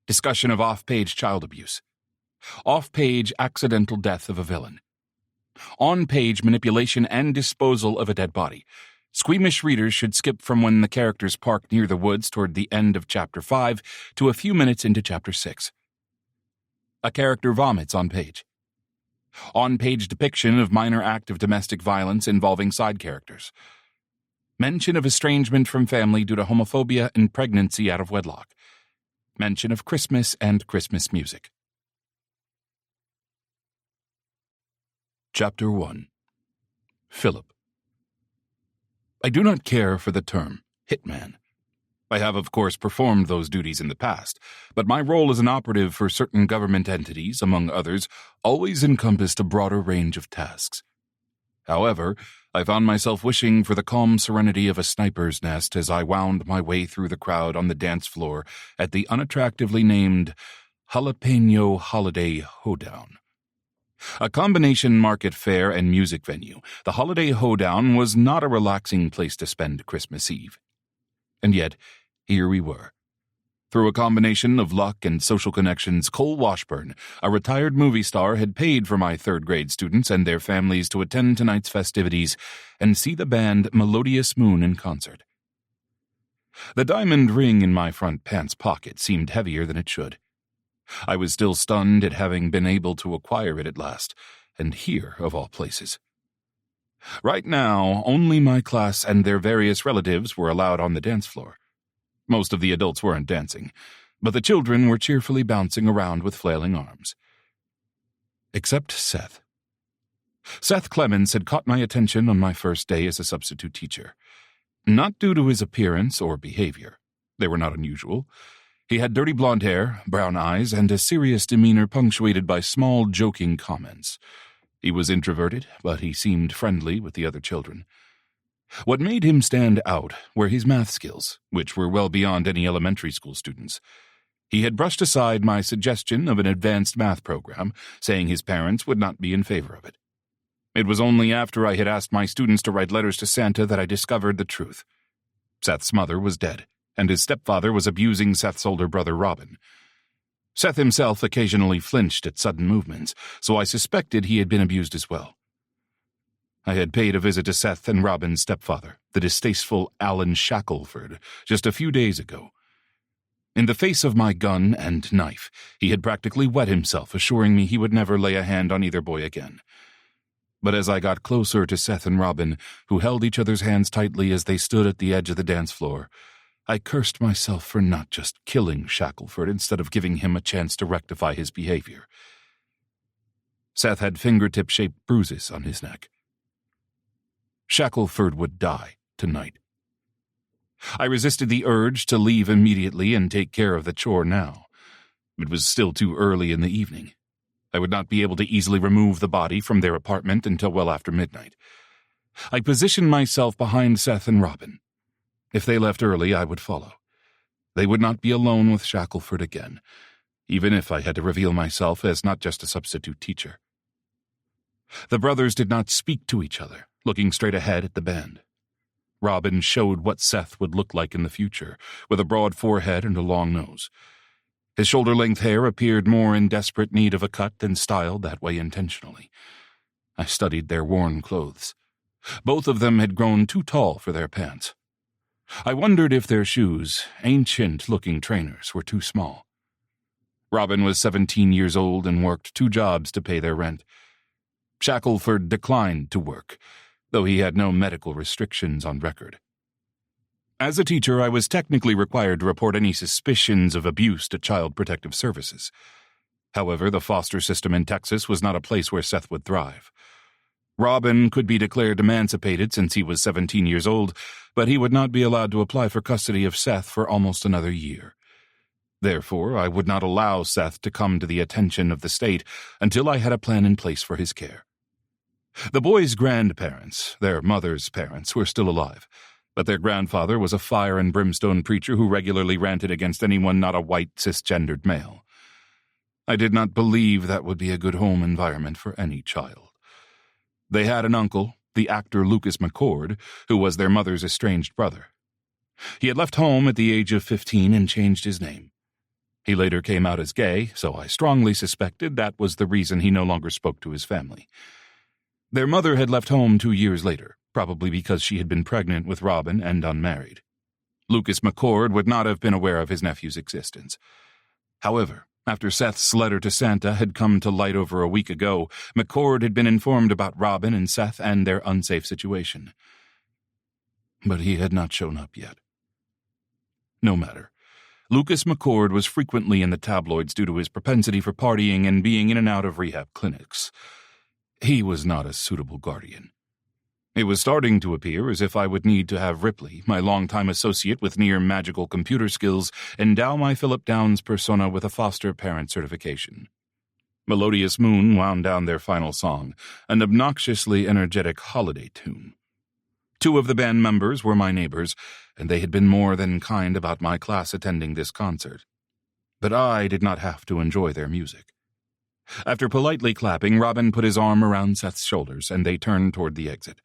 Discussion of off-page child abuse. Off-page accidental death of a villain. On-page manipulation and disposal of a dead body. Squeamish readers should skip from when the characters park near the woods toward the end of Chapter 5 to a few minutes into Chapter 6. A character vomits on page. On-page depiction of minor act of domestic violence involving side characters. Mention of estrangement from family due to homophobia and pregnancy out of wedlock. Mention of Christmas and Christmas music. Chapter 1. Philip. I do not care for the term hitman. I have, of course, performed those duties in the past, but my role as an operative for certain government entities, among others, always encompassed a broader range of tasks. However, I found myself wishing for the calm serenity of a sniper's nest as I wound my way through the crowd on the dance floor at the unattractively named Jalapeno Holiday Hoedown. A combination market fair and music venue, the Holiday Hoedown was not a relaxing place to spend Christmas Eve. And yet, here we were. Through a combination of luck and social connections, Cole Washburn, a retired movie star, had paid for my third-grade students and their families to attend tonight's festivities and see the band Melodious Moon in concert. The diamond ring in my front pants pocket seemed heavier than it should. I was still stunned at having been able to acquire it at last, and here, of all places. Right now, only my class and their various relatives were allowed on the dance floor. Most of the adults weren't dancing, but the children were cheerfully bouncing around with flailing arms. Except Seth. Seth Clemens had caught my attention on my first day as a substitute teacher. Not due to his appearance or behavior. They were not unusual. He had dirty blonde hair, brown eyes, and a serious demeanor punctuated by small, joking comments. He was introverted, but he seemed friendly with the other children. What made him stand out were his math skills, which were well beyond any elementary school students. He had brushed aside my suggestion of an advanced math program, saying his parents would not be in favor of it. It was only after I had asked my students to write letters to Santa that I discovered the truth. Seth's mother was dead, and his stepfather was abusing Seth's older brother Robin. Seth himself occasionally flinched at sudden movements, so I suspected he had been abused as well. I had paid a visit to Seth and Robin's stepfather, the distasteful Alan Shackelford, just a few days ago. In the face of my gun and knife, he had practically wet himself, assuring me he would never lay a hand on either boy again. But as I got closer to Seth and Robin, who held each other's hands tightly as they stood at the edge of the dance floor, I cursed myself for not just killing Shackelford instead of giving him a chance to rectify his behavior. Seth had fingertip-shaped bruises on his neck. Shackelford would die tonight. I resisted the urge to leave immediately and take care of the chore now. It was still too early in the evening. I would not be able to easily remove the body from their apartment until well after midnight. I positioned myself behind Seth and Robin. If they left early, I would follow. They would not be alone with Shackelford again, even if I had to reveal myself as not just a substitute teacher. The brothers did not speak to each other, looking straight ahead at the band. Robin showed what Seth would look like in the future, with a broad forehead and a long nose. His shoulder-length hair appeared more in desperate need of a cut than styled that way intentionally. I studied their worn clothes. Both of them had grown too tall for their pants. I wondered if their shoes, ancient-looking trainers, were too small. Robin was 17 years old and worked 2 jobs to pay their rent. Shackelford declined to work, though he had no medical restrictions on record. As a teacher, I was technically required to report any suspicions of abuse to Child Protective Services. However, the foster system in Texas was not a place where Seth would thrive. Robin could be declared emancipated since he was 17 years old, but he would not be allowed to apply for custody of Seth for almost another year. Therefore, I would not allow Seth to come to the attention of the state until I had a plan in place for his care. The boys' grandparents, their mother's parents, were still alive, but their grandfather was a fire and brimstone preacher who regularly ranted against anyone not a white, cisgendered male. I did not believe that would be a good home environment for any child. They had an uncle, the actor Lucas McCord, who was their mother's estranged brother. He had left home at the age of 15 and changed his name. He later came out as gay, so I strongly suspected that was the reason he no longer spoke to his family. Their mother had left home 2 years later, probably because she had been pregnant with Robin and unmarried. Lucas McCord would not have been aware of his nephew's existence. However, after Seth's letter to Santa had come to light over a week ago, McCord had been informed about Robin and Seth and their unsafe situation. But he had not shown up yet. No matter. Lucas McCord was frequently in the tabloids due to his propensity for partying and being in and out of rehab clinics. He was not a suitable guardian. It was starting to appear as if I would need to have Ripley, my longtime associate with near-magical computer skills, endow my Philip Downs persona with a foster parent certification. Melodious Moon wound down their final song, an obnoxiously energetic holiday tune. 2 of the band members were my neighbors, and they had been more than kind about my class attending this concert. But I did not have to enjoy their music. After politely clapping, Robin put his arm around Seth's shoulders, and they turned toward the exit.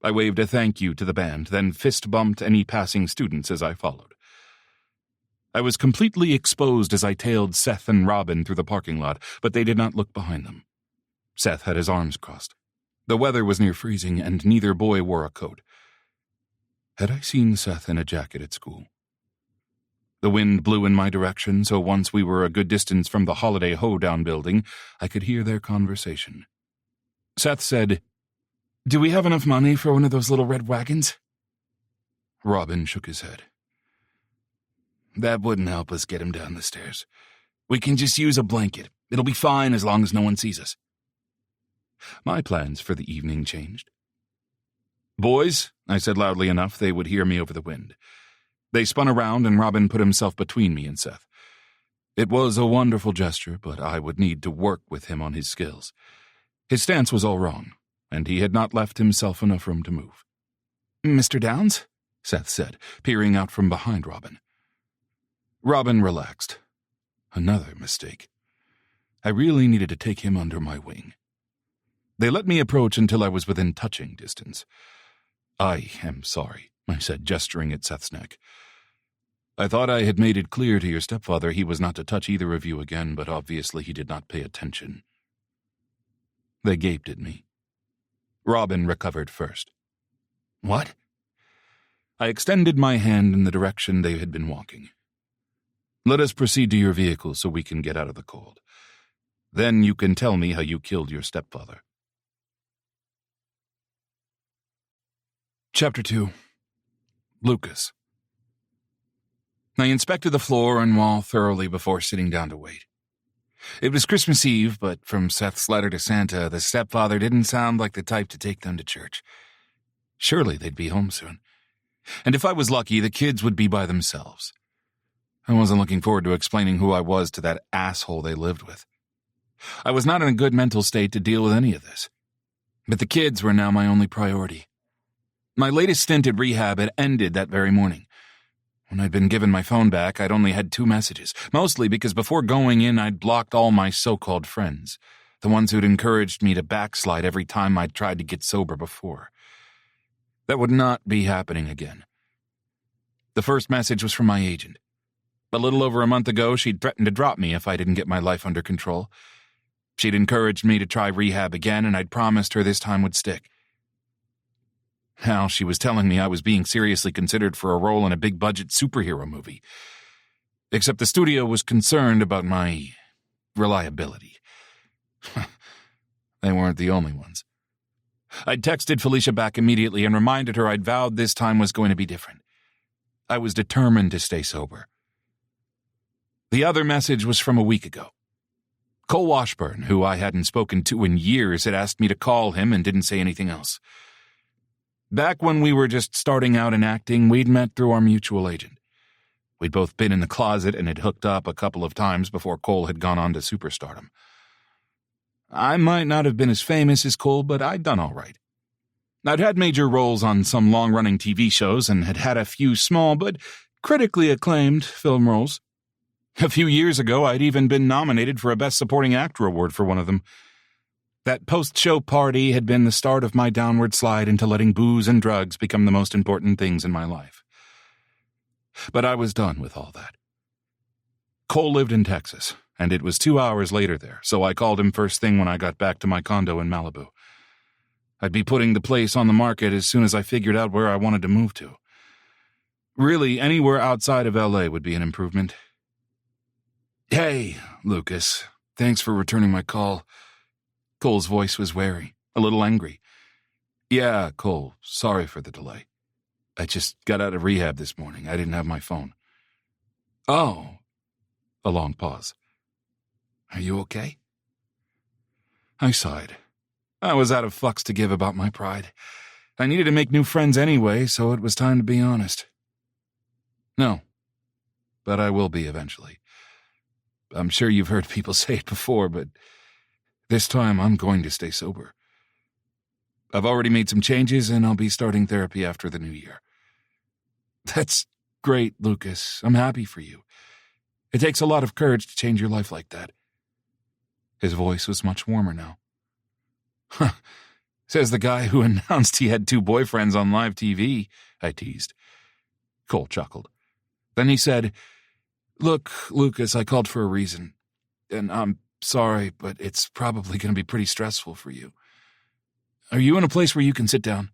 I waved a thank you to the band, then fist-bumped any passing students as I followed. I was completely exposed as I tailed Seth and Robin through the parking lot, but they did not look behind them. Seth had his arms crossed. The weather was near freezing, and neither boy wore a coat. Had I seen Seth in a jacket at school? The wind blew in my direction, so once we were a good distance from the holiday hoedown building, I could hear their conversation. Seth said, "Do we have enough money for one of those little red wagons?" Robin shook his head. "That wouldn't help us get him down the stairs. We can just use a blanket. It'll be fine as long as no one sees us." My plans for the evening changed. "Boys," I said loudly enough they would hear me over the wind. They spun around, and Robin put himself between me and Seth. It was a wonderful gesture, but I would need to work with him on his skills. His stance was all wrong, and he had not left himself enough room to move. "Mr. Downs?" Seth said, peering out from behind Robin. Robin relaxed. Another mistake. I really needed to take him under my wing. They let me approach until I was within touching distance. "I am sorry," I said, gesturing at Seth's neck. "I thought I had made it clear to your stepfather he was not to touch either of you again, but obviously he did not pay attention." They gaped at me. Robin recovered first. "What?" I extended my hand in the direction they had been walking. "Let us proceed to your vehicle so we can get out of the cold. Then you can tell me how you killed your stepfather." Chapter 2. Lucas. I inspected the floor and wall thoroughly before sitting down to wait. It was Christmas Eve, but from Seth's letter to Santa, the stepfather didn't sound like the type to take them to church. Surely they'd be home soon. And if I was lucky, the kids would be by themselves. I wasn't looking forward to explaining who I was to that asshole they lived with. I was not in a good mental state to deal with any of this. But the kids were now my only priority. My latest stint at rehab had ended that very morning. When I'd been given my phone back, I'd only had 2 messages, mostly because before going in I'd blocked all my so-called friends, the ones who'd encouraged me to backslide every time I'd tried to get sober before. That would not be happening again. The first message was from my agent. A little over a month ago, she'd threatened to drop me if I didn't get my life under control. She'd encouraged me to try rehab again, and I'd promised her this time would stick. Now she was telling me I was being seriously considered for a role in a big-budget superhero movie. Except the studio was concerned about my reliability. They weren't the only ones. I'd texted Felicia back immediately and reminded her I'd vowed this time was going to be different. I was determined to stay sober. The other message was from a week ago. Cole Washburn, who I hadn't spoken to in years, had asked me to call him and didn't say anything else. Back when we were just starting out in acting, we'd met through our mutual agent. We'd both been in the closet and had hooked up a couple of times before Cole had gone on to superstardom. I might not have been as famous as Cole, but I'd done all right. I'd had major roles on some long-running TV shows and had had a few small but critically acclaimed film roles. A few years ago, I'd even been nominated for a Best Supporting Actor award for one of them. That post-show party had been the start of my downward slide into letting booze and drugs become the most important things in my life. But I was done with all that. Cole lived in Texas, and it was 2 hours later there, so I called him first thing when I got back to my condo in Malibu. I'd be putting the place on the market as soon as I figured out where I wanted to move to. Really, anywhere outside of LA would be an improvement. Hey, Lucas. Thanks for returning my call. Cole's voice was wary, a little angry. Yeah, Cole, sorry for the delay. I just got out of rehab this morning. I didn't have my phone. Oh. A long pause. Are you okay? I sighed. I was out of fucks to give about my pride. I needed to make new friends anyway, so it was time to be honest. No, but I will be eventually. I'm sure you've heard people say it before, but this time I'm going to stay sober. I've already made some changes, and I'll be starting therapy after the new year. That's great, Lucas. I'm happy for you. It takes a lot of courage to change your life like that. His voice was much warmer now. Huh, says the guy who announced he had 2 boyfriends on live TV, I teased. Cole chuckled. Then he said, Look, Lucas, I called for a reason. And I'm sorry, but it's probably going to be pretty stressful for you. Are you in a place where you can sit down?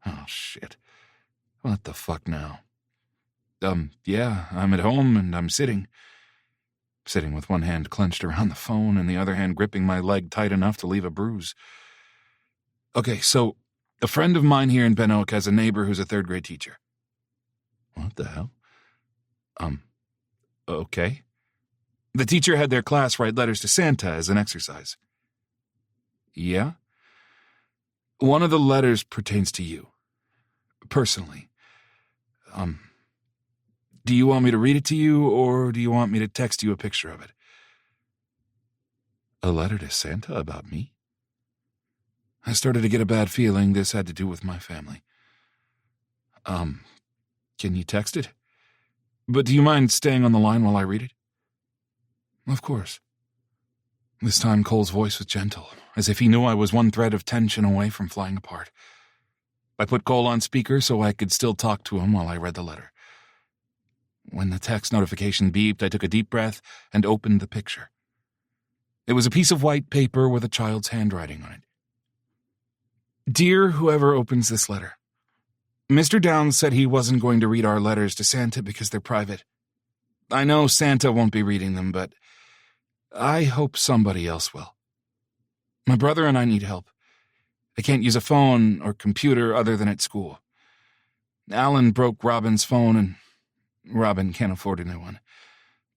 Oh, shit. What the fuck now? Yeah, I'm at home and I'm sitting. Sitting with one hand clenched around the phone and the other hand gripping my leg tight enough to leave a bruise. Okay, so a friend of mine here in Ben Oak has a neighbor who's a 3rd grade teacher. What the hell? Okay. The teacher had their class write letters to Santa as an exercise. Yeah? One of the letters pertains to you. Personally. Do you want me to read it to you, or do you want me to text you a picture of it? A letter to Santa about me? I started to get a bad feeling this had to do with my family. Can you text it? But do you mind staying on the line while I read it? Of course. This time Cole's voice was gentle, as if he knew I was one thread of tension away from flying apart. I put Cole on speaker so I could still talk to him while I read the letter. When the text notification beeped, I took a deep breath and opened the picture. It was a piece of white paper with a child's handwriting on it. Dear whoever opens this letter, Mr. Downs said he wasn't going to read our letters to Santa because they're private. I know Santa won't be reading them, but I hope somebody else will. My brother and I need help. I can't use a phone or computer other than at school. Alan broke Robin's phone, and Robin can't afford a new one.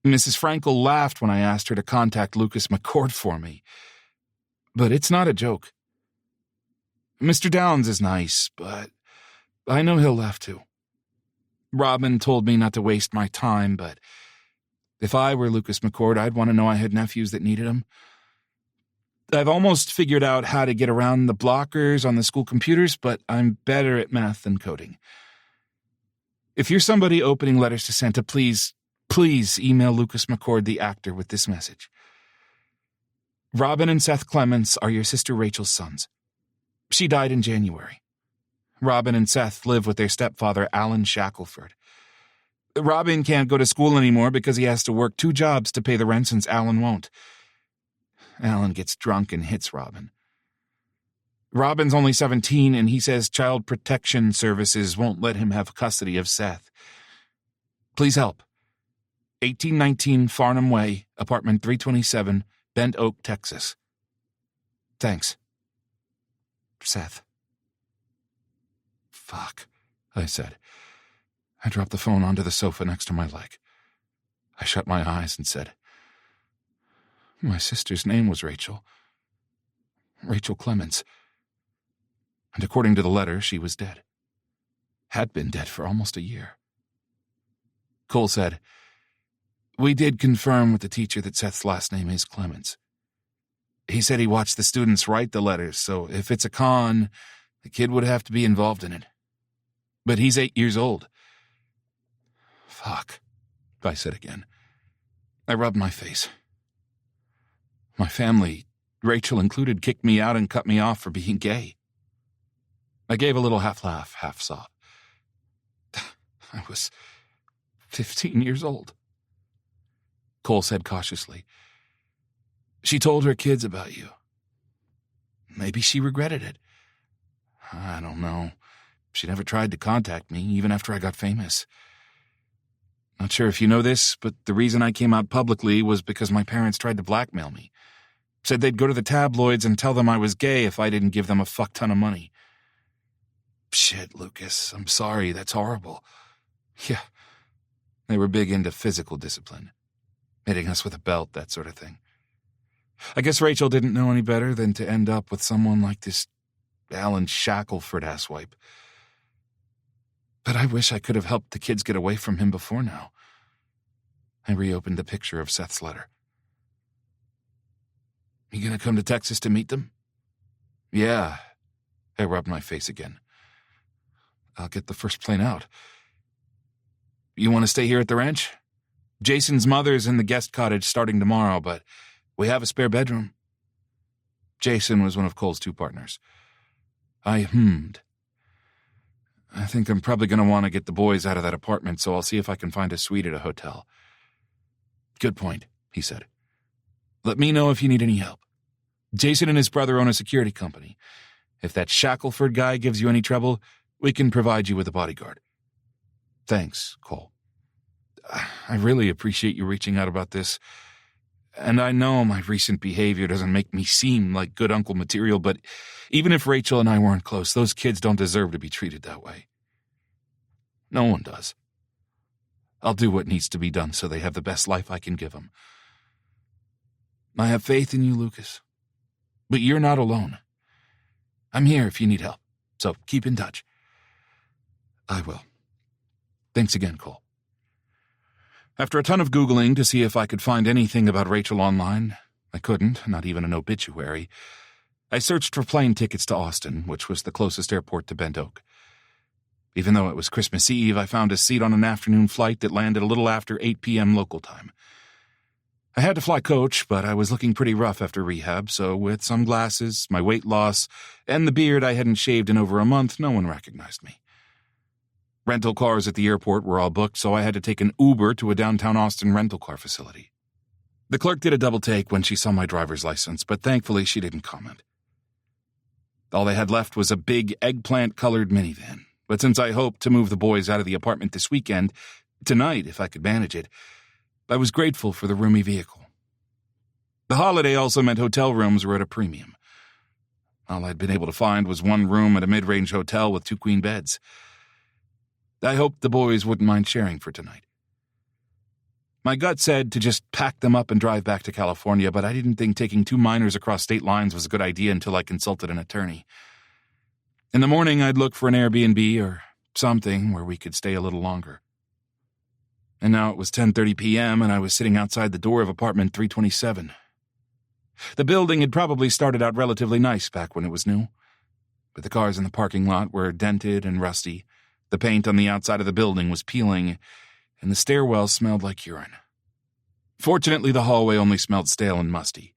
Mrs. Frankel laughed when I asked her to contact Lucas McCord for me. But it's not a joke. Mr. Downs is nice, but I know he'll laugh too. Robin told me not to waste my time, but if I were Lucas McCord, I'd want to know I had nephews that needed him. I've almost figured out how to get around the blockers on the school computers, but I'm better at math than coding. If you're somebody opening letters to Santa, please email Lucas McCord, the actor, with this message. Robin and Seth Clements are your sister Rachel's sons. She died in January. Robin and Seth live with their stepfather, Alan Shackelford. Robin can't go to school anymore because he has to work 2 jobs to pay the rent since Alan won't. Alan gets drunk and hits Robin. Robin's only 17, and he says Child Protection Services won't let him have custody of Seth. Please help. 1819 Farnham Way, apartment 327, Bent Oak, Texas. Thanks. Seth. Fuck, I said. I dropped the phone onto the sofa next to my leg. I shut my eyes and said, my sister's name was Rachel. Rachel Clements. And according to the letter, she was dead. Had been dead for almost a year. Cole said, we did confirm with the teacher that Seth's last name is Clements. He said he watched the students write the letters, so if it's a con, the kid would have to be involved in it. But he's 8 years old. Fuck, I said again. I rubbed my face. My family, Rachel included, kicked me out and cut me off for being gay. I gave a little half laugh, half sob. I was 15 years old. Cole said cautiously. She told her kids about you. Maybe she regretted it. I don't know. She never tried to contact me, even after I got famous. Not sure if you know this, but the reason I came out publicly was because my parents tried to blackmail me. Said they'd go to the tabloids and tell them I was gay if I didn't give them a fuck ton of money. Shit, Lucas, I'm sorry, that's horrible. Yeah, they were big into physical discipline. Hitting us with a belt, that sort of thing. I guess Rachel didn't know any better than to end up with someone like this Alan Shackelford asswipe. But I wish I could have helped the kids get away from him before now. I reopened the picture of Seth's letter. You gonna come to Texas to meet them? Yeah. I rubbed my face again. I'll get the first plane out. You want to stay here at the ranch? Jason's mother's in the guest cottage starting tomorrow, but we have a spare bedroom. Jason was one of Cole's 2 partners. I hummed. I think I'm probably going to want to get the boys out of that apartment, so I'll see if I can find a suite at a hotel. Good point, he said. Let me know if you need any help. Jason and his brother own a security company. If that Shackelford guy gives you any trouble, we can provide you with a bodyguard. Thanks, Cole. I really appreciate you reaching out about this. And I know my recent behavior doesn't make me seem like good uncle material, but even if Rachel and I weren't close, those kids don't deserve to be treated that way. No one does. I'll do what needs to be done so they have the best life I can give them. I have faith in you, Lucas. But you're not alone. I'm here if you need help, so keep in touch. I will. Thanks again, Cole. After a ton of Googling to see if I could find anything about Rachel online, I couldn't, not even an obituary. I searched for plane tickets to Austin, which was the closest airport to Bent Oak. Even though it was Christmas Eve, I found a seat on an afternoon flight that landed a little after 8 p.m. local time. I had to fly coach, but I was looking pretty rough after rehab, so with some glasses, my weight loss, and the beard I hadn't shaved in over a month, no one recognized me. Rental cars at the airport were all booked, so I had to take an Uber to a downtown Austin rental car facility. The clerk did a double take when she saw my driver's license, but thankfully she didn't comment. All they had left was a big eggplant-colored minivan, but since I hoped to move the boys out of the apartment this weekend, tonight if I could manage it, I was grateful for the roomy vehicle. The holiday also meant hotel rooms were at a premium. All I'd been able to find was one room at a mid-range hotel with 2 queen beds. I hoped the boys wouldn't mind sharing for tonight. My gut said to just pack them up and drive back to California, but I didn't think taking 2 minors across state lines was a good idea until I consulted an attorney. In the morning, I'd look for an Airbnb or something where we could stay a little longer. And now it was 10:30 p.m., and I was sitting outside the door of apartment 327. The building had probably started out relatively nice back when it was new, but the cars in the parking lot were dented and rusty. The paint on the outside of the building was peeling, and the stairwell smelled like urine. Fortunately, the hallway only smelled stale and musty.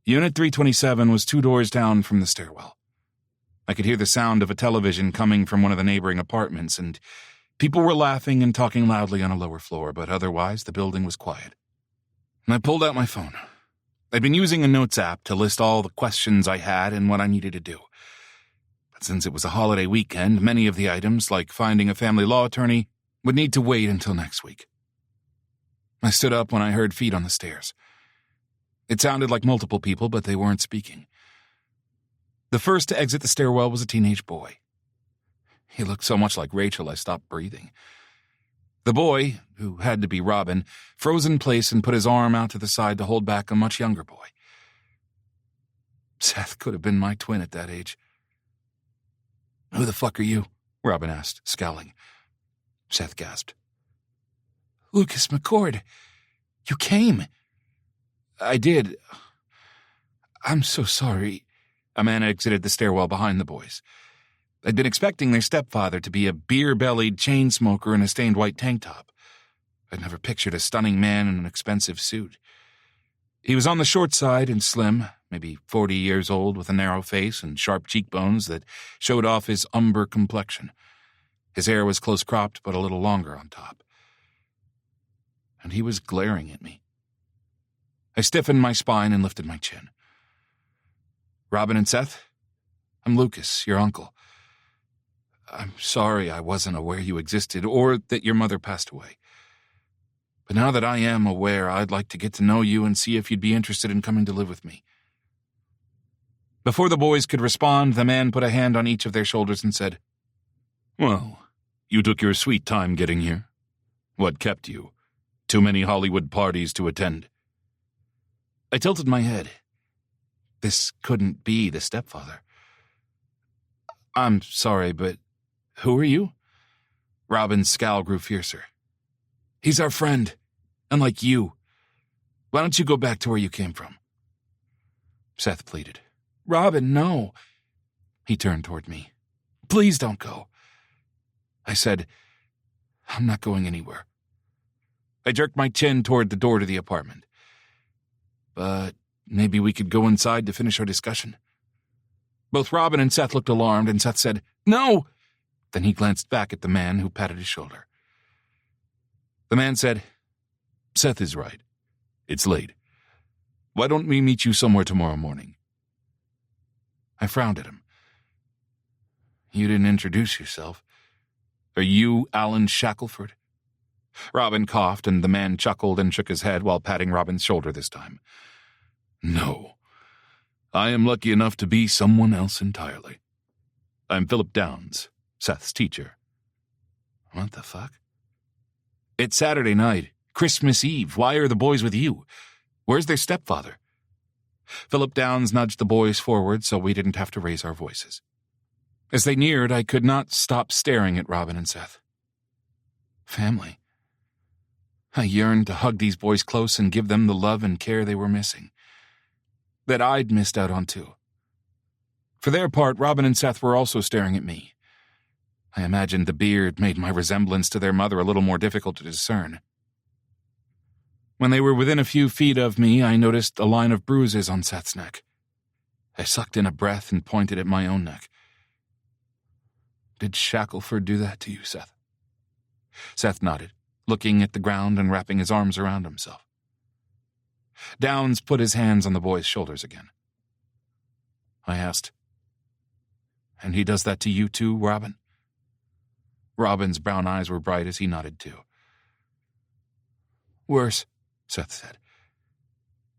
Unit 327 was 2 doors down from the stairwell. I could hear the sound of a television coming from one of the neighboring apartments, and people were laughing and talking loudly on a lower floor, but otherwise the building was quiet. And I pulled out my phone. I'd been using a notes app to list all the questions I had and what I needed to do. Since it was a holiday weekend, many of the items, like finding a family law attorney, would need to wait until next week. I stood up when I heard feet on the stairs. It sounded like multiple people, but they weren't speaking. The first to exit the stairwell was a teenage boy. He looked so much like Rachel, I stopped breathing. The boy, who had to be Robin, froze in place and put his arm out to the side to hold back a much younger boy. Seth could have been my twin at that age. "Who the fuck are you?" Robin asked, scowling. Seth gasped. "Lucas McCord, you came." "I did. I'm so sorry." A man exited the stairwell behind the boys. I'd been expecting their stepfather to be a beer-bellied chain smoker in a stained white tank top. I'd never pictured a stunning man in an expensive suit. He was on the short side and slim, maybe 40 years old, with a narrow face and sharp cheekbones that showed off his umber complexion. His hair was close-cropped but a little longer on top. And he was glaring at me. I stiffened my spine and lifted my chin. Robin and Seth? I'm Lucas, your uncle. I'm sorry I wasn't aware you existed or that your mother passed away. But now that I am aware, I'd like to get to know you and see if you'd be interested in coming to live with me. Before the boys could respond, the man put a hand on each of their shoulders and said, Well, you took your sweet time getting here. What kept you? Too many Hollywood parties to attend. I tilted my head. This couldn't be the stepfather. I'm sorry, but who are you? Robin's scowl grew fiercer. He's our friend, unlike you. Why don't you go back to where you came from? Seth pleaded. Robin, no. He turned toward me. Please don't go. I said, I'm not going anywhere. I jerked my chin toward the door to the apartment. But maybe we could go inside to finish our discussion. Both Robin and Seth looked alarmed, and Seth said, No! Then he glanced back at the man who patted his shoulder. The man said, Seth is right. It's late. Why don't we meet you somewhere tomorrow morning? I frowned at him. You didn't introduce yourself. Are you Alan Shackelford? Robin coughed, and the man chuckled and shook his head while patting Robin's shoulder this time. No. I am lucky enough to be someone else entirely. I'm Philip Downs, Seth's teacher. What the fuck? It's Saturday night, Christmas Eve. Why are the boys with you? Where's their stepfather? Philip Downs nudged the boys forward so we didn't have to raise our voices. As they neared, I could not stop staring at Robin and Seth. Family. I yearned to hug these boys close and give them the love and care they were missing. That I'd missed out on too. For their part, Robin and Seth were also staring at me. I imagined the beard made my resemblance to their mother a little more difficult to discern. When they were within a few feet of me, I noticed a line of bruises on Seth's neck. I sucked in a breath and pointed at my own neck. Did Shackelford do that to you, Seth? Seth nodded, looking at the ground and wrapping his arms around himself. Downs put his hands on the boy's shoulders again. I asked, And he does that to you too, Robin? Robin's brown eyes were bright as he nodded too. Worse, Seth said.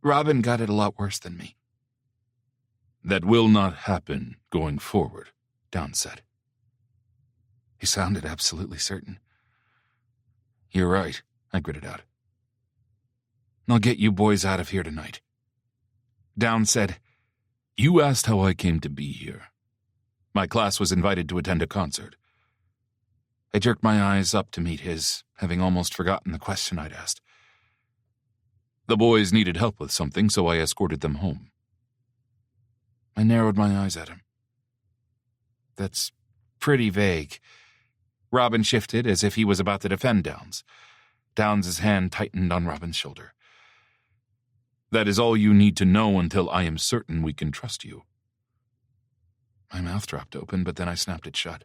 Robin got it a lot worse than me. That will not happen going forward, Downs said. He sounded absolutely certain. You're right, I gritted out. I'll get you boys out of here tonight. Downs said, You asked how I came to be here. My class was invited to attend a concert. I jerked my eyes up to meet his, having almost forgotten the question I'd asked. The boys needed help with something, so I escorted them home. I narrowed my eyes at him. That's pretty vague. Robin shifted as if he was about to defend Downs. Downs' hand tightened on Robin's shoulder. That is all you need to know until I am certain we can trust you. My mouth dropped open, but then I snapped it shut.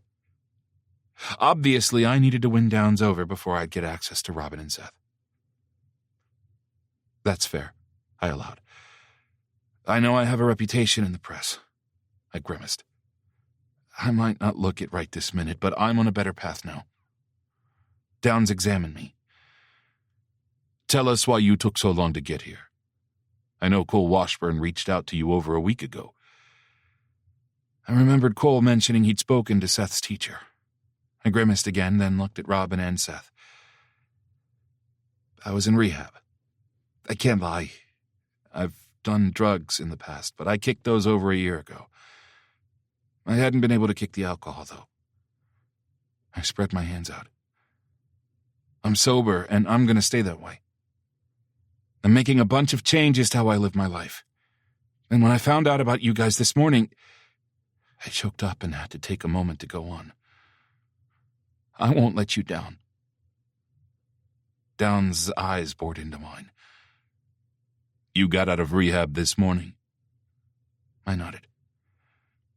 Obviously, I needed to win Downs over before I'd get access to Robin and Seth. That's fair, I allowed. I know I have a reputation in the press. I grimaced. I might not look it right this minute, but I'm on a better path now. Downs examined me. Tell us why you took so long to get here. I know Cole Washburn reached out to you over a week ago. I remembered Cole mentioning he'd spoken to Seth's teacher. I grimaced again, then looked at Robin and Seth. I was in rehab. I can't lie. I've done drugs in the past, but I kicked those over a year ago. I hadn't been able to kick the alcohol, though. I spread my hands out. I'm sober, and I'm going to stay that way. I'm making a bunch of changes to how I live my life. And when I found out about you guys this morning, I choked up and had to take a moment to go on. I won't let you down. Downs' eyes bored into mine. You got out of rehab this morning? I nodded.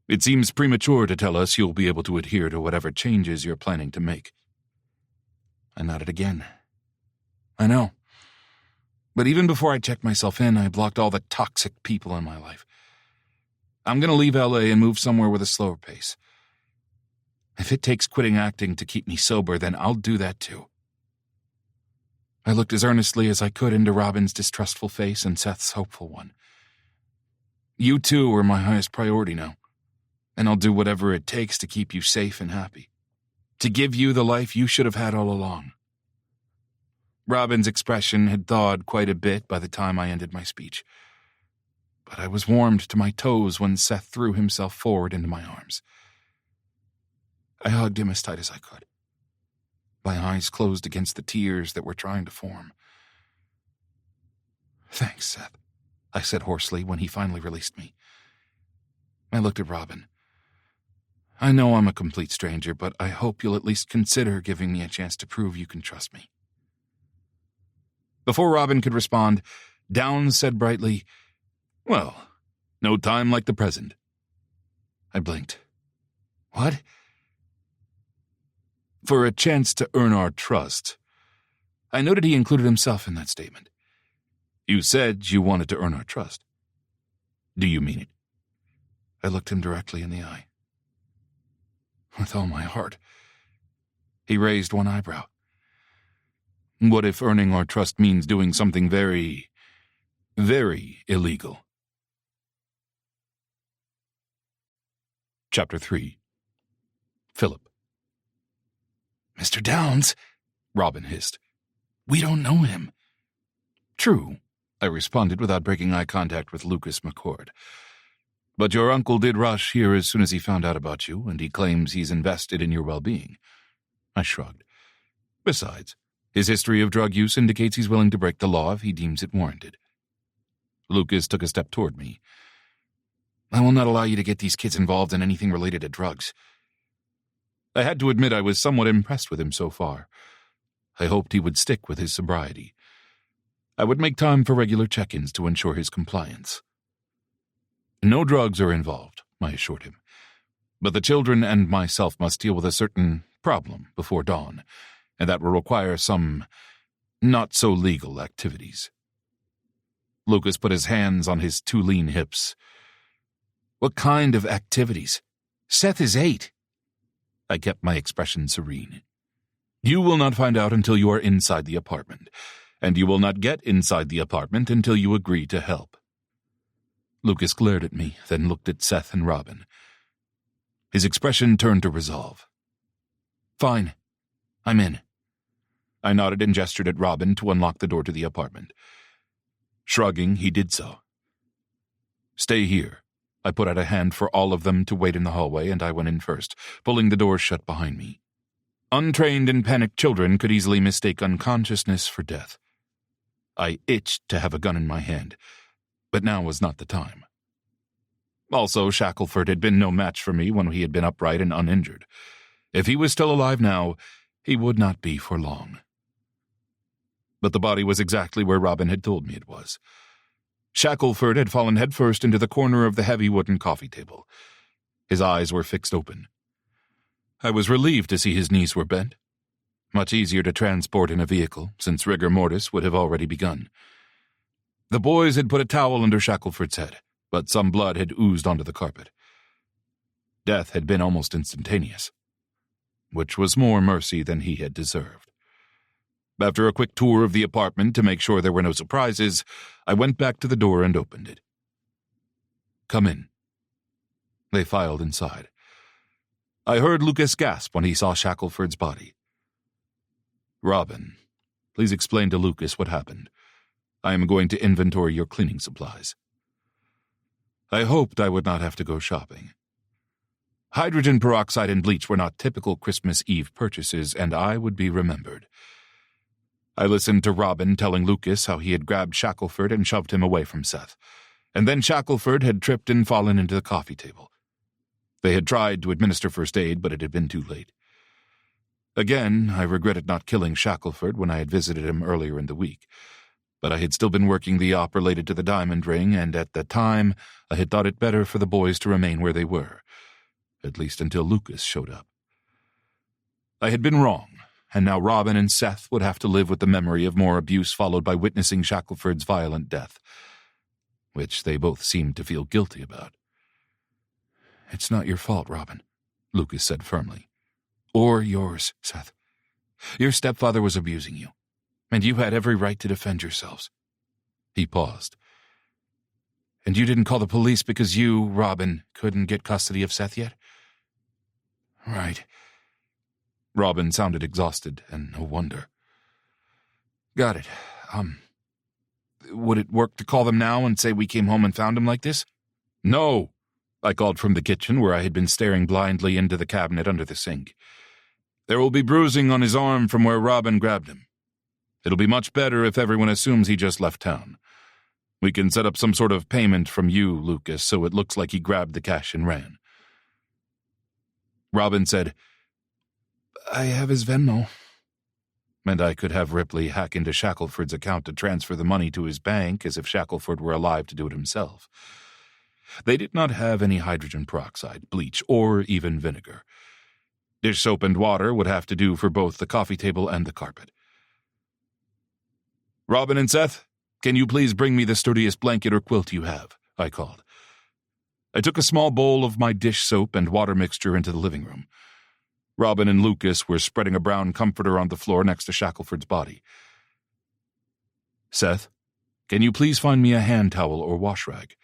It seems premature to tell us you'll be able to adhere to whatever changes you're planning to make. I nodded again. I know. But even before I checked myself in, I blocked all the toxic people in my life. I'm going to leave L.A. and move somewhere with a slower pace. If it takes quitting acting to keep me sober, then I'll do that too. I looked as earnestly as I could into Robin's distrustful face and Seth's hopeful one. You two are my highest priority now, and I'll do whatever it takes to keep you safe and happy, to give you the life you should have had all along. Robin's expression had thawed quite a bit by the time I ended my speech, but I was warmed to my toes when Seth threw himself forward into my arms. I hugged him as tight as I could, my eyes closed against the tears that were trying to form. "Thanks, Seth," I said hoarsely when he finally released me. I looked at Robin. "I know I'm a complete stranger, but I hope you'll at least consider giving me a chance to prove you can trust me." Before Robin could respond, Downs said brightly, "Well, no time like the present." I blinked. "What?" "For a chance to earn our trust." I noted he included himself in that statement. "You said you wanted to earn our trust. Do you mean it?" I looked him directly in the eye. "With all my heart." He raised one eyebrow. "What if earning our trust means doing something very, very illegal?" Chapter 3. Philip. "Mr. Downs," Robin hissed. "We don't know him." "True," I responded without breaking eye contact with Lucas McCord. "But your uncle did rush here as soon as he found out about you, and he claims he's invested in your well-being." I shrugged. "Besides, his history of drug use indicates he's willing to break the law if he deems it warranted." Lucas took a step toward me. "I will not allow you to get these kids involved in anything related to drugs." I had to admit I was somewhat impressed with him so far. I hoped he would stick with his sobriety. I would make time for regular check-ins to ensure his compliance. "No drugs are involved," I assured him. "But the children and myself must deal with a certain problem before dawn, and that will require some not-so-legal activities." Lucas put his hands on his two lean hips. "What kind of activities? Seth is 8. I kept my expression serene. "You will not find out until you are inside the apartment, and you will not get inside the apartment until you agree to help." Lucas glared at me, then looked at Seth and Robin. His expression turned to resolve. "Fine. I'm in." I nodded and gestured at Robin to unlock the door to the apartment. Shrugging, he did so. "Stay here." I put out a hand for all of them to wait in the hallway, and I went in first, pulling the door shut behind me. Untrained and panicked children could easily mistake unconsciousness for death. I itched to have a gun in my hand, but now was not the time. Also, Shackelford had been no match for me when he had been upright and uninjured. If he was still alive now, he would not be for long. But the body was exactly where Robin had told me it was. Shackelford had fallen headfirst into the corner of the heavy wooden coffee table. His eyes were fixed open. I was relieved to see his knees were bent. Much easier to transport in a vehicle, since rigor mortis would have already begun. The boys had put a towel under Shackelford's head, but some blood had oozed onto the carpet. Death had been almost instantaneous, which was more mercy than he had deserved. After a quick tour of the apartment to make sure there were no surprises, I went back to the door and opened it. "Come in." They filed inside. I heard Lucas gasp when he saw Shackelford's body. "Robin, please explain to Lucas what happened. I am going to inventory your cleaning supplies." I hoped I would not have to go shopping. Hydrogen peroxide and bleach were not typical Christmas Eve purchases, and I would be remembered. I listened to Robin telling Lucas how he had grabbed Shackelford and shoved him away from Seth, and then Shackelford had tripped and fallen into the coffee table. They had tried to administer first aid, but it had been too late. Again, I regretted not killing Shackelford when I had visited him earlier in the week, but I had still been working the op related to the diamond ring, and at the time I had thought it better for the boys to remain where they were, at least until Lucas showed up. I had been wrong, and now Robin and Seth would have to live with the memory of more abuse followed by witnessing Shackelford's violent death, which they both seemed to feel guilty about. "It's not your fault, Robin," Lucas said firmly. "Or yours, Seth. Your stepfather was abusing you, and you had every right to defend yourselves." He paused. "And you didn't call the police because you, Robin, couldn't get custody of Seth yet?" "Right." Robin sounded exhausted, and no wonder. "Got it. Would it work to call them now and say we came home and found him like this?" "No," I called from the kitchen where I had been staring blindly into the cabinet under the sink. "There will be bruising on his arm from where Robin grabbed him. It'll be much better if everyone assumes he just left town. We can set up some sort of payment from you, Lucas, so it looks like he grabbed the cash and ran." Robin said, "I have his Venmo." And I could have Ripley hack into Shackelford's account to transfer the money to his bank as if Shackelford were alive to do it himself. They did not have any hydrogen peroxide, bleach, or even vinegar. Dish soap and water would have to do for both the coffee table and the carpet. "Robin and Seth, can you please bring me the sturdiest blanket or quilt you have?" I called. I took a small bowl of my dish soap and water mixture into the living room. Robin and Lucas were spreading a brown comforter on the floor next to Shackelford's body. "Seth, can you please find me a hand towel or wash rag?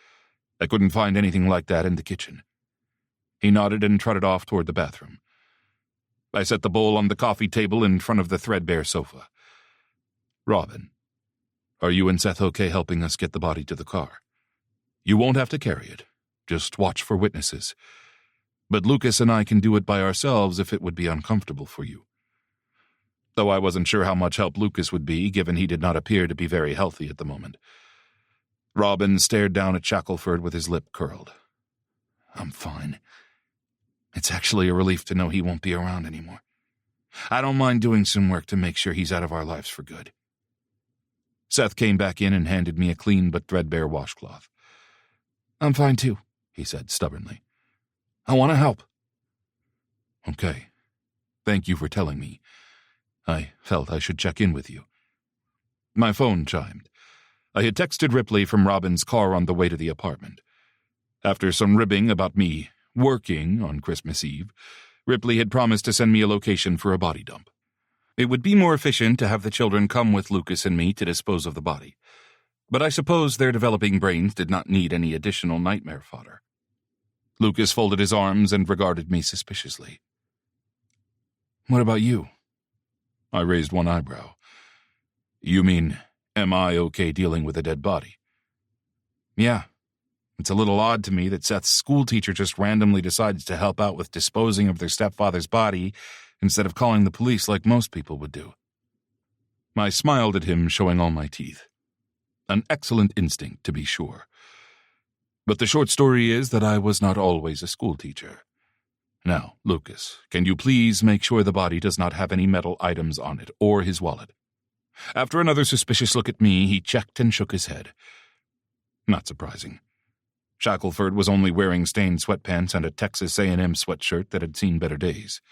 I couldn't find anything like that in the kitchen." He nodded and trotted off toward the bathroom. I set the bowl on the coffee table in front of the threadbare sofa. "Robin, are you and Seth okay helping us get the body to the car? You won't have to carry it. Just watch for witnesses. But Lucas and I can do it by ourselves if it would be uncomfortable for you." Though I wasn't sure how much help Lucas would be, given he did not appear to be very healthy at the moment. Robin stared down at Shackelford with his lip curled. "I'm fine. It's actually a relief to know he won't be around anymore. I don't mind doing some work to make sure he's out of our lives for good." Seth came back in and handed me a clean but threadbare washcloth. "I'm fine too," he said stubbornly. "I want to help." "Okay. Thank you for telling me. I felt I should check in with you." My phone chimed. I had texted Ripley from Robin's car on the way to the apartment. After some ribbing about me working on Christmas Eve, Ripley had promised to send me a location for a body dump. It would be more efficient to have the children come with Lucas and me to dispose of the body. But I suppose their developing brains did not need any additional nightmare fodder. Lucas folded his arms and regarded me suspiciously. "What about you?" I raised one eyebrow. "You mean, am I okay dealing with a dead body?" "Yeah. It's a little odd to me that Seth's schoolteacher just randomly decides to help out with disposing of their stepfather's body instead of calling the police like most people would do." I smiled at him, showing all my teeth. An excellent instinct, to be sure. But the short story is that I was not always a schoolteacher. Now, Lucas, can you please make sure the body does not have any metal items on it, or his wallet? After another suspicious look at me, he checked and shook his head. Not surprising. Shackelford was only wearing stained sweatpants and a Texas A&M sweatshirt that had seen better days.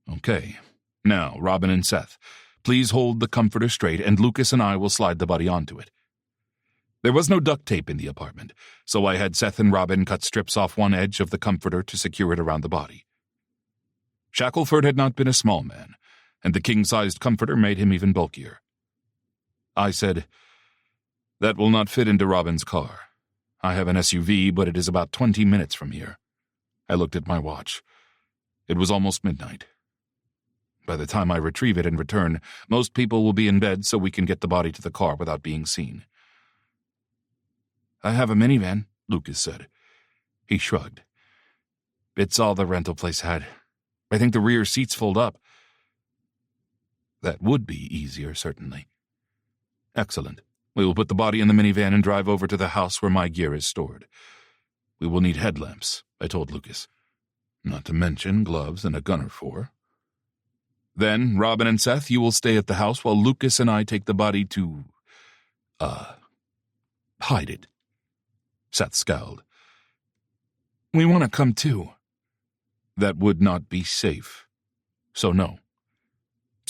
Okay. Now, Robin and Seth, please hold the comforter straight, and Lucas and I will slide the body onto it. There was no duct tape in the apartment, so I had Seth and Robin cut strips off one edge of the comforter to secure it around the body. Shackelford had not been a small man, and the king-sized comforter made him even bulkier. I said, "That will not fit into Robin's car. I have an SUV, but it is about 20 minutes from here." I looked at my watch. It was almost midnight. By the time I retrieve it and return, most people will be in bed so we can get the body to the car without being seen. "I have a minivan," Lucas said. He shrugged. "It's all the rental place had. I think the rear seats fold up." That would be easier, certainly. "Excellent. We will put the body in the minivan and drive over to the house where my gear is stored. We will need headlamps," I told Lucas. "Not to mention gloves and a gun or four. Then, Robin and Seth, you will stay at the house while Lucas and I take the body to, hide it." Seth scowled. "We want to come too." "That would not be safe. So no.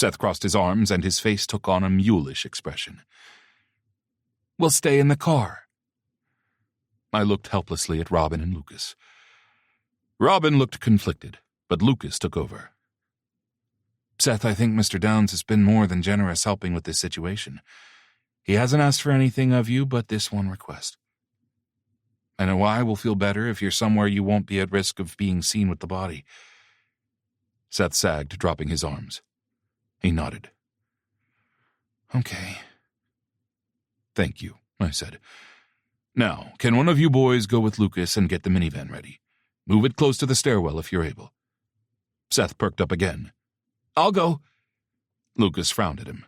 Seth crossed his arms, and his face took on a mulish expression. "We'll stay in the car." I looked helplessly at Robin and Lucas. Robin looked conflicted, but Lucas took over. "Seth, I think Mr. Downs has been more than generous helping with this situation. He hasn't asked for anything of you but this one request. I know I will feel better if you're somewhere you won't be at risk of being seen with the body." Seth sagged, dropping his arms. He nodded. "Okay." "Thank you," I said. "Now, can one of you boys go with Lucas and get the minivan ready? Move it close to the stairwell if you're able." Seth perked up again. "I'll go." Lucas frowned at him.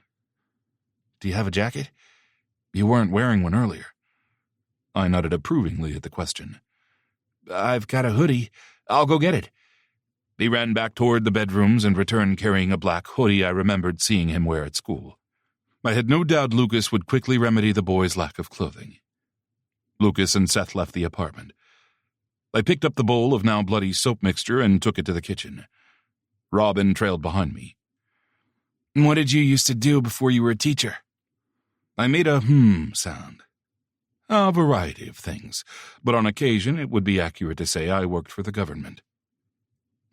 "Do you have a jacket? You weren't wearing one earlier." I nodded approvingly at the question. "I've got a hoodie. I'll go get it." He ran back toward the bedrooms and returned carrying a black hoodie I remembered seeing him wear at school. I had no doubt Lucas would quickly remedy the boy's lack of clothing. Lucas and Seth left the apartment. I picked up the bowl of now bloody soap mixture and took it to the kitchen. Robin trailed behind me. "What did you used to do before you were a teacher?" I made a sound. "A variety of things, but on occasion it would be accurate to say I worked for the government."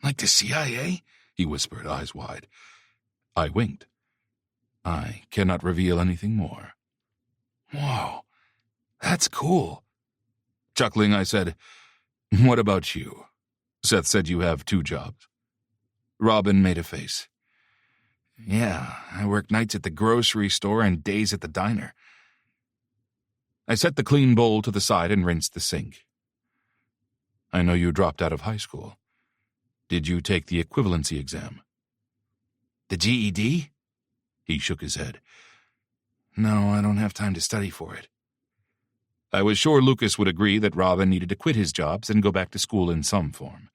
"Like the CIA?" he whispered, eyes wide. I winked. "I cannot reveal anything more." "Whoa, that's cool." Chuckling, I said, "What about you?" Seth said you have 2 jobs. Robin made a face. "Yeah, I work nights at the grocery store and days at the diner." I set the clean bowl to the side and rinsed the sink. "I know you dropped out of high school. Did you take the equivalency exam?" "The GED?" He shook his head. "No, I don't have time to study for it." I was sure Lucas would agree that Robin needed to quit his jobs and go back to school in some form.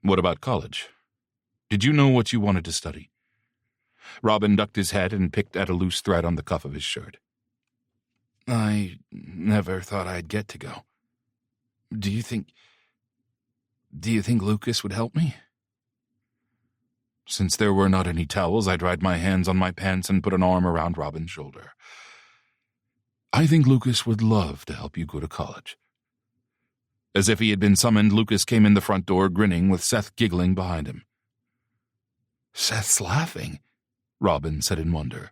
"What about college? Did you know what you wanted to study?" Robin ducked his head and picked at a loose thread on the cuff of his shirt. "I never thought I'd get to go. Do you think Lucas would help me?" Since there were not any towels, I dried my hands on my pants and put an arm around Robin's shoulder. "I think Lucas would love to help you go to college." As if he had been summoned, Lucas came in the front door grinning, with Seth giggling behind him. "Seth's laughing," Robin said in wonder.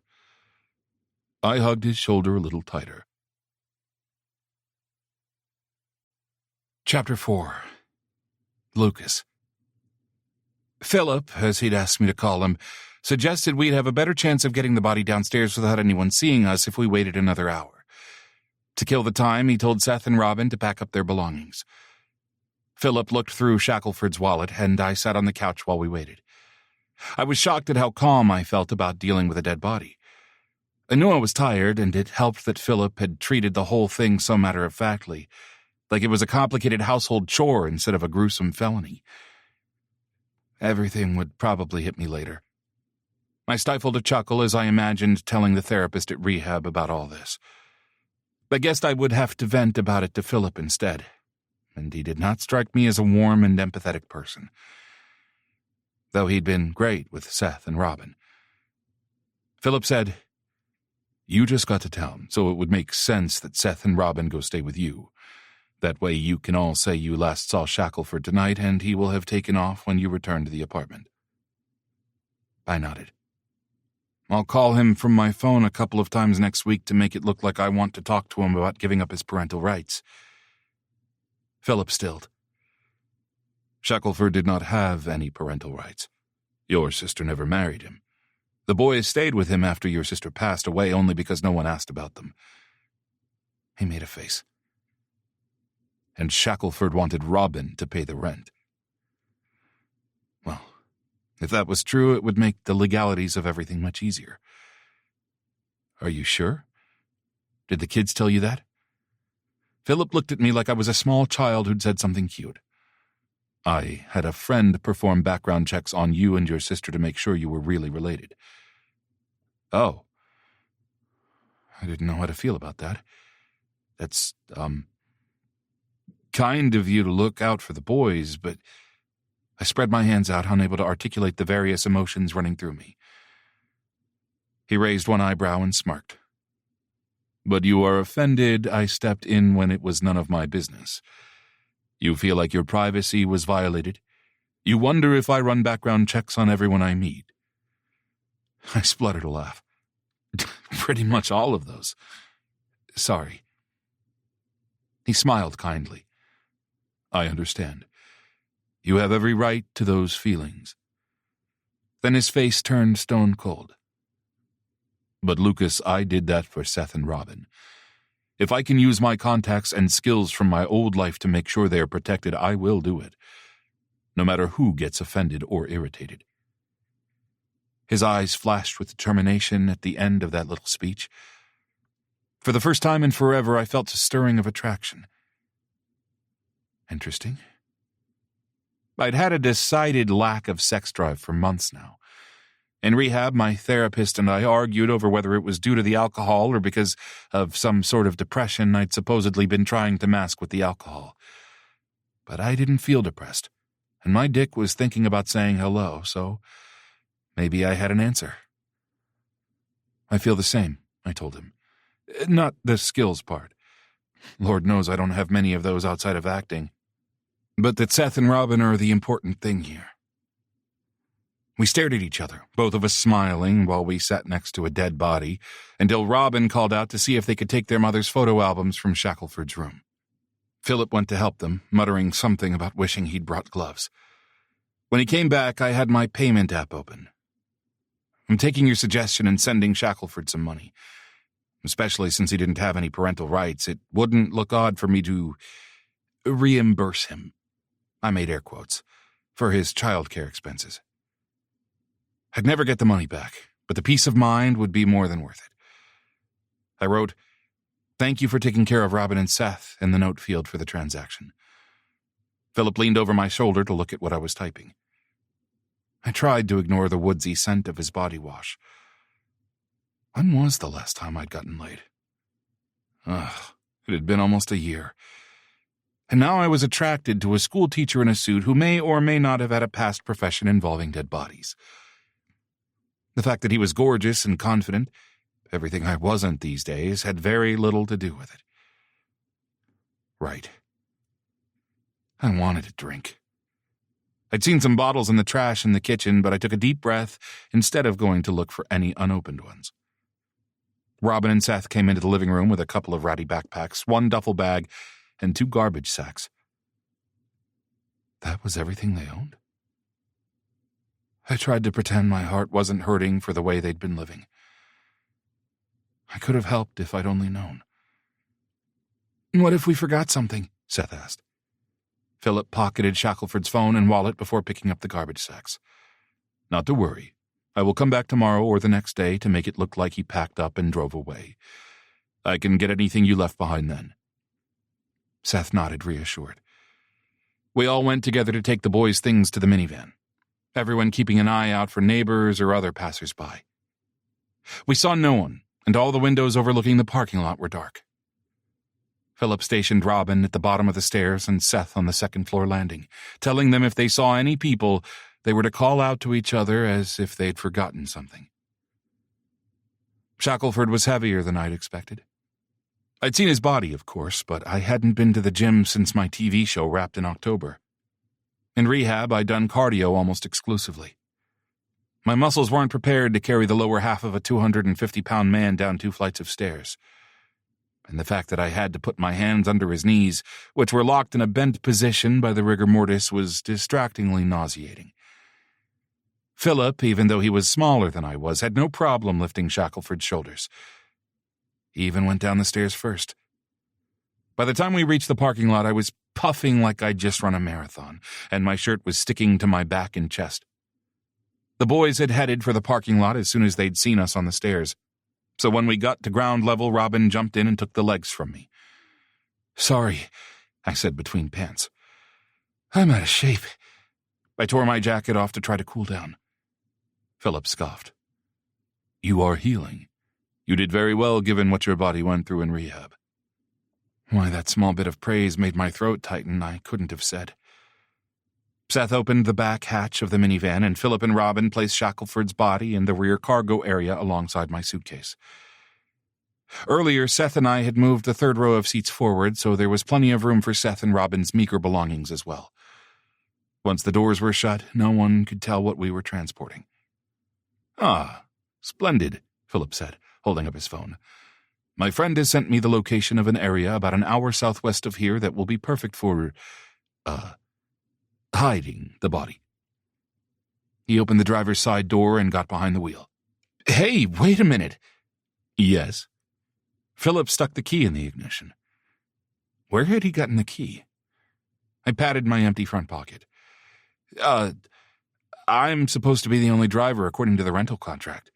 I hugged his shoulder a little tighter. Chapter 4. Lucas. Philip, as he'd asked me to call him, suggested we'd have a better chance of getting the body downstairs without anyone seeing us if we waited another hour. To kill the time, he told Seth and Robin to pack up their belongings. Philip looked through Shackelford's wallet, and I sat on the couch while we waited. I was shocked at how calm I felt about dealing with a dead body. I knew I was tired, and it helped that Philip had treated the whole thing so matter-of-factly, like it was a complicated household chore instead of a gruesome felony. Everything would probably hit me later. I stifled a chuckle as I imagined telling the therapist at rehab about all this. I guessed I would have to vent about it to Philip instead, and he did not strike me as a warm and empathetic person, though he'd been great with Seth and Robin. Philip said, "You just got to town, so it would make sense that Seth and Robin go stay with you. That way you can all say you last saw Shackelford tonight, and he will have taken off when you return to the apartment." I nodded. "I'll call him from my phone a couple of times next week to make it look like I want to talk to him about giving up his parental rights." Philip stilled. "Shackelford did not have any parental rights. Your sister never married him. The boys stayed with him after your sister passed away only because no one asked about them." He made a face. "And Shackelford wanted Robin to pay the rent." Well, if that was true, it would make the legalities of everything much easier. "Are you sure? Did the kids tell you that?" Philip looked at me like I was a small child who'd said something cute. "I had a friend perform background checks on you and your sister to make sure you were really related." "Oh. I didn't know how to feel about that. That's, kind of you to look out for the boys, but..." I spread my hands out, unable to articulate the various emotions running through me. He raised one eyebrow and smirked. "But you are offended I stepped in when it was none of my business. You feel like your privacy was violated. You wonder if I run background checks on everyone I meet." I spluttered a laugh. "Pretty much all of those. Sorry." He smiled kindly. "I understand. You have every right to those feelings." Then his face turned stone cold. "But Lucas, I did that for Seth and Robin. If I can use my contacts and skills from my old life to make sure they are protected, I will do it, no matter who gets offended or irritated." His eyes flashed with determination at the end of that little speech. For the first time in forever, I felt a stirring of attraction. Interesting. I'd had a decided lack of sex drive for months now. In rehab, my therapist and I argued over whether it was due to the alcohol or because of some sort of depression I'd supposedly been trying to mask with the alcohol. But I didn't feel depressed, and my dick was thinking about saying hello, so maybe I had an answer. "I feel the same," I told him. "Not the skills part. Lord knows I don't have many of those outside of acting. But that Seth and Robin are the important thing here." We stared at each other, both of us smiling while we sat next to a dead body, until Robin called out to see if they could take their mother's photo albums from Shackelford's room. Philip went to help them, muttering something about wishing he'd brought gloves. When he came back, I had my payment app open. "I'm taking your suggestion and sending Shackelford some money. Especially since he didn't have any parental rights, it wouldn't look odd for me to reimburse him," I made air quotes, "for his childcare expenses. I'd never get the money back, but the peace of mind would be more than worth it." I wrote, "Thank you for taking care of Robin and Seth," in the note field for the transaction. Philip leaned over my shoulder to look at what I was typing. I tried to ignore the woodsy scent of his body wash. When was the last time I'd gotten laid? It had been almost a year. And now I was attracted to a schoolteacher in a suit who may or may not have had a past profession involving dead bodies. The fact that he was gorgeous and confident, everything I wasn't these days, had very little to do with it. Right. I wanted a drink. I'd seen some bottles in the trash in the kitchen, but I took a deep breath instead of going to look for any unopened ones. Robin and Seth came into the living room with a couple of ratty backpacks, one duffel bag, and 2 garbage sacks. That was everything they owned? I tried to pretend my heart wasn't hurting for the way they'd been living. I could have helped if I'd only known. "What if we forgot something?" Seth asked. Philip pocketed Shackelford's phone and wallet before picking up the garbage sacks. "Not to worry. I will come back tomorrow or the next day to make it look like he packed up and drove away. I can get anything you left behind then." Seth nodded, reassured. We all went together to take the boys' things to the minivan, everyone keeping an eye out for neighbors or other passers-by. We saw no one, and all the windows overlooking the parking lot were dark. Philip stationed Robin at the bottom of the stairs and Seth on the second-floor landing, telling them if they saw any people, they were to call out to each other as if they'd forgotten something. Shackelford was heavier than I'd expected. I'd seen his body, of course, but I hadn't been to the gym since my TV show wrapped in October. In rehab, I'd done cardio almost exclusively. My muscles weren't prepared to carry the lower half of a 250-pound man down 2 flights of stairs. And the fact that I had to put my hands under his knees, which were locked in a bent position by the rigor mortis, was distractingly nauseating. Philip, even though he was smaller than I was, had no problem lifting Shackelford's shoulders. He even went down the stairs first. By the time we reached the parking lot, I was puffing like I'd just run a marathon, and my shirt was sticking to my back and chest. The boys had headed for the parking lot as soon as they'd seen us on the stairs. So when we got to ground level, Robin jumped in and took the legs from me. "Sorry," I said between pants. "I'm out of shape." I tore my jacket off to try to cool down. Philip scoffed. "You are healing. You did very well given what your body went through in rehab." Why that small bit of praise made my throat tighten, I couldn't have said. Seth opened the back hatch of the minivan, and Philip and Robin placed Shackelford's body in the rear cargo area alongside my suitcase. Earlier, Seth and I had moved the third row of seats forward, so there was plenty of room for Seth and Robin's meager belongings as well. Once the doors were shut, no one could tell what we were transporting. "Ah, splendid," Philip said, holding up his phone. "My friend has sent me the location of an area about an hour southwest of here that will be perfect for, hiding the body." He opened the driver's side door and got behind the wheel. "Hey, wait a minute." "Yes?" Philip stuck the key in the ignition. Where had he gotten the key? I patted my empty front pocket. I'm supposed to be the only driver according to the rental contract."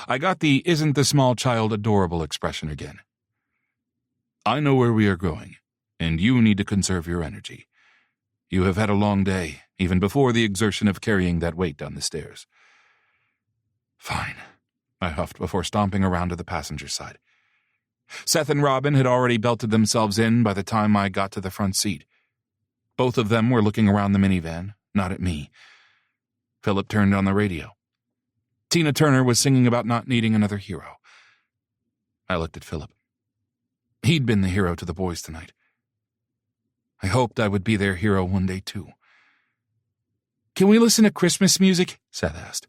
I got the "isn't the small child adorable" expression again. "I know where we are going, and you need to conserve your energy. You have had a long day, even before the exertion of carrying that weight down the stairs." "Fine," I huffed before stomping around to the passenger side. Seth and Robin had already belted themselves in by the time I got to the front seat. Both of them were looking around the minivan, not at me. Philip turned on the radio. Tina Turner was singing about not needing another hero. I looked at Philip. He'd been the hero to the boys tonight. I hoped I would be their hero one day, too. "Can we listen to Christmas music?" Seth asked.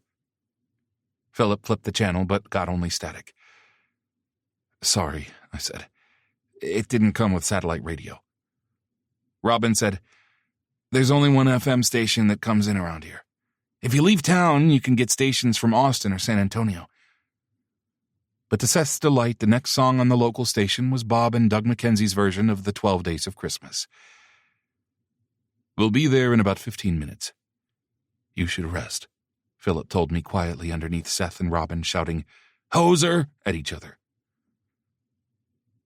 Philip flipped the channel, but got only static. "Sorry," I said. "It didn't come with satellite radio." Robin said, "There's only one FM station that comes in around here. If you leave town, you can get stations from Austin or San Antonio." But to Seth's delight, the next song on the local station was Bob and Doug McKenzie's version of the 12 Days of Christmas. "We'll be there in about 15 minutes. You should rest," Philip told me quietly underneath Seth and Robin shouting, "Hoser!" at each other.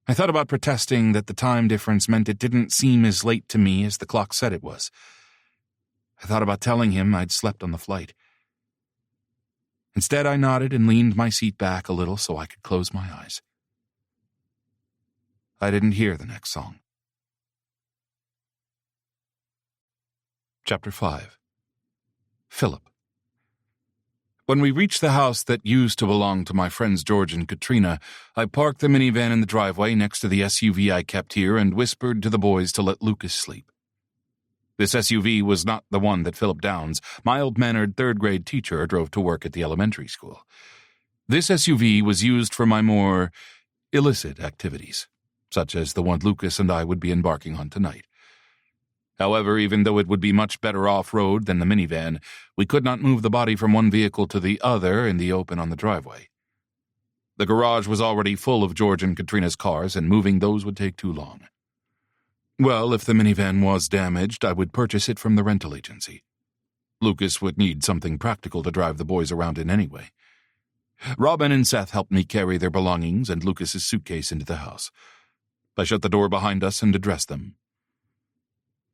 I thought about protesting that the time difference meant it didn't seem as late to me as the clock said it was. I thought about telling him I'd slept on the flight. Instead, I nodded and leaned my seat back a little so I could close my eyes. I didn't hear the next song. Chapter 5. Philip. When we reached the house that used to belong to my friends George and Katrina, I parked the minivan in the driveway next to the SUV I kept here and whispered to the boys to let Lucas sleep. This SUV was not the one that Philip Downs, mild-mannered third-grade teacher, drove to work at the elementary school. This SUV was used for my more illicit activities, such as the one Lucas and I would be embarking on tonight. However, even though it would be much better off-road than the minivan, we could not move the body from one vehicle to the other in the open on the driveway. The garage was already full of George and Katrina's cars, and moving those would take too long. Well, if the minivan was damaged, I would purchase it from the rental agency. Lucas would need something practical to drive the boys around in anyway. Robin and Seth helped me carry their belongings and Lucas's suitcase into the house. I shut the door behind us and addressed them.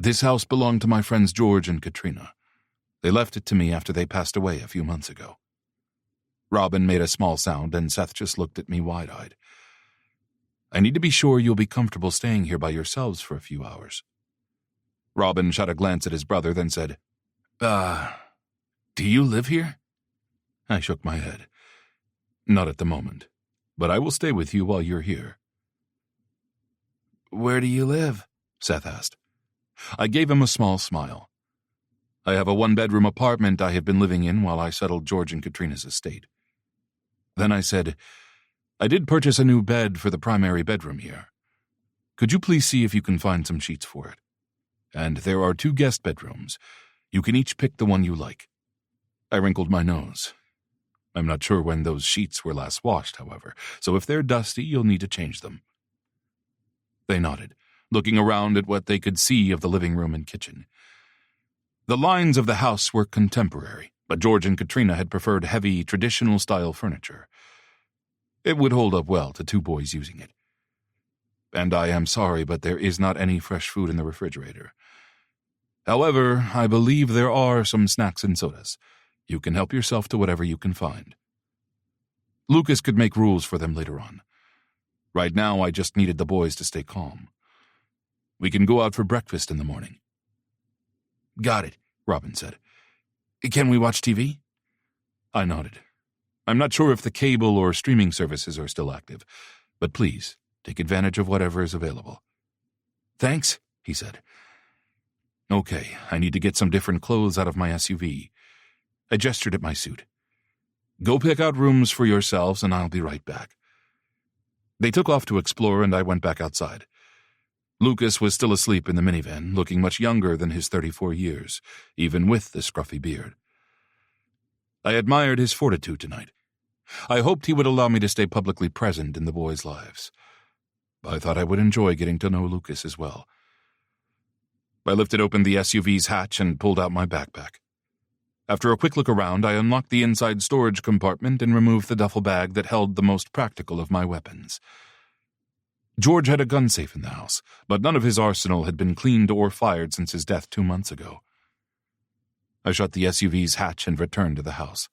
This house belonged to my friends George and Katrina. They left it to me after they passed away a few months ago. Robin made a small sound, and Seth just looked at me wide-eyed. I need to be sure you'll be comfortable staying here by yourselves for a few hours. Robin shot a glance at his brother, then said, Do you live here? I shook my head. Not at the moment, but I will stay with you while you're here. Where do you live? Seth asked. I gave him a small smile. I have a one-bedroom apartment I have been living in while I settled George and Katrina's estate. Then I said, I did purchase a new bed for the primary bedroom here. Could you please see if you can find some sheets for it? And there are 2 guest bedrooms. You can each pick the one you like. I wrinkled my nose. I'm not sure when those sheets were last washed, however, so if they're dusty, you'll need to change them. They nodded, looking around at what they could see of the living room and kitchen. The lines of the house were contemporary, but George and Katrina had preferred heavy, traditional-style furniture. It would hold up well to 2 boys using it. And I am sorry, but there is not any fresh food in the refrigerator. However, I believe there are some snacks and sodas. You can help yourself to whatever you can find. Lucas could make rules for them later on. Right now, I just needed the boys to stay calm. We can go out for breakfast in the morning. Got it, Robin said. Can we watch TV? I nodded. I'm not sure if the cable or streaming services are still active, but please, take advantage of whatever is available. Thanks, he said. Okay, I need to get some different clothes out of my SUV. I gestured at my suit. Go pick out rooms for yourselves and I'll be right back. They took off to explore and I went back outside. Lucas was still asleep in the minivan, looking much younger than his 34 years, even with the scruffy beard. I admired his fortitude tonight. I hoped he would allow me to stay publicly present in the boys' lives. I thought I would enjoy getting to know Lucas as well. I lifted open the SUV's hatch and pulled out my backpack. After a quick look around, I unlocked the inside storage compartment and removed the duffel bag that held the most practical of my weapons. George had a gun safe in the house, but none of his arsenal had been cleaned or fired since his death 2 months ago. I shut the SUV's hatch and returned to the house.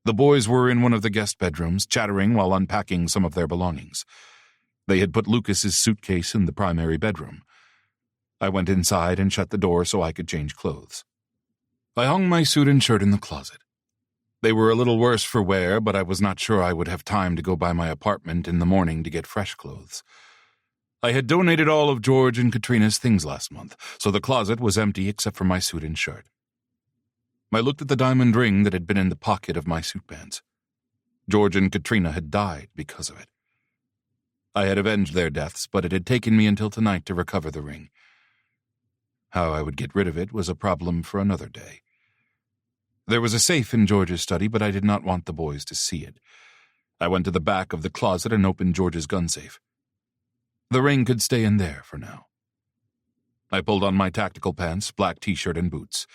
The boys were in one of the guest bedrooms, chattering while unpacking some of their belongings. They had put Lucas's suitcase in the primary bedroom. I went inside and shut the door so I could change clothes. I hung my suit and shirt in the closet. They were a little worse for wear, but I was not sure I would have time to go by my apartment in the morning to get fresh clothes. I had donated all of George and Katrina's things last month, so the closet was empty except for my suit and shirt. I looked at the diamond ring that had been in the pocket of my suit pants. George and Katrina had died because of it. I had avenged their deaths, but it had taken me until tonight to recover the ring. How I would get rid of it was a problem for another day. There was a safe in George's study, but I did not want the boys to see it. I went to the back of the closet and opened George's gun safe. The ring could stay in there for now. I pulled on my tactical pants, black t-shirt, and boots.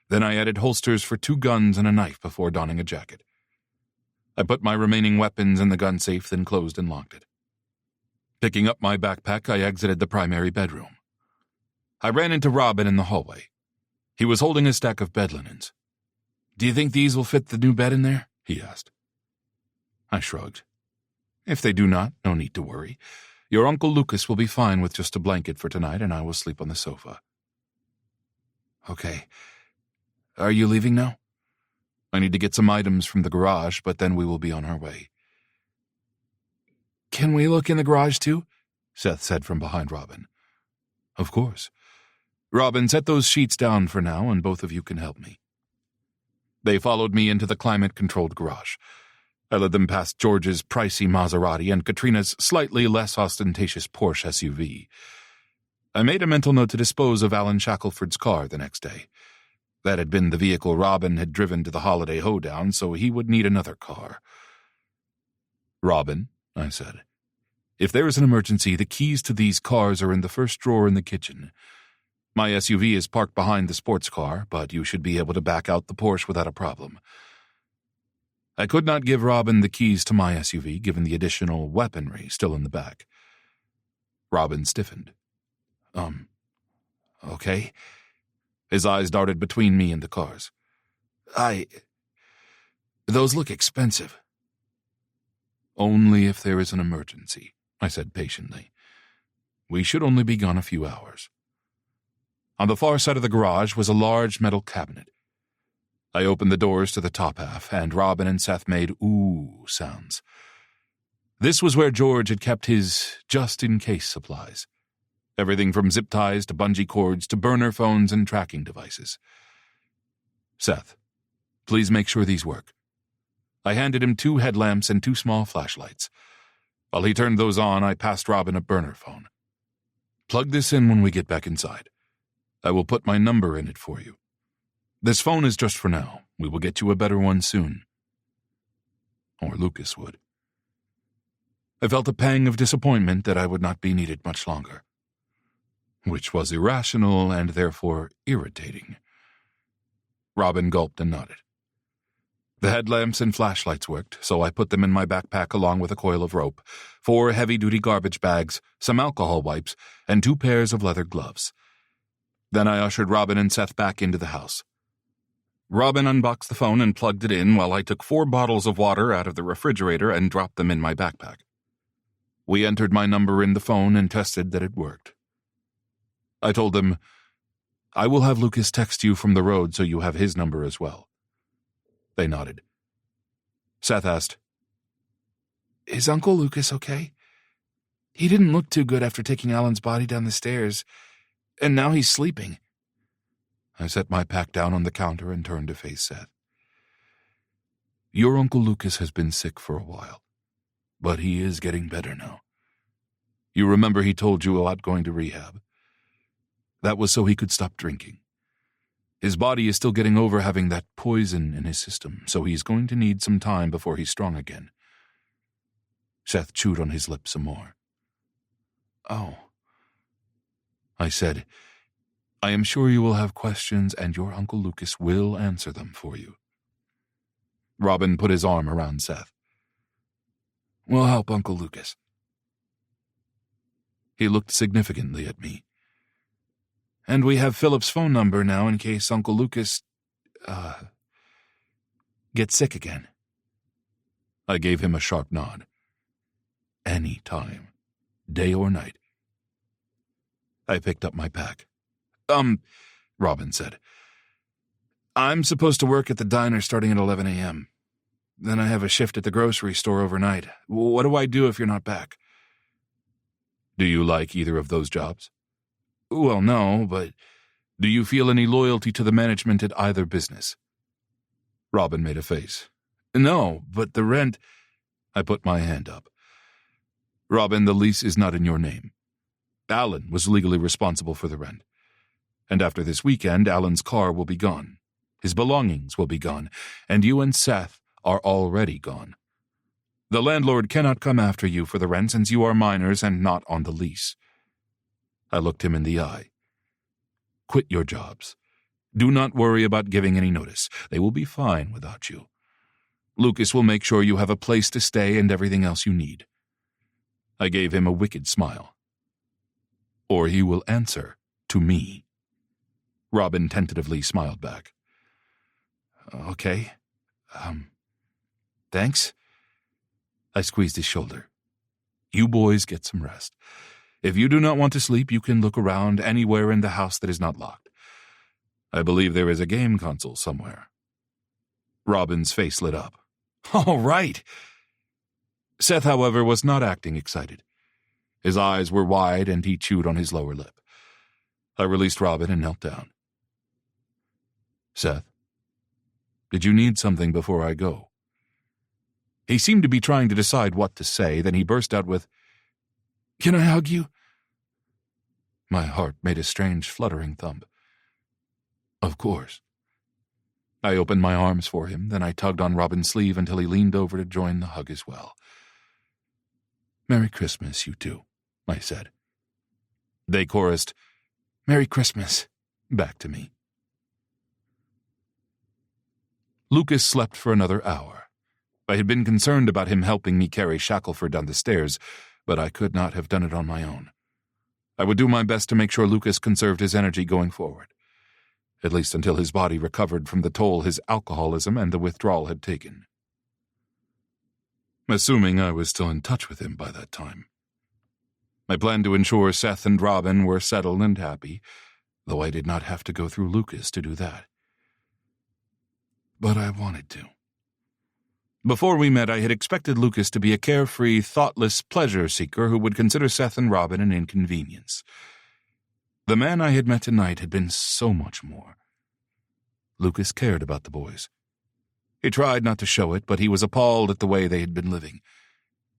Then I added holsters for 2 guns and a knife before donning a jacket. I put my remaining weapons in the gun safe, then closed and locked it. Picking up my backpack, I exited the primary bedroom. I ran into Robin in the hallway. He was holding a stack of bed linens. Do you think these will fit the new bed in there? He asked. I shrugged. If they do not, no need to worry. Your Uncle Lucas will be fine with just a blanket for tonight, and I will sleep on the sofa. Okay. Are you leaving now? I need to get some items from the garage, but then we will be on our way. Can we look in the garage too? Seth said from behind Robin. Of course. Robin, set those sheets down for now, and both of you can help me. They followed me into the climate-controlled garage. I led them past George's pricey Maserati and Katrina's slightly less ostentatious Porsche SUV. I made a mental note to dispose of Alan Shackelford's car the next day. That had been the vehicle Robin had driven to the holiday hoedown, so he would need another car. Robin, I said, if there is an emergency, the keys to these cars are in the first drawer in the kitchen. My SUV is parked behind the sports car, but you should be able to back out the Porsche without a problem. I could not give Robin the keys to my SUV, given the additional weaponry still in the back. Robin stiffened. Okay. His eyes darted between me and the cars. Those look expensive. Only if there is an emergency, I said patiently. We should only be gone a few hours. On the far side of the garage was a large metal cabinet. I opened the doors to the top half, and Robin and Seth made ooh sounds. This was where George had kept his just-in-case supplies. Everything from zip ties to bungee cords to burner phones and tracking devices. Seth, please make sure these work. I handed him 2 headlamps and 2 small flashlights. While he turned those on, I passed Robin a burner phone. Plug this in when we get back inside. I will put my number in it for you. This phone is just for now. We will get you a better one soon. Or Lucas would. I felt a pang of disappointment that I would not be needed much longer. Which was irrational and therefore irritating. Robin gulped and nodded. The headlamps and flashlights worked, so I put them in my backpack along with a coil of rope, 4 heavy-duty garbage bags, some alcohol wipes, and 2 pairs of leather gloves. Then I ushered Robin and Seth back into the house. Robin unboxed the phone and plugged it in while I took 4 bottles of water out of the refrigerator and dropped them in my backpack. We entered my number in the phone and tested that it worked. I told them, I will have Lucas text you from the road so you have his number as well." They nodded. Seth asked, "Is Uncle Lucas okay? He didn't look too good after taking Alan's body down the stairs, and now he's sleeping." I set my pack down on the counter and turned to face Seth. "Your Uncle Lucas has been sick for a while, but he is getting better now. You remember he told you about going to rehab? That was so he could stop drinking. His body is still getting over having that poison in his system, so he's going to need some time before he's strong again." Seth chewed on his lip some more. "Oh," I said, "I am sure you will have questions, and your Uncle Lucas will answer them for you." Robin put his arm around Seth. "We'll help Uncle Lucas." He looked significantly at me. "And we have Philip's phone number now in case Uncle Lucas, gets sick again." I gave him a sharp nod. "Any time, day or night." I picked up my pack. Robin said, "I'm supposed to work at the diner starting at 11 a.m. Then I have a shift at the grocery store overnight. What do I do if you're not back?" "Do you like either of those jobs?" "Well, no, but do you feel any loyalty to the management at either business?" Robin made a face. "No, but the rent—" I put my hand up. "Robin, the lease is not in your name. Alan was legally responsible for the rent. And after this weekend, Alan's car will be gone. His belongings will be gone, and you and Seth are already gone. The landlord cannot come after you for the rent since you are minors and not on the lease." I looked him in the eye. "Quit your jobs. Do not worry about giving any notice. They will be fine without you. Lucas will make sure you have a place to stay and everything else you need." I gave him a wicked smile. "Or he will answer to me." Robin tentatively smiled back. "Okay. Thanks." I squeezed his shoulder. "You boys get some rest. If you do not want to sleep, you can look around anywhere in the house that is not locked. I believe there is a game console somewhere." Robin's face lit up. "All right." Seth, however, was not acting excited. His eyes were wide and he chewed on his lower lip. I released Robin and knelt down. "Seth, did you need something before I go?" He seemed to be trying to decide what to say, then he burst out with, "Can I hug you?" My heart made a strange fluttering thump. "Of course." I opened my arms for him, then I tugged on Robin's sleeve until he leaned over to join the hug as well. "Merry Christmas, you two," I said. They chorused, "Merry Christmas," back to me. Lucas slept for another hour. I had been concerned about him helping me carry Shackelford down the stairs, but I could not have done it on my own. I would do my best to make sure Lucas conserved his energy going forward, at least until his body recovered from the toll his alcoholism and the withdrawal had taken. Assuming I was still in touch with him by that time. I planned to ensure Seth and Robin were settled and happy, though I did not have to go through Lucas to do that. But I wanted to. Before we met, I had expected Lucas to be a carefree, thoughtless pleasure-seeker who would consider Seth and Robin an inconvenience. The man I had met tonight had been so much more. Lucas cared about the boys. He tried not to show it, but he was appalled at the way they had been living.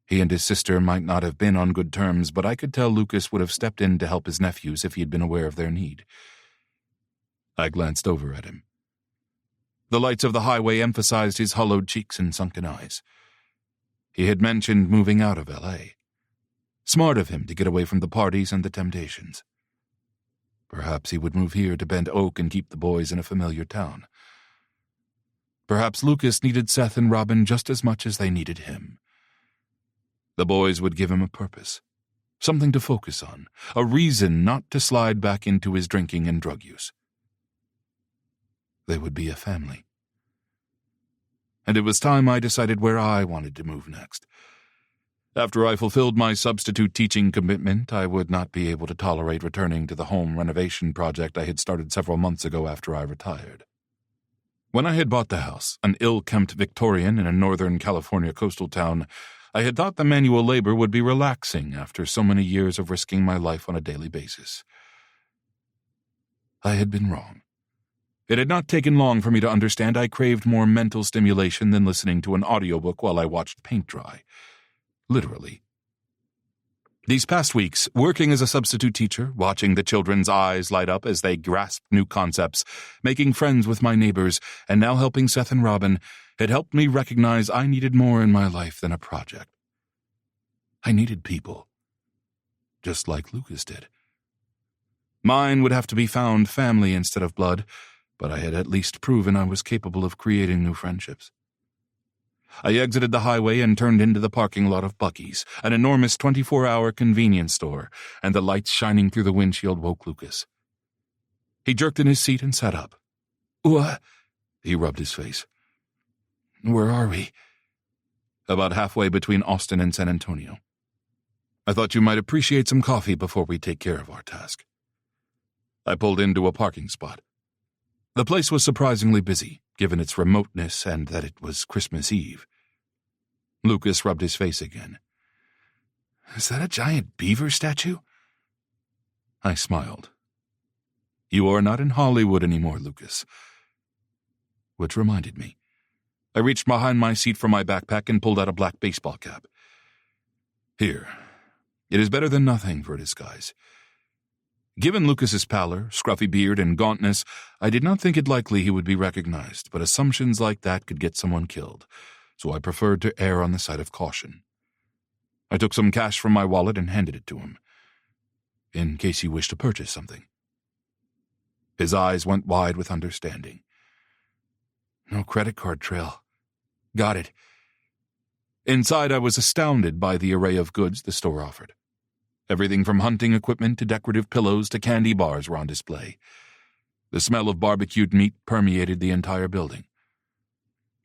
He and his sister might not have been on good terms, but I could tell Lucas would have stepped in to help his nephews if he had been aware of their need. I glanced over at him. The lights of the highway emphasized his hollowed cheeks and sunken eyes. He had mentioned moving out of L.A. Smart of him to get away from the parties and the temptations. Perhaps he would move here to Bend Oak and keep the boys in a familiar town. Perhaps Lucas needed Seth and Robin just as much as they needed him. The boys would give him a purpose, something to focus on, a reason not to slide back into his drinking and drug use. They would be a family. And it was time I decided where I wanted to move next. After I fulfilled my substitute teaching commitment, I would not be able to tolerate returning to the home renovation project I had started several months ago after I retired. When I had bought the house, an ill-kempt Victorian in a northern California coastal town, I had thought the manual labor would be relaxing after so many years of risking my life on a daily basis. I had been wrong. It had not taken long for me to understand I craved more mental stimulation than listening to an audiobook while I watched paint dry. Literally. These past weeks, working as a substitute teacher, watching the children's eyes light up as they grasped new concepts, making friends with my neighbors, and now helping Seth and Robin, had helped me recognize I needed more in my life than a project. I needed people. Just like Lucas did. Mine would have to be found family instead of blood, but I had at least proven I was capable of creating new friendships. I exited the highway and turned into the parking lot of Buc-ee's, an enormous 24-hour convenience store, and the lights shining through the windshield woke Lucas. He jerked in his seat and sat up. "What?" He rubbed his face. "Where are we?" "About halfway between Austin and San Antonio. I thought you might appreciate some coffee before we take care of our task." I pulled into a parking spot. The place was surprisingly busy, given its remoteness and that it was Christmas Eve. Lucas rubbed his face again. "Is that a giant beaver statue?" I smiled. "You are not in Hollywood anymore, Lucas." Which reminded me. I reached behind my seat for my backpack and pulled out a black baseball cap. "Here. It is better than nothing for a disguise." Given Lucas's pallor, scruffy beard, and gauntness, I did not think it likely he would be recognized, but assumptions like that could get someone killed, so I preferred to err on the side of caution. I took some cash from my wallet and handed it to him, in case he wished to purchase something. His eyes went wide with understanding. "No credit card trail. Got it." Inside, I was astounded by the array of goods the store offered. Everything from hunting equipment to decorative pillows to candy bars were on display. The smell of barbecued meat permeated the entire building.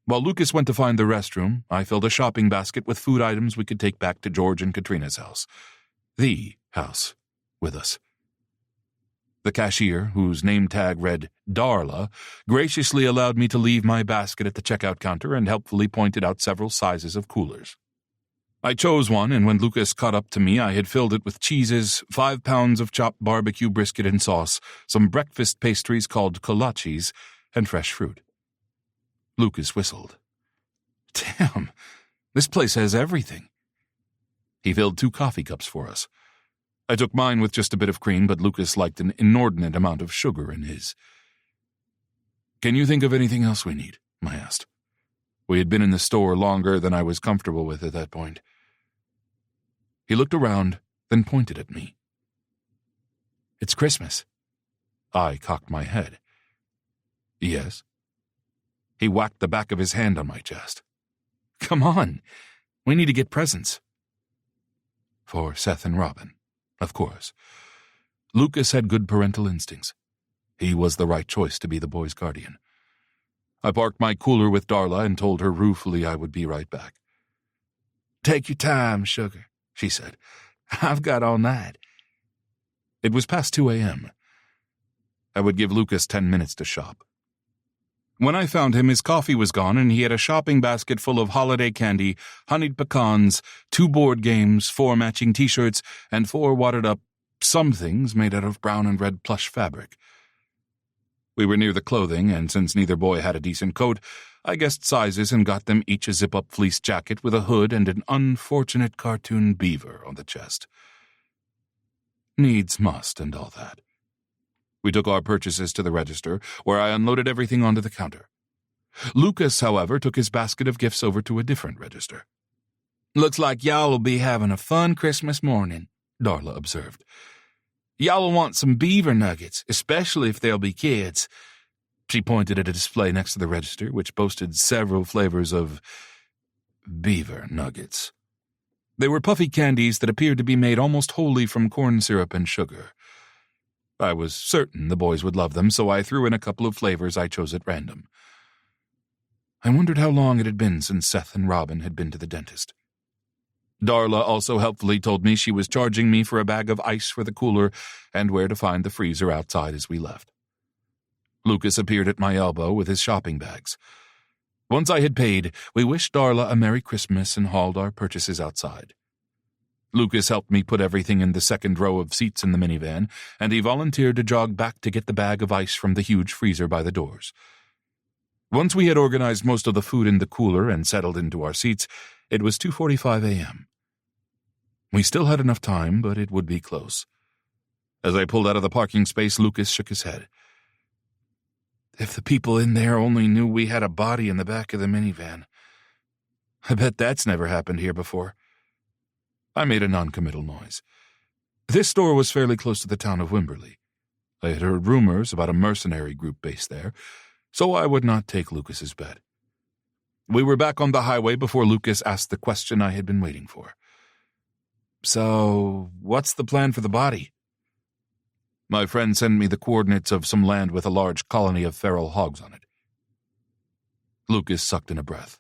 While Lucas went to find the restroom, I filled a shopping basket with food items we could take back to George and Katrina's house. The house with us. The cashier, whose name tag read Darla, graciously allowed me to leave my basket at the checkout counter and helpfully pointed out several sizes of coolers. I chose one, and when Lucas caught up to me, I had filled it with cheeses, 5 pounds of chopped barbecue brisket and sauce, some breakfast pastries called kolaches, and fresh fruit. Lucas whistled. "Damn, this place has everything." He filled 2 coffee cups for us. I took mine with just a bit of cream, but Lucas liked an inordinate amount of sugar in his. "Can you think of anything else we need?" I asked. We had been in the store longer than I was comfortable with at that point. He looked around, then pointed at me. "It's Christmas." I cocked my head. "Yes." He whacked the back of his hand on my chest. "Come on, we need to get presents." For Seth and Robin, of course. Lucas had good parental instincts. He was the right choice to be the boy's guardian. I parked my cooler with Darla and told her ruefully I would be right back. "Take your time, sugar," she said. "I've got all night." It was past 2 a.m. I would give Lucas 10 minutes to shop. When I found him, his coffee was gone, and he had a shopping basket full of holiday candy, honeyed pecans, 2 board games, 4 matching T-shirts, and 4 wadded-up somethings made out of brown and red plush fabric. We were near the clothing, and since neither boy had a decent coat, I guessed sizes and got them each a zip-up fleece jacket with a hood and an unfortunate cartoon beaver on the chest. Needs must and all that. We took our purchases to the register, where I unloaded everything onto the counter. Lucas, however, took his basket of gifts over to a different register. "Looks like y'all will be having a fun Christmas morning," Darla observed. "Y'all will want some beaver nuggets, especially if there'll be kids." She pointed at a display next to the register, which boasted several flavors of beaver nuggets. They were puffy candies that appeared to be made almost wholly from corn syrup and sugar. I was certain the boys would love them, so I threw in a couple of flavors I chose at random. I wondered how long it had been since Seth and Robin had been to the dentist. Darla also helpfully told me she was charging me for a bag of ice for the cooler and where to find the freezer outside as we left. Lucas appeared at my elbow with his shopping bags. Once I had paid, we wished Darla a Merry Christmas and hauled our purchases outside. Lucas helped me put everything in the second row of seats in the minivan, and he volunteered to jog back to get the bag of ice from the huge freezer by the doors. Once we had organized most of the food in the cooler and settled into our seats, it was 2:45 a.m. We still had enough time, but it would be close. As I pulled out of the parking space, Lucas shook his head. If the people in there only knew we had a body in the back of the minivan. I bet that's never happened here before. I made a non-committal noise. This store was fairly close to the town of Wimberley. I had heard rumors about a mercenary group based there, so I would not take Lucas's bet. We were back on the highway before Lucas asked the question I had been waiting for. So, what's the plan for the body? My friend sent me the coordinates of some land with a large colony of feral hogs on it. Lucas sucked in a breath.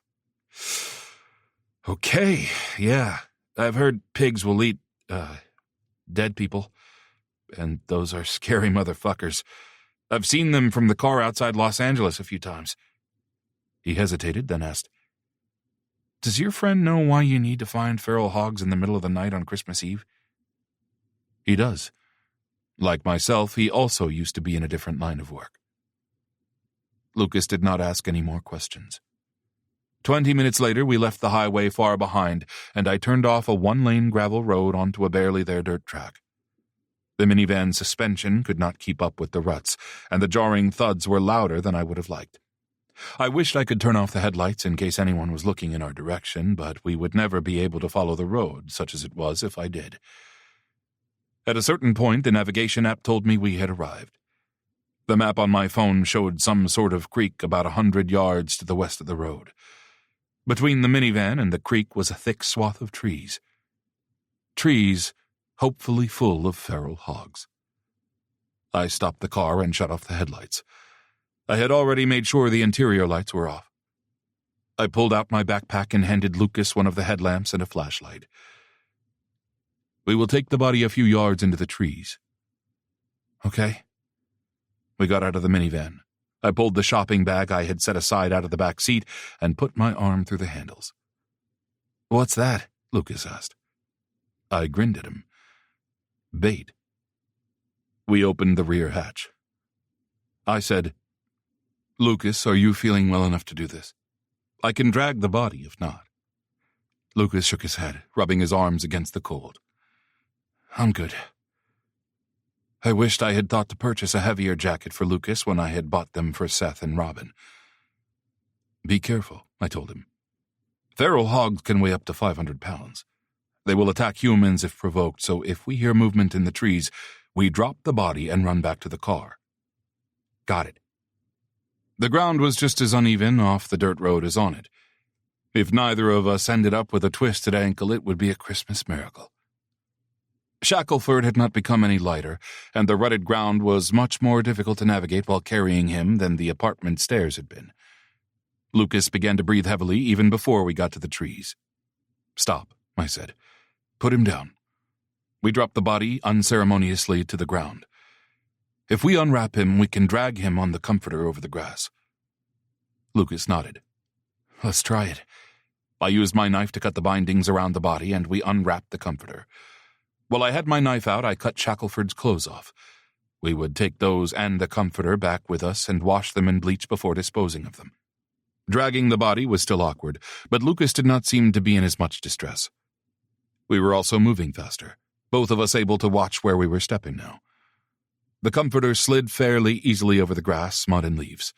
Okay, yeah. I've heard pigs will eat, dead people. And those are scary motherfuckers. I've seen them from the car outside Los Angeles a few times. He hesitated, then asked, Does your friend know why you need to find feral hogs in the middle of the night on Christmas Eve? He does. Like myself, he also used to be in a different line of work. Lucas did not ask any more questions. 20 minutes later, we left the highway far behind, and I turned off a one-lane gravel road onto a barely there dirt track. The minivan's suspension could not keep up with the ruts, and the jarring thuds were louder than I would have liked. I wished I could turn off the headlights in case anyone was looking in our direction, but we would never be able to follow the road, such as it was, if I did. At a certain point, the navigation app told me we had arrived. The map on my phone showed some sort of creek about 100 yards to the west of the road. Between the minivan and the creek was a thick swath of trees. Trees hopefully full of feral hogs. I stopped the car and shut off the headlights. I had already made sure the interior lights were off. I pulled out my backpack and handed Lucas one of the headlamps and a flashlight. We will take the body a few yards into the trees. Okay. We got out of the minivan. I pulled the shopping bag I had set aside out of the back seat and put my arm through the handles. What's that? Lucas asked. I grinned at him. Bait. We opened the rear hatch. I said, Lucas, are you feeling well enough to do this? I can drag the body if not. Lucas shook his head, rubbing his arms against the cold. I'm good. I wished I had thought to purchase a heavier jacket for Lucas when I had bought them for Seth and Robin. Be careful, I told him. Feral hogs can weigh up to 500 pounds. They will attack humans if provoked, so if we hear movement in the trees, we drop the body and run back to the car. Got it. The ground was just as uneven off the dirt road as on it. If neither of us ended up with a twisted ankle, it would be a Christmas miracle. Shackelford had not become any lighter, and the rutted ground was much more difficult to navigate while carrying him than the apartment stairs had been. Lucas began to breathe heavily even before we got to the trees. Stop, I said. Put him down. We dropped the body unceremoniously to the ground. If we unwrap him, we can drag him on the comforter over the grass. Lucas nodded. Let's try it. I used my knife to cut the bindings around the body, and we unwrapped the comforter. While I had my knife out, I cut Shackelford's clothes off. We would take those and the comforter back with us and wash them in bleach before disposing of them. Dragging the body was still awkward, but Lucas did not seem to be in as much distress. We were also moving faster, both of us able to watch where we were stepping now. The comforter slid fairly easily over the grass, mud, and leaves.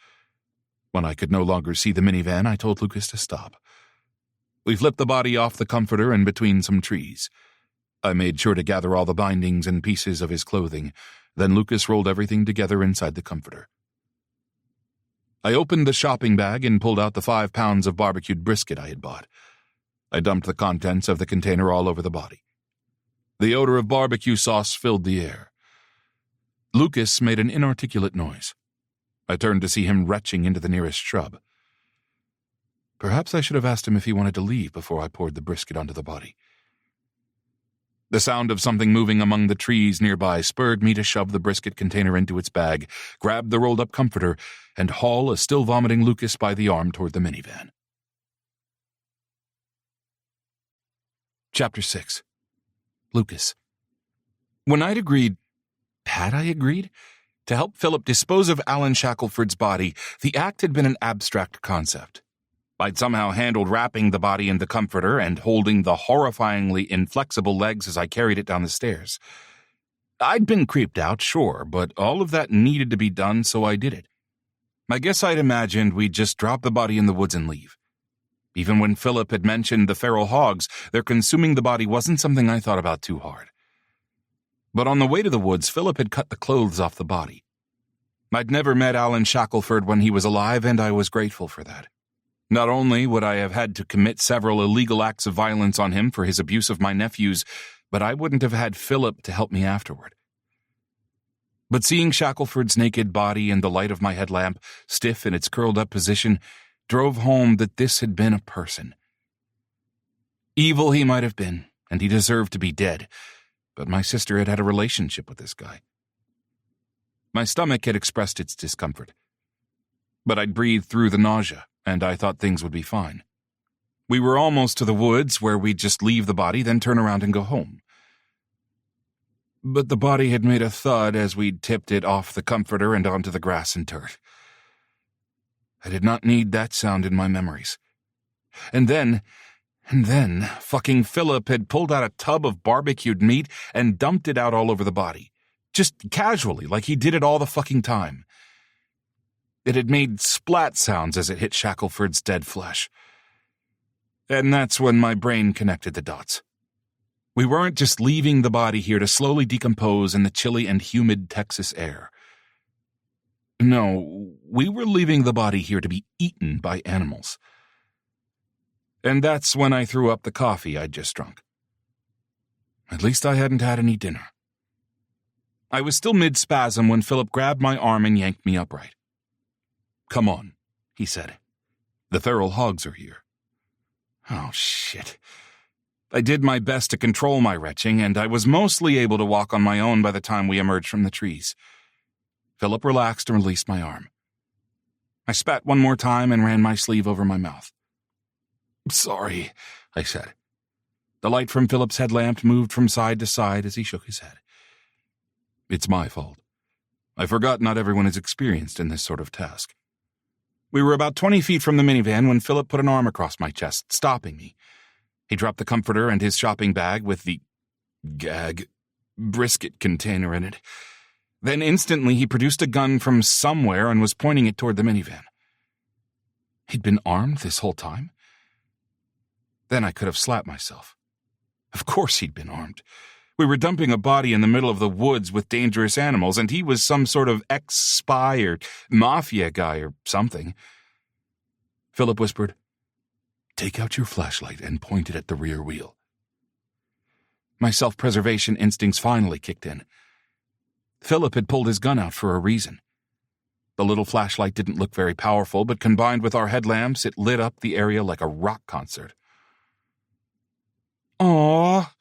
When I could no longer see the minivan, I told Lucas to stop. We flipped the body off the comforter and between some trees. I made sure to gather all the bindings and pieces of his clothing. Then Lucas rolled everything together inside the comforter. I opened the shopping bag and pulled out the 5 pounds of barbecued brisket I had bought. I dumped the contents of the container all over the body. The odor of barbecue sauce filled the air. Lucas made an inarticulate noise. I turned to see him retching into the nearest shrub. Perhaps I should have asked him if he wanted to leave before I poured the brisket onto the body. The sound of something moving among the trees nearby spurred me to shove the brisket container into its bag, grab the rolled-up comforter, and haul a still-vomiting Lucas by the arm toward the minivan. Chapter 6. Lucas. When I'd agreed, had I agreed, to help Philip dispose of Alan Shackelford's body, the act had been an abstract concept. I'd somehow handled wrapping the body in the comforter and holding the horrifyingly inflexible legs as I carried it down the stairs. I'd been creeped out, sure, but all of that needed to be done, so I did it. I guess I'd imagined we'd just drop the body in the woods and leave. Even when Philip had mentioned the feral hogs, their consuming the body wasn't something I thought about too hard. But on the way to the woods, Philip had cut the clothes off the body. I'd never met Alan Shackelford when he was alive, and I was grateful for that. Not only would I have had to commit several illegal acts of violence on him for his abuse of my nephews, but I wouldn't have had Philip to help me afterward. But seeing Shackelford's naked body in the light of my headlamp, stiff in its curled-up position, drove home that this had been a person. Evil he might have been, and he deserved to be dead, but my sister had had a relationship with this guy. My stomach had expressed its discomfort, but I'd breathed through the nausea, and I thought things would be fine. We were almost to the woods where we'd just leave the body, then turn around and go home. But the body had made a thud as we'd tipped it off the comforter and onto the grass and dirt. I did not need that sound in my memories. And then, fucking Philip had pulled out a tub of barbecued meat and dumped it out all over the body. Just casually, like he did it all the fucking time. It had made splat sounds as it hit Shackelford's dead flesh. And that's when my brain connected the dots. We weren't just leaving the body here to slowly decompose in the chilly and humid Texas air. No, we were leaving the body here to be eaten by animals. And that's when I threw up the coffee I'd just drunk. At least I hadn't had any dinner. I was still mid-spasm when Philip grabbed my arm and yanked me upright. "Come on," he said. "The feral hogs are here." Oh, shit. I did my best to control my retching, and I was mostly able to walk on my own by the time we emerged from the trees. Philip relaxed and released my arm. I spat one more time and ran my sleeve over my mouth. "Sorry," I said. The light from Philip's headlamp moved from side to side as he shook his head. "It's my fault. I forgot not everyone is experienced in this sort of task." We were about 20 feet from the minivan when Philip put an arm across my chest, stopping me. He dropped the comforter and his shopping bag with the brisket container in it. Then instantly he produced a gun from somewhere and was pointing it toward the minivan. He'd been armed this whole time? Then I could have slapped myself. Of course he'd been armed. We were dumping a body in the middle of the woods with dangerous animals, and he was some sort of ex-spy or mafia guy or something. Philip whispered, "Take out your flashlight and point it at the rear wheel." My self-preservation instincts finally kicked in. Philip had pulled his gun out for a reason. The little flashlight didn't look very powerful, but combined with our headlamps, it lit up the area like a rock concert. "Aww."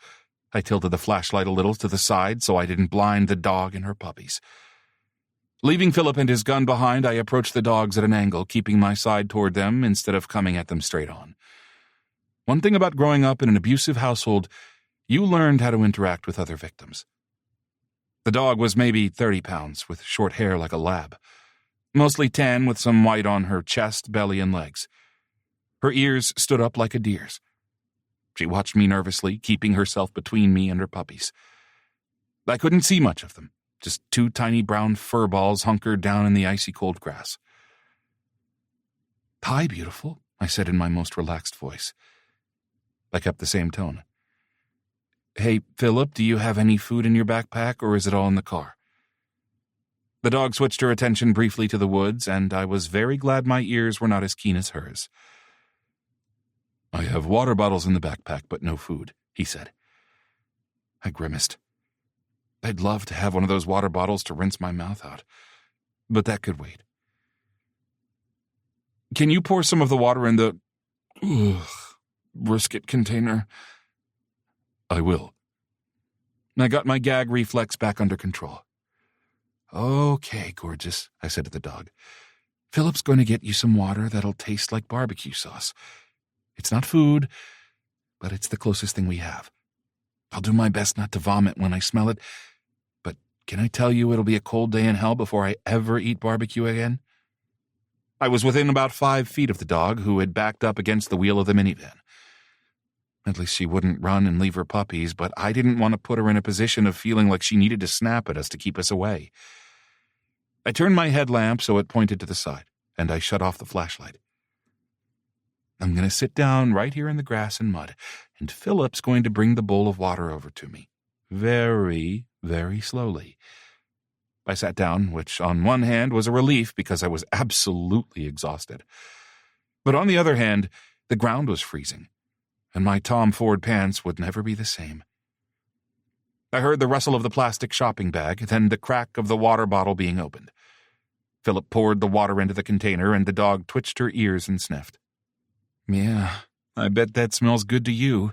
I tilted the flashlight a little to the side so I didn't blind the dog and her puppies. Leaving Philip and his gun behind, I approached the dogs at an angle, keeping my side toward them instead of coming at them straight on. One thing about growing up in an abusive household, you learned how to interact with other victims. The dog was maybe 30 pounds, with short hair like a lab. Mostly tan with some white on her chest, belly, and legs. Her ears stood up like a deer's. She watched me nervously, keeping herself between me and her puppies. I couldn't see much of them, just two tiny brown fur balls hunkered down in the icy cold grass. "Hi, beautiful," I said in my most relaxed voice. I kept the same tone. "Hey, Philip, do you have any food in your backpack, or is it all in the car?" The dog switched her attention briefly to the woods, and I was very glad my ears were not as keen as hers. "I have water bottles in the backpack, but no food," he said. I grimaced. I'd love to have one of those water bottles to rinse my mouth out, but that could wait. "Can you pour some of the water in the brisket container?" "I will." I got my gag reflex back under control. "Okay, gorgeous," I said to the dog. "Philip's going to get you some water that'll taste like barbecue sauce. It's not food, but it's the closest thing we have. I'll do my best not to vomit when I smell it, but can I tell you it'll be a cold day in hell before I ever eat barbecue again?" I was within about 5 feet of the dog, who had backed up against the wheel of the minivan. At least she wouldn't run and leave her puppies, but I didn't want to put her in a position of feeling like she needed to snap at us to keep us away. I turned my headlamp so it pointed to the side, and I shut off the flashlight. I'm going to sit down right here in the grass and mud, and Philip's going to bring the bowl of water over to me. Very, very slowly. I sat down, which on one hand was a relief because I was absolutely exhausted. But on the other hand, the ground was freezing, and my Tom Ford pants would never be the same. I heard the rustle of the plastic shopping bag, then the crack of the water bottle being opened. Philip poured the water into the container, and the dog twitched her ears and sniffed. "Yeah, I bet that smells good to you.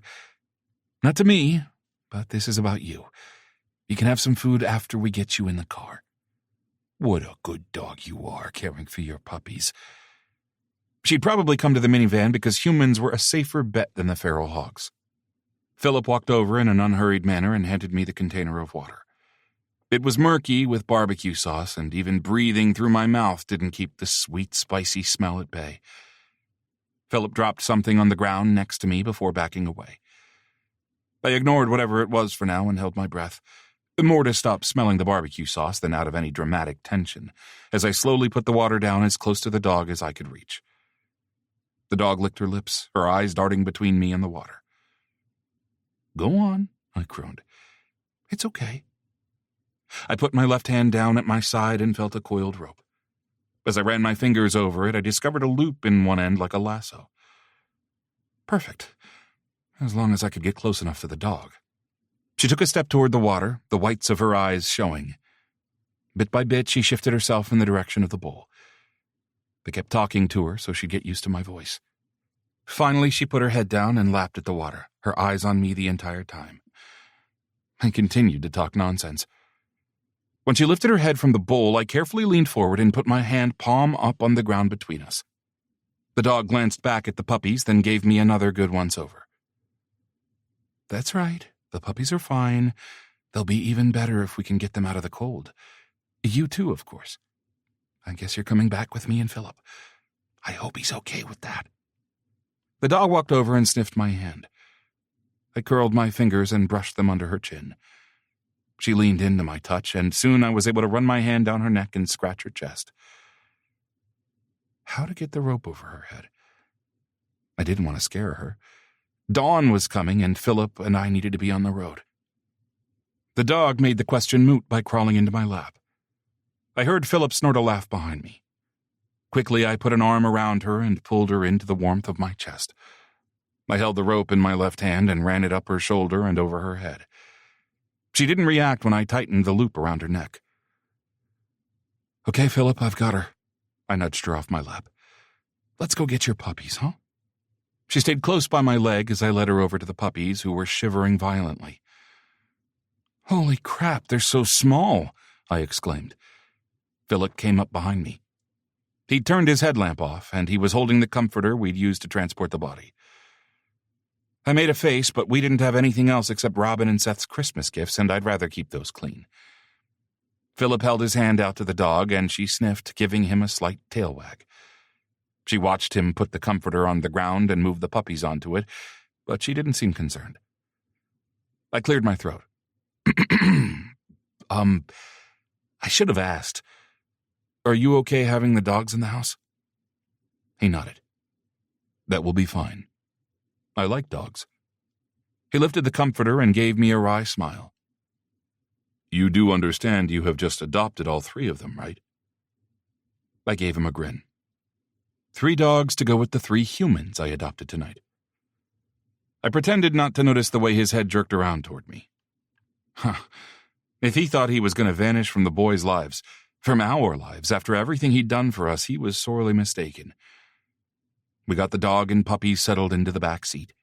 Not to me, but this is about you. You can have some food after we get you in the car." What a good dog you are, caring for your puppies. She'd probably come to the minivan because humans were a safer bet than the feral hogs. Philip walked over in an unhurried manner and handed me the container of water. It was murky with barbecue sauce, and even breathing through my mouth didn't keep the sweet, spicy smell at bay. Philip dropped something on the ground next to me before backing away. I ignored whatever it was for now and held my breath, more to stop smelling the barbecue sauce than out of any dramatic tension, as I slowly put the water down as close to the dog as I could reach. The dog licked her lips, her eyes darting between me and the water. "Go on," I crooned. "It's okay." I put my left hand down at my side and felt a coiled rope. As I ran my fingers over it, I discovered a loop in one end like a lasso. Perfect, as long as I could get close enough to the dog. She took a step toward the water, the whites of her eyes showing. Bit by bit, she shifted herself in the direction of the bowl. I kept talking to her so she'd get used to my voice. Finally, she put her head down and lapped at the water, her eyes on me the entire time. I continued to talk nonsense. When she lifted her head from the bowl, I carefully leaned forward and put my hand palm up on the ground between us. The dog glanced back at the puppies, then gave me another good once-over. "That's right. The puppies are fine. They'll be even better if we can get them out of the cold. You too, of course. I guess you're coming back with me and Philip. I hope he's okay with that." The dog walked over and sniffed my hand. I curled my fingers and brushed them under her chin. She leaned into my touch, and soon I was able to run my hand down her neck and scratch her chest. How to get the rope over her head? I didn't want to scare her. Dawn was coming, and Philip and I needed to be on the road. The dog made the question moot by crawling into my lap. I heard Philip snort a laugh behind me. Quickly, I put an arm around her and pulled her into the warmth of my chest. I held the rope in my left hand and ran it up her shoulder and over her head. She didn't react when I tightened the loop around her neck. "Okay, Philip, I've got her." I nudged her off my lap. "Let's go get your puppies, huh?" She stayed close by my leg as I led her over to the puppies, who were shivering violently. "Holy crap, they're so small," I exclaimed. Philip came up behind me. He'd turned his headlamp off, and he was holding the comforter we'd used to transport the body. I made a face, but we didn't have anything else except Robin and Seth's Christmas gifts, and I'd rather keep those clean. Philip held his hand out to the dog, and she sniffed, giving him a slight tail wag. She watched him put the comforter on the ground and move the puppies onto it, but she didn't seem concerned. I cleared my throat. I should have asked. Are you okay having the dogs in the house? He nodded. That will be fine. I like dogs. He lifted the comforter and gave me a wry smile. You do understand you have just adopted all 3 of them, right? I gave him a grin. 3 dogs to go with the 3 humans I adopted tonight. I pretended not to notice the way his head jerked around toward me. If he thought he was going to vanish from the boys' lives, from our lives, after everything he'd done for us, he was sorely mistaken. We got the dog and puppies settled into the back seat.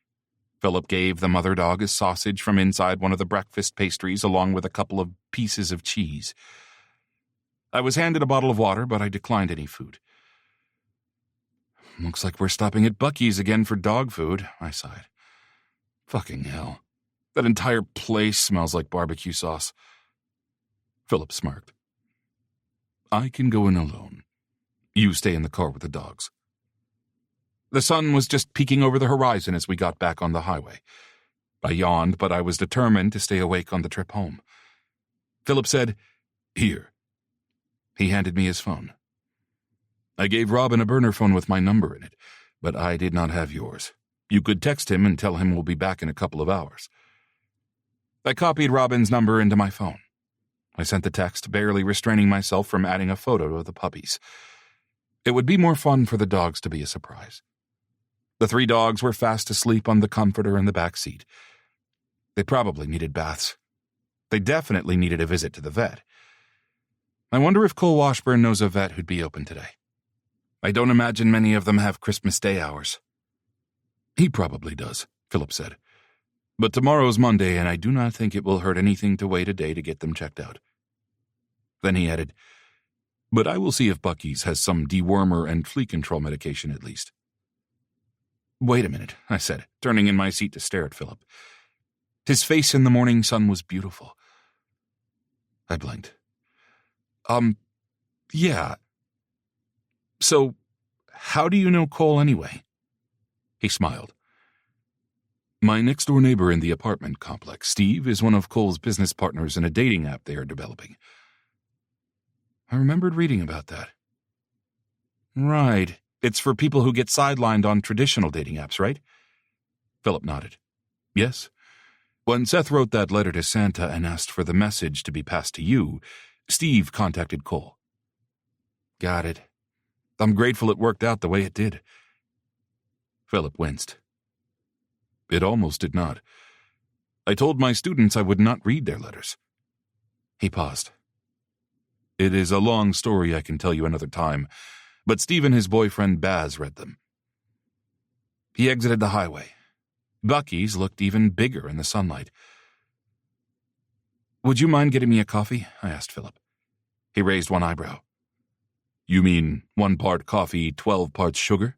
Philip gave the mother dog a sausage from inside one of the breakfast pastries along with a couple of pieces of cheese. I was handed a bottle of water, but I declined any food. Looks like we're stopping at Buc-ee's again for dog food, I sighed. Fucking hell. That entire place smells like barbecue sauce. Philip smirked. I can go in alone. You stay in the car with the dogs. The sun was just peeking over the horizon as we got back on the highway. I yawned, but I was determined to stay awake on the trip home. Philip said, Here. He handed me his phone. I gave Robin a burner phone with my number in it, but I did not have yours. You could text him and tell him we'll be back in a couple of hours. I copied Robin's number into my phone. I sent the text, barely restraining myself from adding a photo of the puppies. It would be more fun for the dogs to be a surprise. The 3 dogs were fast asleep on the comforter in the back seat. They probably needed baths. They definitely needed a visit to the vet. I wonder if Cole Washburn knows a vet who'd be open today. I don't imagine many of them have Christmas Day hours. He probably does, Philip said. But tomorrow's Monday, and I do not think it will hurt anything to wait a day to get them checked out. Then he added, But I will see if Buc-ee's has some dewormer and flea control medication at least. Wait a minute, I said, turning in my seat to stare at Philip. His face in the morning sun was beautiful. I blinked. Yeah. So, how do you know Cole anyway? He smiled. My next-door neighbor in the apartment complex, Steve, is one of Cole's business partners in a dating app they are developing. I remembered reading about that. Right. It's for people who get sidelined on traditional dating apps, right? Philip nodded. Yes. When Seth wrote that letter to Santa and asked for the message to be passed to you, Steve contacted Cole. Got it. I'm grateful it worked out the way it did. Philip winced. It almost did not. I told my students I would not read their letters. He paused. It is a long story I can tell you another time, but Steve and his boyfriend Baz read them. He exited the highway. Buc-ee's looked even bigger in the sunlight. Would you mind getting me a coffee? I asked Philip. He raised one eyebrow. You mean 1 part coffee, 12 parts sugar?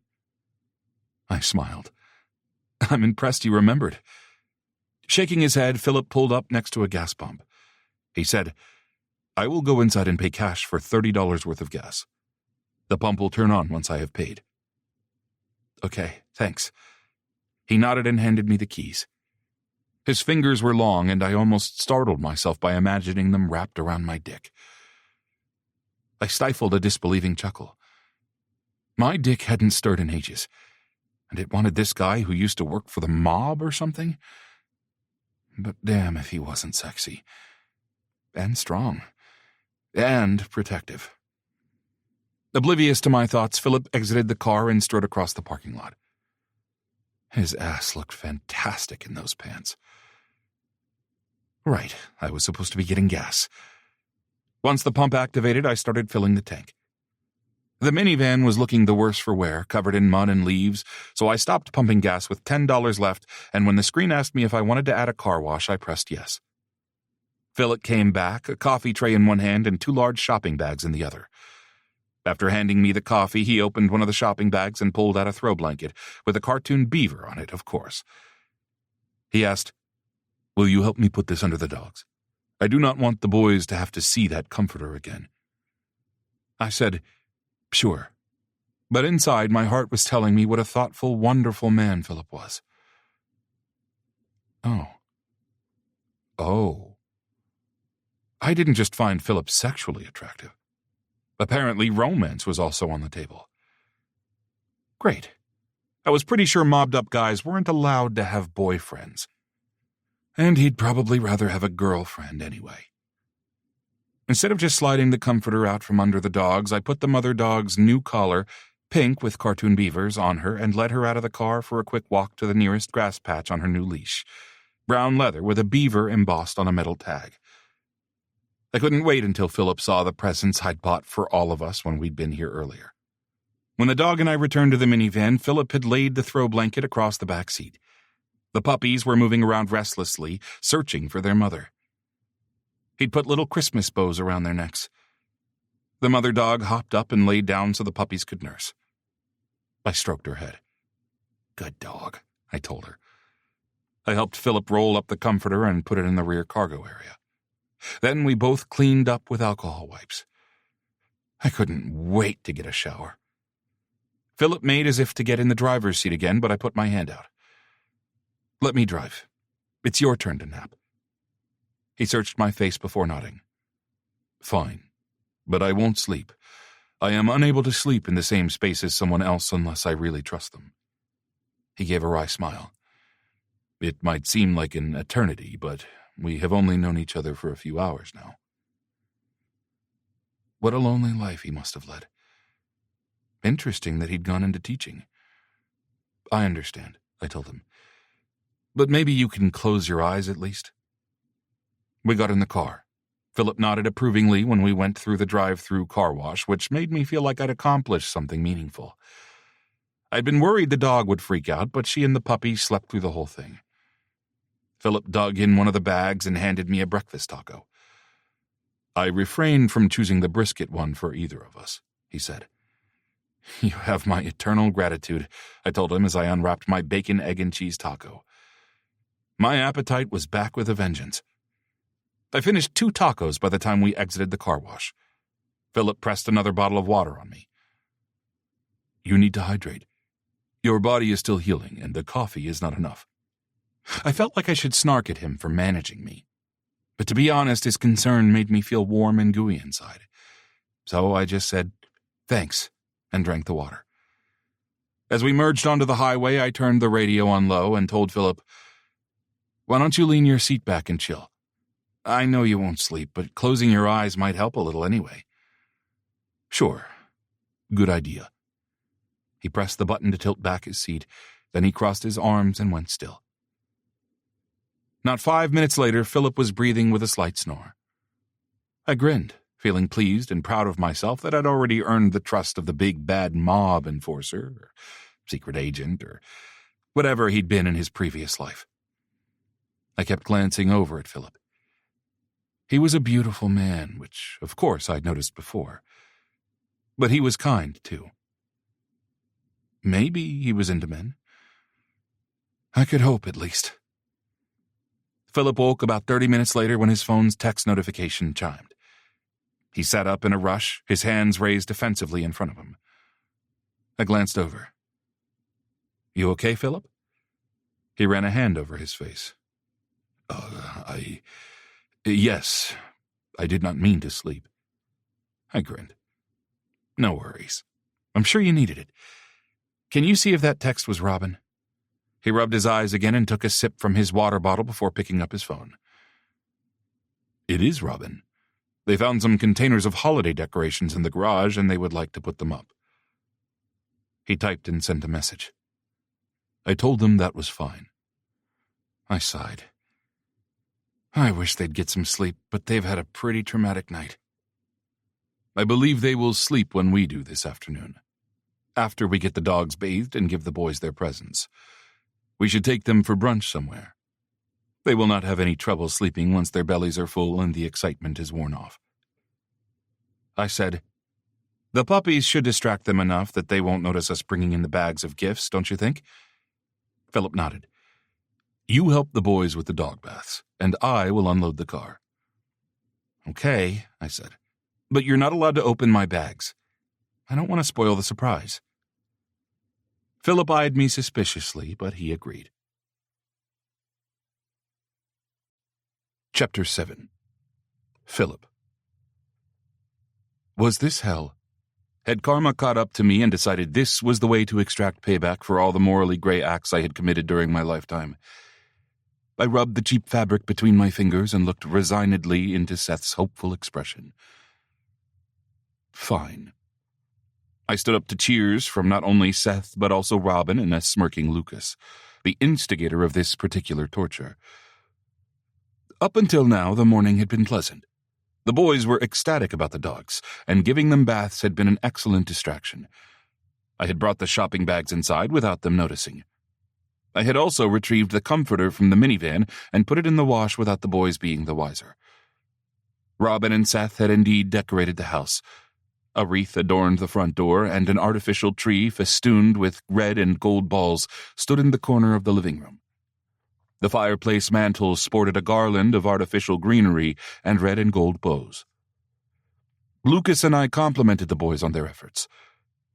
I smiled. I'm impressed you remembered. Shaking his head, Philip pulled up next to a gas pump. He said, I will go inside and pay cash for $30 worth of gas. The pump will turn on once I have paid. Okay, thanks. He nodded and handed me the keys. His fingers were long, and I almost startled myself by imagining them wrapped around my dick. I stifled a disbelieving chuckle. My dick hadn't stirred in ages, and it wanted this guy who used to work for the mob or something. But damn if he wasn't sexy. And strong. And protective. Oblivious to my thoughts, Philip exited the car and strode across the parking lot. His ass looked fantastic in those pants. Right, I was supposed to be getting gas. Once the pump activated, I started filling the tank. The minivan was looking the worse for wear, covered in mud and leaves, so I stopped pumping gas with $10 left, and when the screen asked me if I wanted to add a car wash, I pressed yes. Philip came back, a coffee tray in one hand and 2 large shopping bags in the other. After handing me the coffee, he opened one of the shopping bags and pulled out a throw blanket, with a cartoon beaver on it, of course. He asked, Will you help me put this under the dogs? I do not want the boys to have to see that comforter again. I said, Sure. But inside, my heart was telling me what a thoughtful, wonderful man Philip was. Oh. I didn't just find Philip sexually attractive. Apparently, romance was also on the table. Great. I was pretty sure mobbed-up guys weren't allowed to have boyfriends. And he'd probably rather have a girlfriend anyway. Instead of just sliding the comforter out from under the dogs, I put the mother dog's new collar, pink with cartoon beavers, on her and led her out of the car for a quick walk to the nearest grass patch on her new leash. Brown leather with a beaver embossed on a metal tag. I couldn't wait until Philip saw the presents I'd bought for all of us when we'd been here earlier. When the dog and I returned to the minivan, Philip had laid the throw blanket across the back seat. The puppies were moving around restlessly, searching for their mother. He'd put little Christmas bows around their necks. The mother dog hopped up and laid down so the puppies could nurse. I stroked her head. "Good dog," I told her. I helped Philip roll up the comforter and put it in the rear cargo area. Then we both cleaned up with alcohol wipes. I couldn't wait to get a shower. Philip made as if to get in the driver's seat again, but I put my hand out. "Let me drive. It's your turn to nap." He searched my face before nodding. "Fine, but I won't sleep. I am unable to sleep in the same space as someone else unless I really trust them." He gave a wry smile. "It might seem like an eternity, but we have only known each other for a few hours now." What a lonely life he must have led. Interesting that he'd gone into teaching. "I understand," I told him. "But maybe you can close your eyes at least." We got in the car. Philip nodded approvingly when we went through the drive-through car wash, which made me feel like I'd accomplished something meaningful. I'd been worried the dog would freak out, but she and the puppy slept through the whole thing. Philip dug in one of the bags and handed me a breakfast taco. "I refrained from choosing the brisket one for either of us," he said. "You have my eternal gratitude," I told him as I unwrapped my bacon, egg, and cheese taco. My appetite was back with a vengeance. I finished 2 tacos by the time we exited the car wash. Philip pressed another bottle of water on me. "You need to hydrate. Your body is still healing, and the coffee is not enough." I felt like I should snark at him for managing me. But to be honest, his concern made me feel warm and gooey inside. So I just said, "Thanks," and drank the water. As we merged onto the highway, I turned the radio on low and told Philip, "Why don't you lean your seat back and chill? I know you won't sleep, but closing your eyes might help a little anyway." "Sure. Good idea." He pressed the button to tilt back his seat, then he crossed his arms and went still. Not 5 minutes later, Philip was breathing with a slight snore. I grinned, feeling pleased and proud of myself that I'd already earned the trust of the big bad mob enforcer, or secret agent, or whatever he'd been in his previous life. I kept glancing over at Philip. He was a beautiful man, which, of course, I'd noticed before. But he was kind, too. Maybe he was into men. I could hope, at least. Philip woke about 30 minutes later when his phone's text notification chimed. He sat up in a rush, his hands raised defensively in front of him. I glanced over. "You okay, Philip?" He ran a hand over his face. Yes, I did not mean to sleep." I grinned. "No worries. I'm sure you needed it. Can you see if that text was Robin?" He rubbed his eyes again and took a sip from his water bottle before picking up his phone. "It is Robin. They found some containers of holiday decorations in the garage and they would like to put them up." He typed and sent a message. I told them that was fine. I sighed. I wish they'd get some sleep, but they've had a pretty traumatic night. I believe they will sleep when we do this afternoon, after we get the dogs bathed and give the boys their presents. We should take them for brunch somewhere. They will not have any trouble sleeping once their bellies are full and the excitement is worn off. I said, "The puppies should distract them enough that they won't notice us bringing in the bags of gifts, don't you think?" Philip nodded. "You help the boys with the dog baths, and I will unload the car." "Okay," I said, "but you're not allowed to open my bags. I don't want to spoil the surprise." Philip eyed me suspiciously, but he agreed. Chapter 7. Philip. Was this hell? Had karma caught up to me and decided this was the way to extract payback for all the morally gray acts I had committed during my lifetime? I rubbed the cheap fabric between my fingers and looked resignedly into Seth's hopeful expression. Fine. I stood up to cheers from not only Seth but also Robin and a smirking Lucas, the instigator of this particular torture. Up until now, the morning had been pleasant. The boys were ecstatic about the dogs, and giving them baths had been an excellent distraction. I had brought the shopping bags inside without them noticing. I had also retrieved the comforter from the minivan and put it in the wash without the boys being the wiser. Robin and Seth had indeed decorated the house. A wreath adorned the front door, and an artificial tree festooned with red and gold balls stood in the corner of the living room. The fireplace mantel sported a garland of artificial greenery and red and gold bows. Lucas and I complimented the boys on their efforts.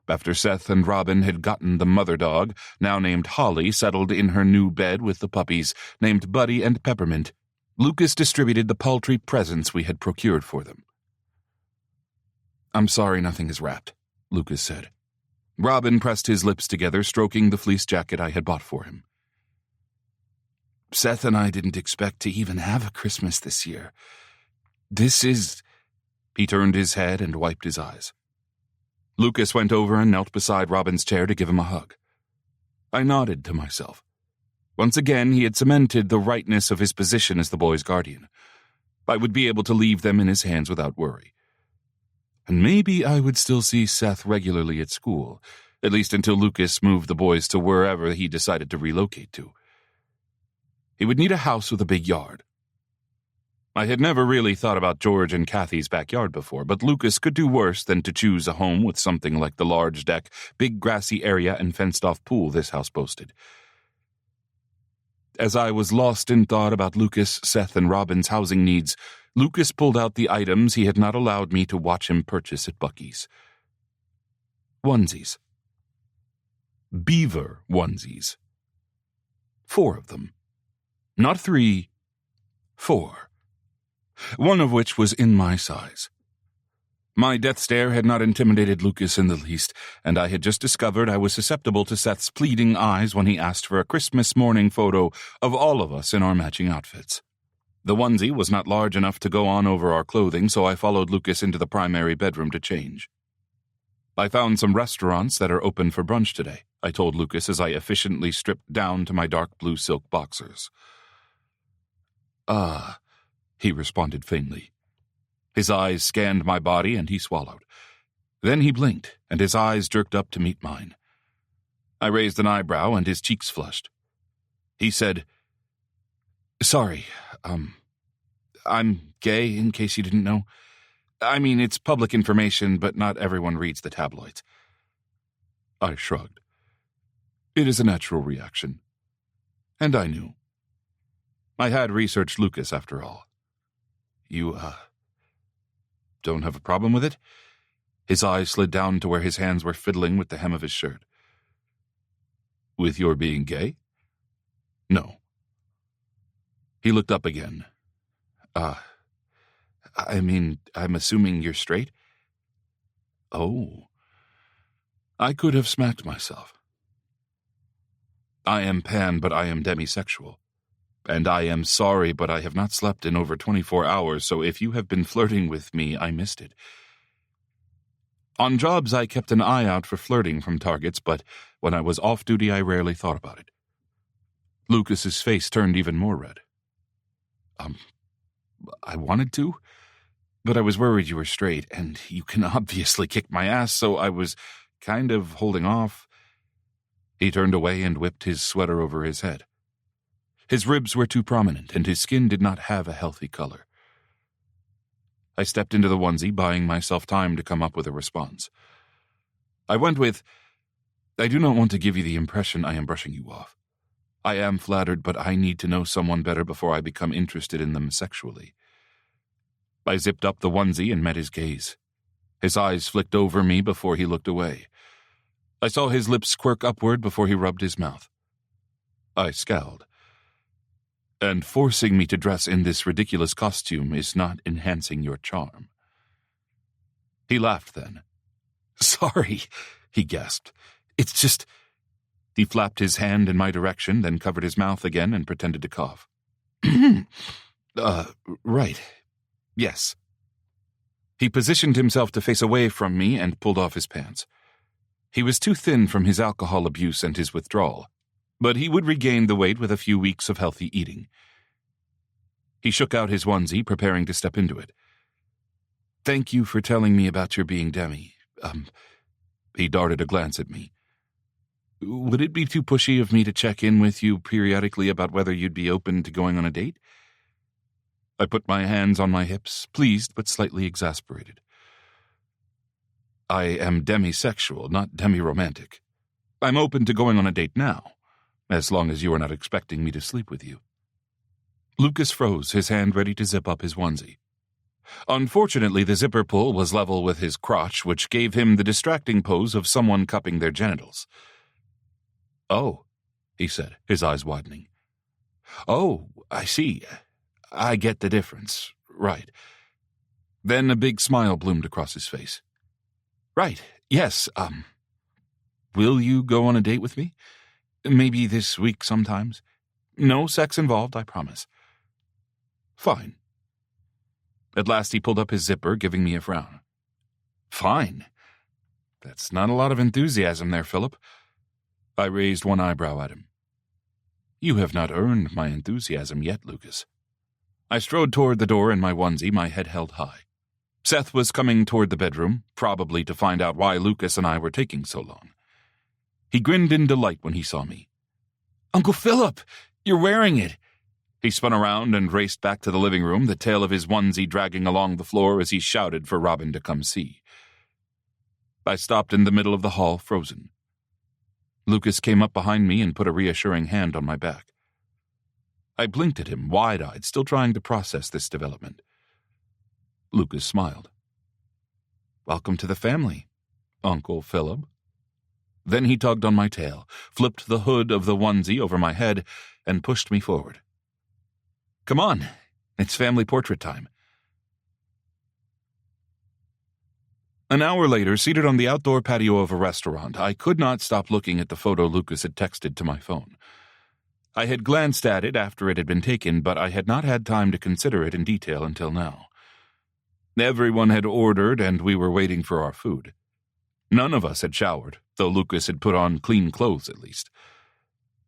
After Seth and Robin had gotten the mother dog, now named Holly, settled in her new bed with the puppies, named Buddy and Peppermint, Lucas distributed the paltry presents we had procured for them. "I'm sorry nothing is wrapped," Lucas said. Robin pressed his lips together, stroking the fleece jacket I had bought for him. "Seth and I didn't expect to even have a Christmas this year. This is—" He turned his head and wiped his eyes. Lucas went over and knelt beside Robin's chair to give him a hug. I nodded to myself. Once again, he had cemented the rightness of his position as the boys' guardian. I would be able to leave them in his hands without worry. And maybe I would still see Seth regularly at school, at least until Lucas moved the boys to wherever he decided to relocate to. He would need a house with a big yard. I had never really thought about George and Kathy's backyard before, but Lucas could do worse than to choose a home with something like the large deck, big grassy area, and fenced-off pool this house boasted. As I was lost in thought about Lucas, Seth, and Robin's housing needs, Lucas pulled out the items he had not allowed me to watch him purchase at Buc-ee's. Onesies. Beaver onesies. 4 of them. Not 3, 4. One of which was in my size. My death stare had not intimidated Lucas in the least, and I had just discovered I was susceptible to Seth's pleading eyes when he asked for a Christmas morning photo of all of us in our matching outfits. The onesie was not large enough to go on over our clothing, so I followed Lucas into the primary bedroom to change. "I found some restaurants that are open for brunch today," I told Lucas as I efficiently stripped down to my dark blue silk boxers. "Ah," he responded faintly. His eyes scanned my body, and he swallowed. Then he blinked, and his eyes jerked up to meet mine. I raised an eyebrow, and his cheeks flushed. He said, "Sorry, I'm gay, in case you didn't know. I mean, it's public information, but not everyone reads the tabloids." I shrugged. It is a natural reaction. And I knew. I had researched Lucas, after all. "You, don't have a problem with it?" His eyes slid down to where his hands were fiddling with the hem of his shirt. "With your being gay?" "No." He looked up again. I mean, I'm assuming you're straight?" "Oh." I could have smacked myself. "I am pan, but I am demisexual. And I am sorry, but I have not slept in over 24 hours, so if you have been flirting with me, I missed it. On jobs, I kept an eye out for flirting from targets, but when I was off duty, I rarely thought about it." Lucas's face turned even more red. I wanted to, but I was worried you were straight, and you can obviously kick my ass, so I was kind of holding off." He turned away and whipped his sweater over his head. His ribs were too prominent, and his skin did not have a healthy color. I stepped into the onesie, buying myself time to come up with a response. I went with, "I do not want to give you the impression I am brushing you off. I am flattered, but I need to know someone better before I become interested in them sexually." I zipped up the onesie and met his gaze. His eyes flicked over me before he looked away. I saw his lips quirk upward before he rubbed his mouth. I scowled. "And forcing me to dress in this ridiculous costume is not enhancing your charm." He laughed then. "Sorry," he gasped. "It's just—" He flapped his hand in my direction, then covered his mouth again and pretended to cough. Right. Yes." He positioned himself to face away from me and pulled off his pants. He was too thin from his alcohol abuse and his withdrawal, but he would regain the weight with a few weeks of healthy eating. He shook out his onesie, preparing to step into it. "Thank you for telling me about your being demi. He darted a glance at me. Would it be too pushy of me to check in with you periodically about whether you'd be open to going on a date? I put my hands on my hips, pleased but slightly exasperated. I am demisexual, not demi-romantic. I'm open to going on a date now, as long as you are not expecting me to sleep with you. Lucas froze, his hand ready to zip up his onesie. Unfortunately, the zipper pull was level with his crotch, which gave him the distracting pose of someone cupping their genitals. "Oh," he said, his eyes widening. "Oh, I see. I get the difference. Right." Then a big smile bloomed across his face. "Right, yes, will you go on a date with me? Maybe this week sometimes. No sex involved, I promise." "Fine." At last he pulled up his zipper, giving me a frown. "Fine? That's not a lot of enthusiasm there, Philip." I raised one eyebrow at him. "You have not earned my enthusiasm yet, Lucas." I strode toward the door in my onesie, my head held high. Seth was coming toward the bedroom, probably to find out why Lucas and I were taking so long. He grinned in delight when he saw me. "Uncle Philip, you're wearing it!" He spun around and raced back to the living room, the tail of his onesie dragging along the floor as he shouted for Robin to come see. I stopped in the middle of the hall, frozen. Lucas came up behind me and put a reassuring hand on my back. I blinked at him, wide-eyed, still trying to process this development. Lucas smiled. "Welcome to the family, Uncle Philip." Then he tugged on my tail, flipped the hood of the onesie over my head, and pushed me forward. "Come on, it's family portrait time." An hour later, seated on the outdoor patio of a restaurant, I could not stop looking at the photo Lucas had texted to my phone. I had glanced at it after it had been taken, but I had not had time to consider it in detail until now. Everyone had ordered, and we were waiting for our food. None of us had showered, though Lucas had put on clean clothes at least.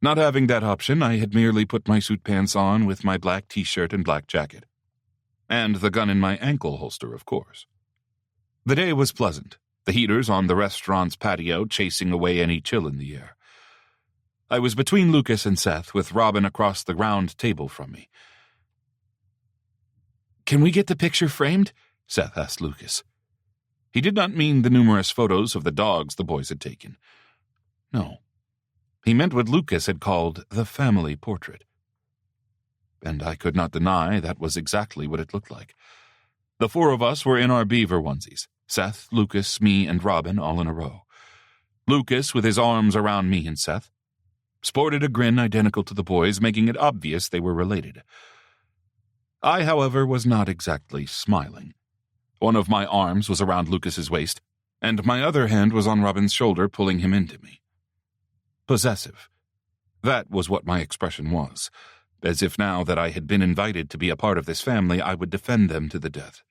Not having that option, I had merely put my suit pants on with my black t-shirt and black jacket. And the gun in my ankle holster, of course. The day was pleasant, the heaters on the restaurant's patio chasing away any chill in the air. I was between Lucas and Seth, with Robin across the round table from me. "Can we get the picture framed?" Seth asked Lucas. He did not mean the numerous photos of the dogs the boys had taken. No. He meant what Lucas had called the family portrait. And I could not deny that was exactly what it looked like. The four of us were in our beaver onesies, Seth, Lucas, me, and Robin all in a row. Lucas, with his arms around me and Seth, sported a grin identical to the boys, making it obvious they were related. I, however, was not exactly smiling. One of my arms was around Lucas's waist, and my other hand was on Robin's shoulder, pulling him into me. Possessive. That was what my expression was, as if now that I had been invited to be a part of this family, I would defend them to the death.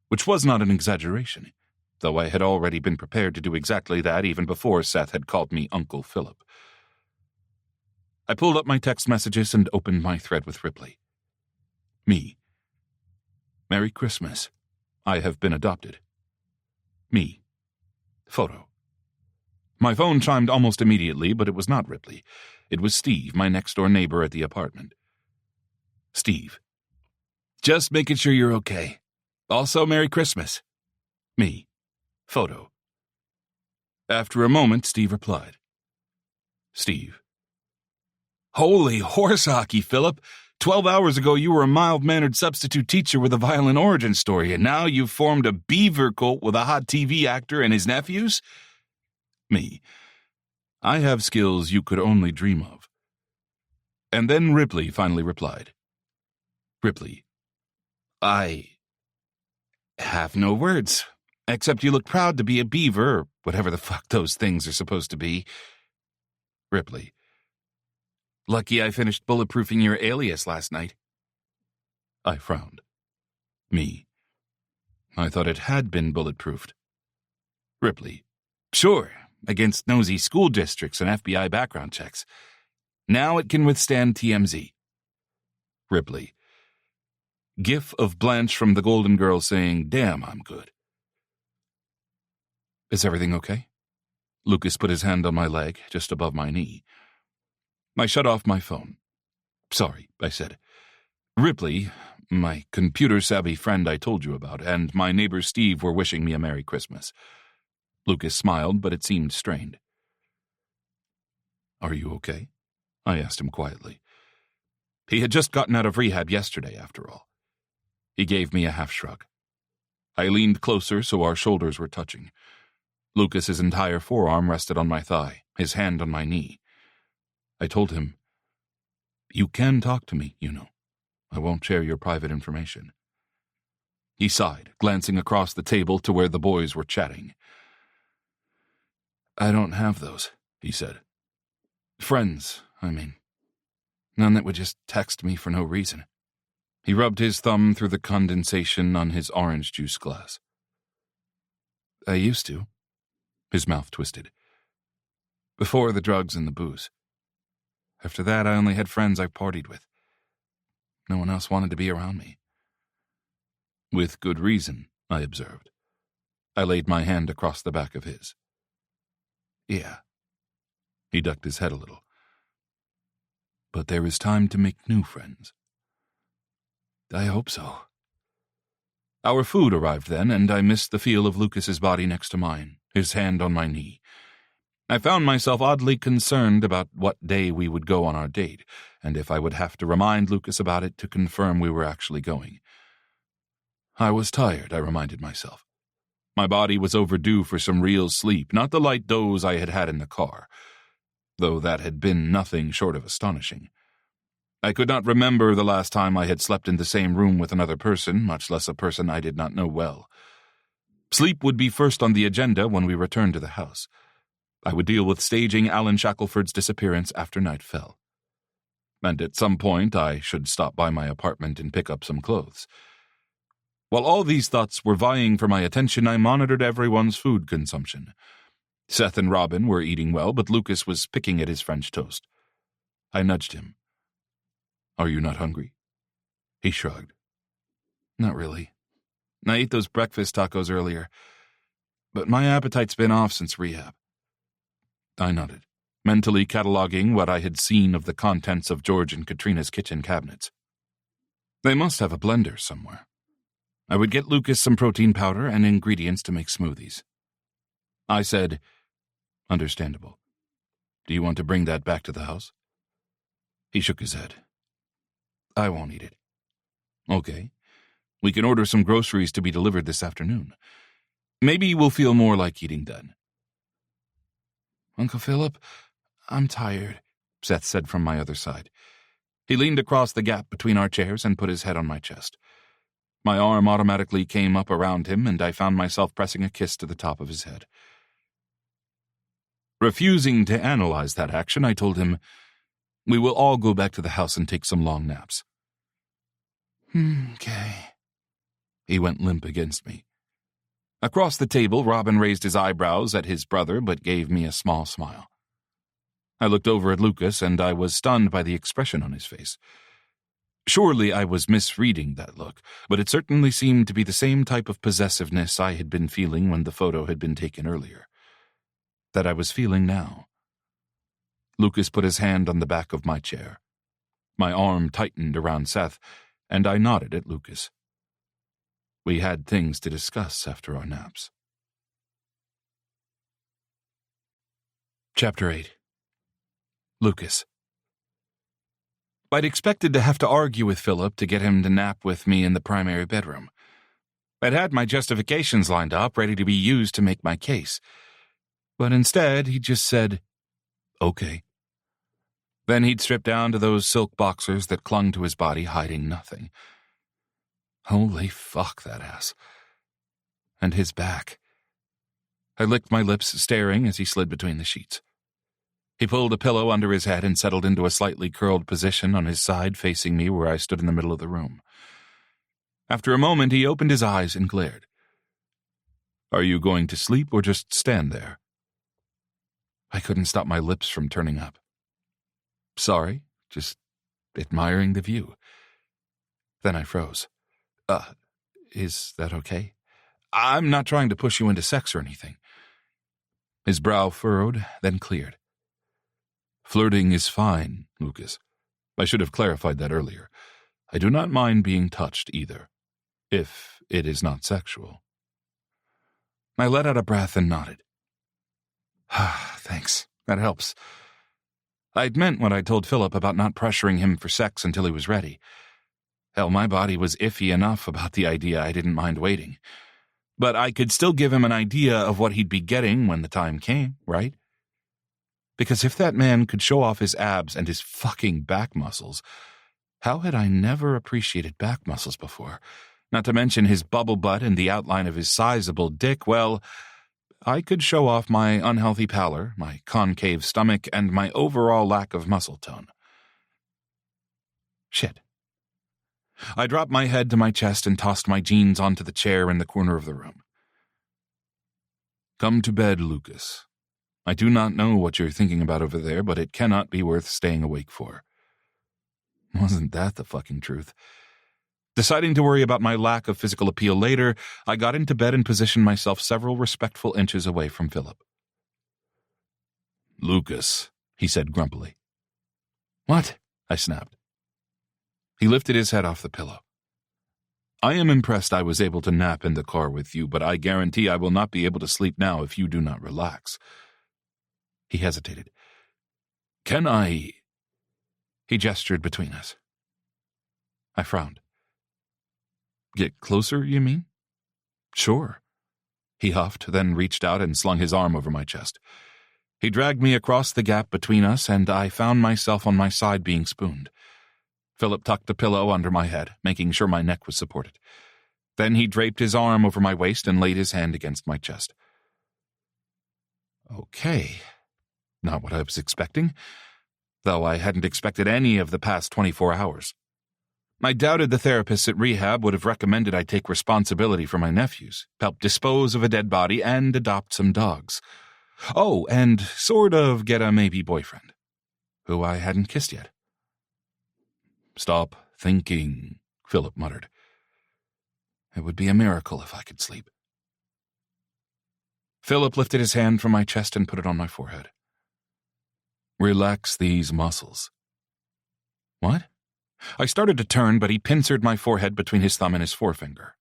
Which was not an exaggeration, though I had already been prepared to do exactly that even before Seth had called me Uncle Philip. I pulled up my text messages and opened my thread with Ripley. Me. Merry Christmas. I have been adopted. Me. Photo. My phone chimed almost immediately, but it was not Ripley. It was Steve, my next-door neighbor at the apartment. Steve. Just making sure you're okay. Also, Merry Christmas. Me. Photo. After a moment, Steve replied. Steve. Holy horse hockey, Philip. 12 hours ago, you were a mild-mannered substitute teacher with a violent origin story, and now you've formed a beaver cult with a hot TV actor and his nephews? Me. I have skills you could only dream of. And then Ripley finally replied. Ripley. I have no words, except you look proud to be a beaver, or whatever the fuck those things are supposed to be. Ripley. Lucky I finished bulletproofing your alias last night. I frowned. Me. I thought it had been bulletproofed. Ripley. Sure, against nosy school districts and FBI background checks. Now it can withstand TMZ. Ripley. GIF of Blanche from The Golden Girls saying, damn, I'm good. Is everything okay? Lucas put his hand on my leg, just above my knee. I shut off my phone. "Sorry," I said. "Ripley, my computer-savvy friend I told you about, and my neighbor Steve were wishing me a Merry Christmas." Lucas smiled, but it seemed strained. "Are you okay?" I asked him quietly. He had just gotten out of rehab yesterday, after all. He gave me a half-shrug. I leaned closer so our shoulders were touching. Lucas's entire forearm rested on my thigh, his hand on my knee. I told him, "You can talk to me, you know. I won't share your private information." He sighed, glancing across the table to where the boys were chatting. "I don't have those," he said. "Friends, I mean. None that would just text me for no reason." He rubbed his thumb through the condensation on his orange juice glass. "I used to." His mouth twisted. "Before the drugs and the booze. After that, I only had friends I partied with. No one else wanted to be around me." "With good reason," I observed. I laid my hand across the back of his. "Yeah." He ducked his head a little. "But there is time to make new friends." "I hope so." Our food arrived then, and I missed the feel of Lucas's body next to mine, his hand on my knee. I found myself oddly concerned about what day we would go on our date, and if I would have to remind Lucas about it to confirm we were actually going. I was tired, I reminded myself. My body was overdue for some real sleep, not the light doze I had had in the car, though that had been nothing short of astonishing. I could not remember the last time I had slept in the same room with another person, much less a person I did not know well. Sleep would be first on the agenda when we returned to the house. I would deal with staging Alan Shackelford's disappearance after night fell. And at some point I should stop by my apartment and pick up some clothes. While all these thoughts were vying for my attention, I monitored everyone's food consumption. Seth and Robin were eating well, but Lucas was picking at his French toast. I nudged him. "Are you not hungry?" He shrugged. "Not really. I ate those breakfast tacos earlier, but my appetite's been off since rehab." I nodded, mentally cataloging what I had seen of the contents of George and Katrina's kitchen cabinets. They must have a blender somewhere. I would get Lucas some protein powder and ingredients to make smoothies. I said, "Understandable. Do you want to bring that back to the house?" He shook his head. "I won't eat it." "Okay. We can order some groceries to be delivered this afternoon. Maybe we'll feel more like eating then." "Uncle Philip, I'm tired," Seth said from my other side. He leaned across the gap between our chairs and put his head on my chest. My arm automatically came up around him, and I found myself pressing a kiss to the top of his head. Refusing to analyze that action, I told him, "We will all go back to the house and take some long naps." "Okay." He went limp against me. Across the table, Robin raised his eyebrows at his brother, but gave me a small smile. I looked over at Lucas, and I was stunned by the expression on his face. Surely I was misreading that look, but it certainly seemed to be the same type of possessiveness I had been feeling when the photo had been taken earlier. That I was feeling now. Lucas put his hand on the back of my chair. My arm tightened around Seth, and I nodded at Lucas. We had things to discuss after our naps. Chapter 8. Lucas. I'd expected to have to argue with Philip to get him to nap with me in the primary bedroom. I'd had my justifications lined up, ready to be used to make my case. But instead, he just said, "Okay." Then he'd strip down to those silk boxers that clung to his body, hiding nothing. Holy fuck, that ass. And his back. I licked my lips, staring as he slid between the sheets. He pulled a pillow under his head and settled into a slightly curled position on his side, facing me where I stood in the middle of the room. After a moment, he opened his eyes and glared. "Are you going to sleep or just stand there?" I couldn't stop my lips from turning up. "Sorry, just admiring the view." Then I froze. Is that okay? I'm not trying to push you into sex or anything." His brow furrowed, then cleared. Flirting is fine, Lucas. I should have clarified that earlier. I do not mind being touched either, if it is not sexual. I let out a breath and nodded. Thanks, that helps. I'd meant what I told Philip about not pressuring him for sex until he was ready. Hell, my body was iffy enough about the idea I didn't mind waiting. But I could still give him an idea of what he'd be getting when the time came, right? Because if that man could show off his abs and his fucking back muscles, how had I never appreciated back muscles before? Not to mention his bubble butt and the outline of his sizable dick, well, I could show off my unhealthy pallor, my concave stomach, and my overall lack of muscle tone. Shit. I dropped my head to my chest and tossed my jeans onto the chair in the corner of the room. Come to bed, Lucas. I do not know what you're thinking about over there, but it cannot be worth staying awake for. Wasn't that the fucking truth? Deciding to worry about my lack of physical appeal later, I got into bed and positioned myself several respectful inches away from Philip. Lucas, he said grumpily. What? I snapped. He lifted his head off the pillow. I am impressed I was able to nap in the car with you, but I guarantee I will not be able to sleep now if you do not relax. He hesitated. Can I? He gestured between us. I frowned. Get closer, you mean? Sure. He huffed, then reached out and slung his arm over my chest. He dragged me across the gap between us, and I found myself on my side being spooned. Philip tucked the pillow under my head, making sure my neck was supported. Then he draped his arm over my waist and laid his hand against my chest. Okay. Not what I was expecting, though I hadn't expected any of the past 24 hours. I doubted the therapists at rehab would have recommended I take responsibility for my nephews, help dispose of a dead body, and adopt some dogs. Oh, and sort of get a maybe boyfriend, who I hadn't kissed yet. Stop thinking, Philip muttered. It would be a miracle if I could sleep. Philip lifted his hand from my chest and put it on my forehead. Relax these muscles. What? I started to turn, but he pincered my forehead between his thumb and his forefinger.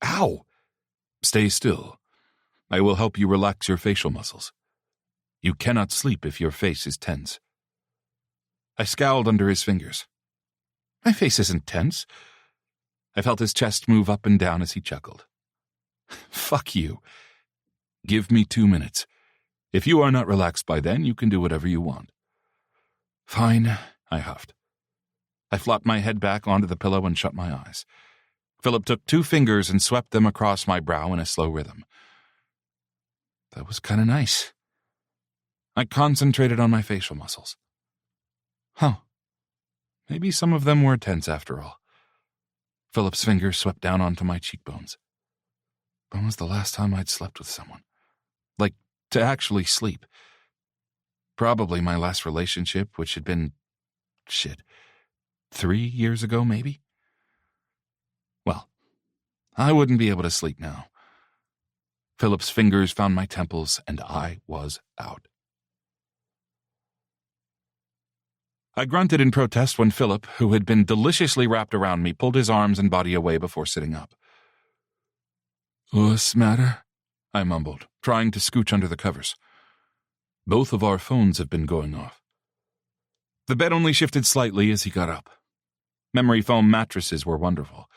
Ow! Stay still. I will help you relax your facial muscles. You cannot sleep if your face is tense. I scowled under his fingers. My face isn't tense. I felt his chest move up and down as he chuckled. Fuck you. Give me 2 minutes. If you are not relaxed by then, you can do whatever you want. Fine, I huffed. I flopped my head back onto the pillow and shut my eyes. Philip took 2 fingers and swept them across my brow in a slow rhythm. That was kind of nice. I concentrated on my facial muscles. Huh. Maybe some of them were tense after all. Philip's fingers swept down onto my cheekbones. When was the last time I'd slept with someone? Like, to actually sleep. Probably my last relationship, which had been... 3 years ago, maybe? Well, I wouldn't be able to sleep now. Philip's fingers found my temples, and I was out. I grunted in protest when Philip, who had been deliciously wrapped around me, pulled his arms and body away before sitting up. What's the matter? I mumbled, trying to scooch under the covers. Both of our phones have been going off. The bed only shifted slightly as he got up. Memory foam mattresses were wonderful.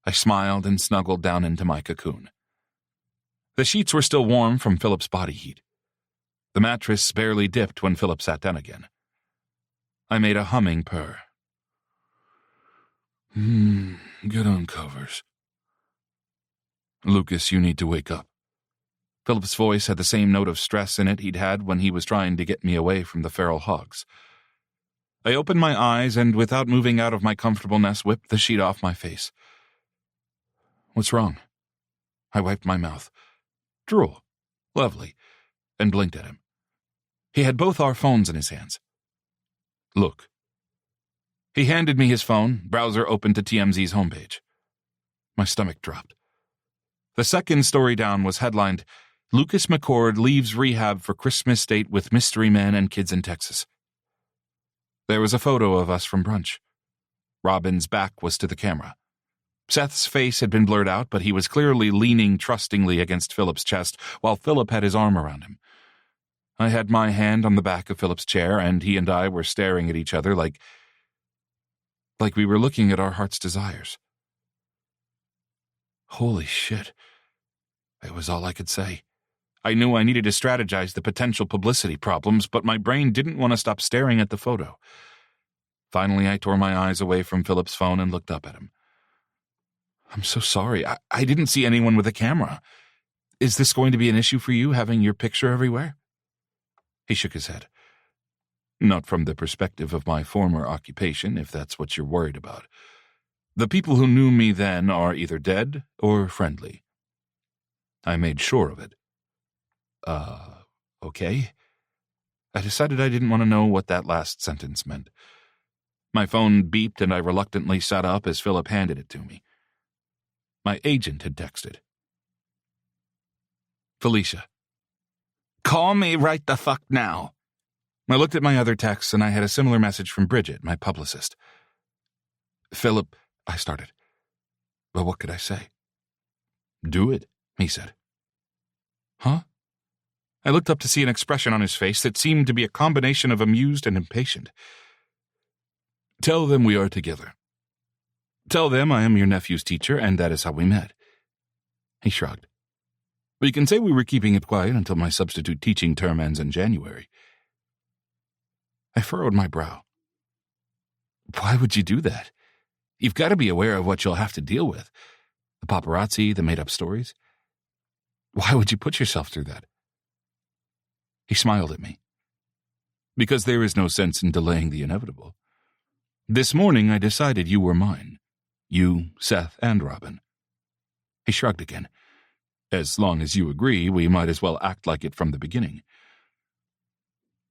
I smiled and snuggled down into my cocoon. The sheets were still warm from Philip's body heat. The mattress barely dipped when Philip sat down again. I made a humming purr. Get on covers. Lucas, you need to wake up. Philip's voice had the same note of stress in it he'd had when he was trying to get me away from the feral hogs. I opened my eyes and, without moving out of my comfortableness, whipped the sheet off my face. What's wrong? I wiped my mouth. Drool. Lovely. And blinked at him. He had both our phones in his hands. Look. He handed me his phone, browser open to TMZ's homepage. My stomach dropped. The second story down was headlined, Lucas McCord leaves rehab for Christmas date with mystery man and kids in Texas. There was a photo of us from brunch. Robin's back was to the camera. Seth's face had been blurred out, but he was clearly leaning trustingly against Philip's chest, while Philip had his arm around him. I had my hand on the back of Philip's chair, and he and I were staring at each other like we were looking at our heart's desires. Holy shit. It was all I could say. I knew I needed to strategize the potential publicity problems, but my brain didn't want to stop staring at the photo. Finally, I tore my eyes away from Philip's phone and looked up at him. I'm so sorry. I didn't see anyone with a camera. Is this going to be an issue for you, having your picture everywhere? He shook his head. Not from the perspective of my former occupation, if that's what you're worried about. The people who knew me then are either dead or friendly. I made sure of it. Okay? I decided I didn't want to know what that last sentence meant. My phone beeped and I reluctantly sat up as Philip handed it to me. My agent had texted. Felicia. Call me right the fuck now. I looked at my other texts and I had a similar message from Bridget, my publicist. Philip, I started. Well, what could I say? Do it, he said. Huh? I looked up to see an expression on his face that seemed to be a combination of amused and impatient. Tell them we are together. Tell them I am your nephew's teacher, and that is how we met. He shrugged. We can say we were keeping it quiet until my substitute teaching term ends in January. I furrowed my brow. Why would you do that? You've got to be aware of what you'll have to deal with. The paparazzi, the made-up stories. Why would you put yourself through that? He smiled at me. Because there is no sense in delaying the inevitable. This morning I decided you were mine. You, Seth, and Robin. He shrugged again. As long as you agree, we might as well act like it from the beginning.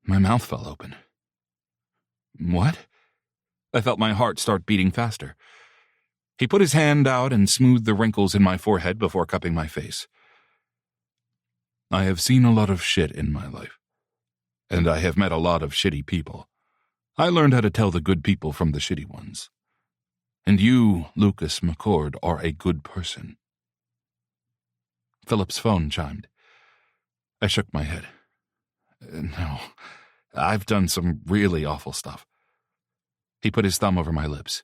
My mouth fell open. What? I felt my heart start beating faster. He put his hand out and smoothed the wrinkles in my forehead before cupping my face. I have seen a lot of shit in my life. And I have met a lot of shitty people. I learned how to tell the good people from the shitty ones. And you, Lucas McCord, are a good person. Philip's phone chimed. I shook my head. No, I've done some really awful stuff. He put his thumb over my lips.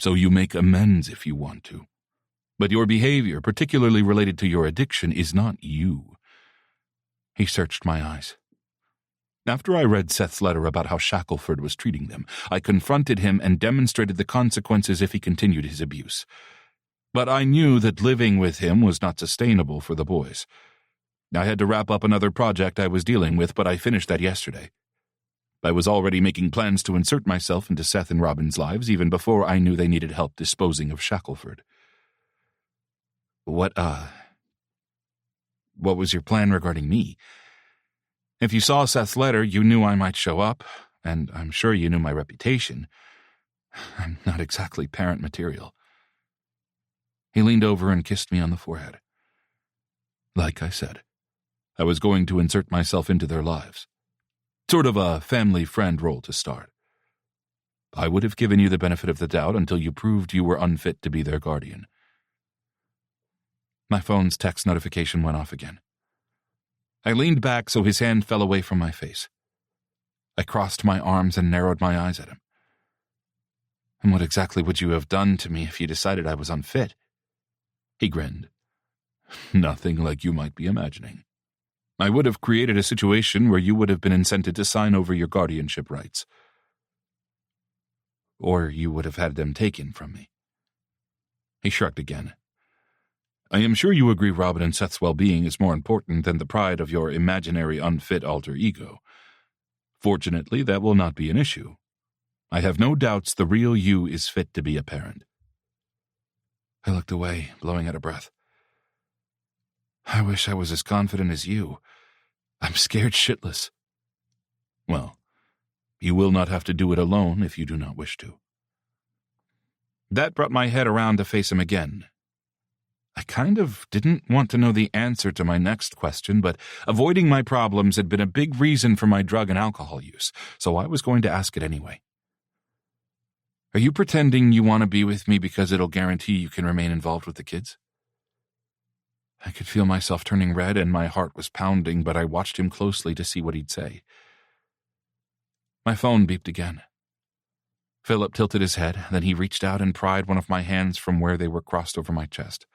So you make amends if you want to. But your behavior, particularly related to your addiction, is not you. He searched my eyes. After I read Seth's letter about how Shackelford was treating them, I confronted him and demonstrated the consequences if he continued his abuse. But I knew that living with him was not sustainable for the boys. I had to wrap up another project I was dealing with, but I finished that yesterday. I was already making plans to insert myself into Seth and Robin's lives even before I knew they needed help disposing of Shackelford. What was your plan regarding me? If you saw Seth's letter, you knew I might show up, and I'm sure you knew my reputation. I'm not exactly parent material. He leaned over and kissed me on the forehead. Like I said, I was going to insert myself into their lives. Sort of a family friend role to start. I would have given you the benefit of the doubt until you proved you were unfit to be their guardian. My phone's text notification went off again. I leaned back so his hand fell away from my face. I crossed my arms and narrowed my eyes at him. And what exactly would you have done to me if you decided I was unfit? He grinned. Nothing like you might be imagining. I would have created a situation where you would have been incented to sign over your guardianship rights. Or you would have had them taken from me. He shrugged again. I am sure you agree Robin and Seth's well-being is more important than the pride of your imaginary unfit alter ego. Fortunately, that will not be an issue. I have no doubts the real you is fit to be a parent. I looked away, blowing out a breath. I wish I was as confident as you. I'm scared shitless. Well, you will not have to do it alone if you do not wish to. That brought my head around to face him again. I kind of didn't want to know the answer to my next question, but avoiding my problems had been a big reason for my drug and alcohol use, so I was going to ask it anyway. Are you pretending you want to be with me because it'll guarantee you can remain involved with the kids? I could feel myself turning red and my heart was pounding, but I watched him closely to see what he'd say. My phone beeped again. Philip tilted his head, then he reached out and pried one of my hands from where they were crossed over my chest.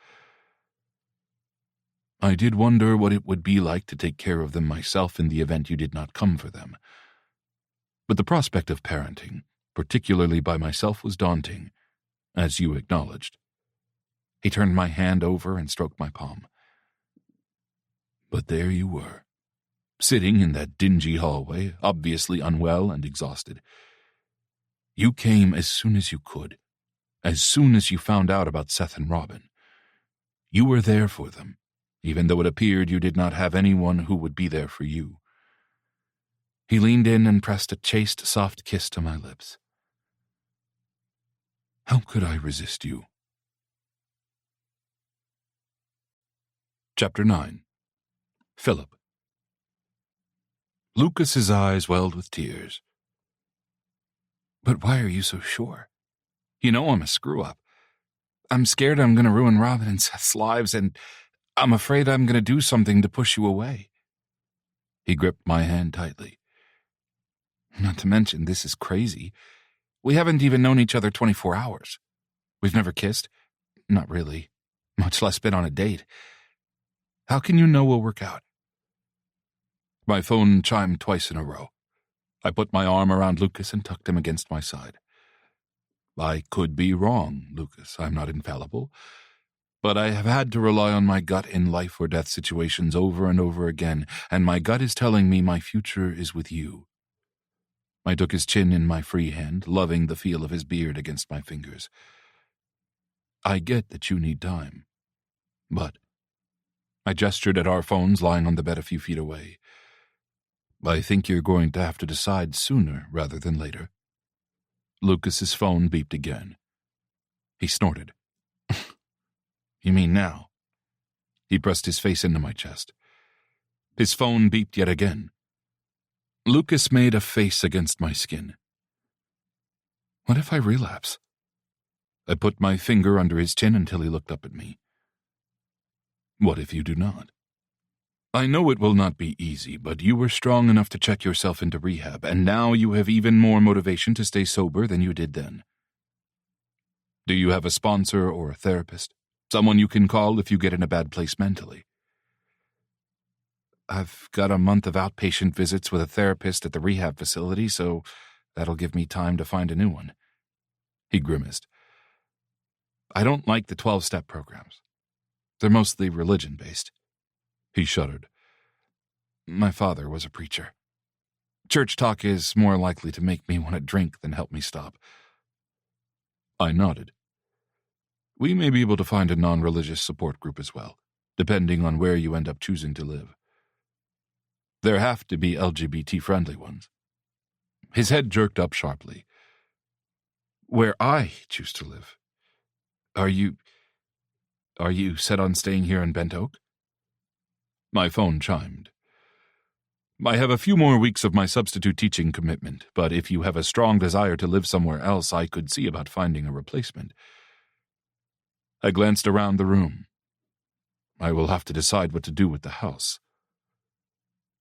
I did wonder what it would be like to take care of them myself in the event you did not come for them. But the prospect of parenting, particularly by myself, was daunting, as you acknowledged. He turned my hand over and stroked my palm. But there you were, sitting in that dingy hallway, obviously unwell and exhausted. You came as soon as you could, as soon as you found out about Seth and Robin. You were there for them, even though it appeared you did not have anyone who would be there for you. He leaned in and pressed a chaste, soft kiss to my lips. How could I resist you? Chapter 9. Philip. Lucas's eyes welled with tears. But why are you so sure? You know I'm a screw-up. I'm scared I'm going to ruin Robin and Seth's lives, and I'm afraid I'm going to do something to push you away. He gripped my hand tightly. Not to mention, this is crazy. We haven't even known each other 24 hours. We've never kissed. Not really. Much less been on a date. How can you know we'll work out? My phone chimed twice in a row. I put my arm around Lucas and tucked him against my side. I could be wrong, Lucas. I'm not infallible. But I have had to rely on my gut in life or death situations over and over again, and my gut is telling me my future is with you. I took his chin in my free hand, loving the feel of his beard against my fingers. I get that you need time. But I gestured at our phones lying on the bed a few feet away. I think you're going to have to decide sooner rather than later. Lucas's phone beeped again. He snorted. You mean now? He pressed his face into my chest. His phone beeped yet again. Lucas made a face against my skin. What if I relapse? I put my finger under his chin until he looked up at me. What if you do not? I know it will not be easy, but you were strong enough to check yourself into rehab, and now you have even more motivation to stay sober than you did then. Do you have a sponsor or a therapist? Someone you can call if you get in a bad place mentally? I've got a month of outpatient visits with a therapist at the rehab facility, so that'll give me time to find a new one. He grimaced. I don't like the 12-step programs. They're mostly religion-based. He shuddered. My father was a preacher. Church talk is more likely to make me want to drink than help me stop. I nodded. We may be able to find a non-religious support group as well, depending on where you end up choosing to live. There have to be LGBT-friendly ones. His head jerked up sharply. Where I choose to live. Are you set on staying here in Bent Oak? My phone chimed. I have a few more weeks of my substitute teaching commitment, but if you have a strong desire to live somewhere else, I could see about finding a replacement. I glanced around the room. I will have to decide what to do with the house.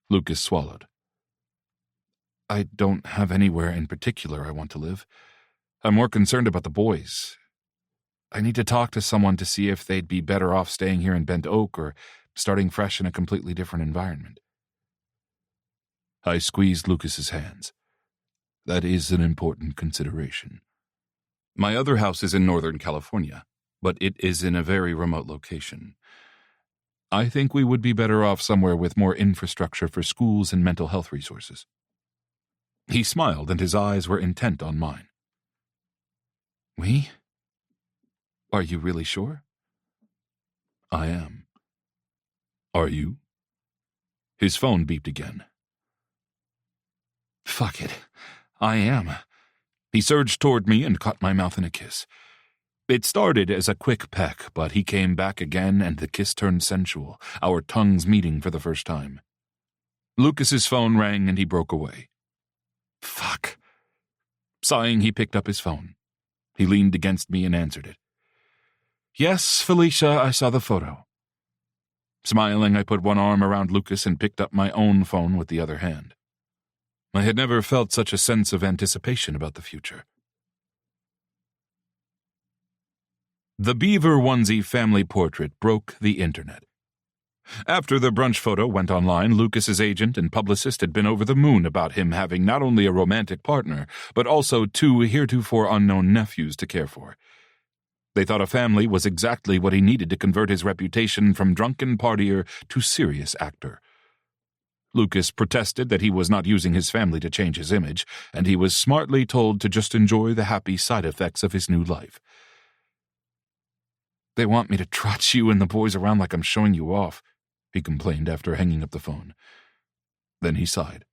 Lucas swallowed. I don't have anywhere in particular I want to live. I'm more concerned about the boys. I need to talk to someone to see if they'd be better off staying here in Bent Oak or starting fresh in a completely different environment. I squeezed Lucas's hands. That is an important consideration. My other house is in Northern California, but it is in a very remote location. I think we would be better off somewhere with more infrastructure for schools and mental health resources. He smiled, and his eyes were intent on mine. We? Are you really sure? I am. Are you? His phone beeped again. Fuck it. I am. He surged toward me and caught my mouth in a kiss. It started as a quick peck, but he came back again and the kiss turned sensual, our tongues meeting for the first time. Lucas's phone rang and he broke away. Fuck. Sighing, he picked up his phone. He leaned against me and answered it. Yes, Felicia, I saw the photo. Smiling, I put one arm around Lucas and picked up my own phone with the other hand. I had never felt such a sense of anticipation about the future. The beaver onesie family portrait broke the internet. After the brunch photo went online, Lucas's agent and publicist had been over the moon about him having not only a romantic partner, but also 2 heretofore unknown nephews to care for. They thought a family was exactly what he needed to convert his reputation from drunken partier to serious actor. Lucas protested that he was not using his family to change his image, and he was smartly told to just enjoy the happy side effects of his new life. They want me to trot you and the boys around like I'm showing you off, he complained after hanging up the phone. Then he sighed.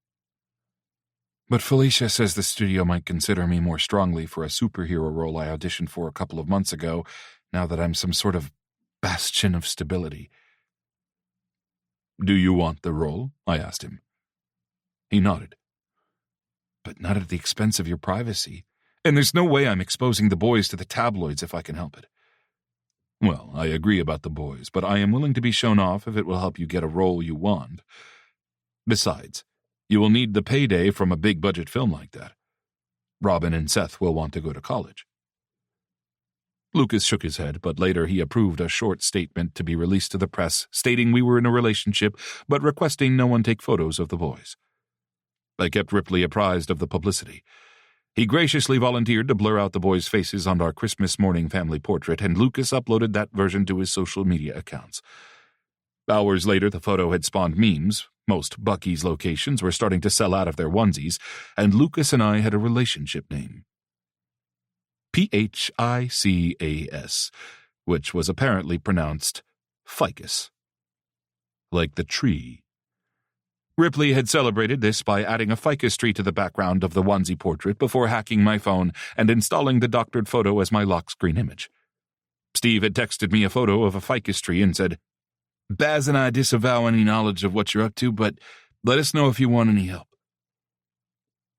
But Felicia says the studio might consider me more strongly for a superhero role I auditioned for a couple of months ago, now that I'm some sort of bastion of stability. Do you want the role? I asked him. He nodded. But not at the expense of your privacy, and there's no way I'm exposing the boys to the tabloids if I can help it. Well, I agree about the boys, but I am willing to be shown off if it will help you get a role you want. Besides, you will need the payday from a big-budget film like that. Robin and Seth will want to go to college. Lucas shook his head, but later he approved a short statement to be released to the press stating we were in a relationship, but requesting no one take photos of the boys. I kept Ripley apprised of the publicity. He graciously volunteered to blur out the boys' faces on our Christmas morning family portrait, and Lucas uploaded that version to his social media accounts. Hours later, the photo had spawned memes. Most Buc-ee's locations were starting to sell out of their onesies, and Lucas and I had a relationship name. Phicas, which was apparently pronounced ficus. Like the tree. Ripley had celebrated this by adding a ficus tree to the background of the onesie portrait before hacking my phone and installing the doctored photo as my lock screen image. Steve had texted me a photo of a ficus tree and said, Baz and I disavow any knowledge of what you're up to, but let us know if you want any help.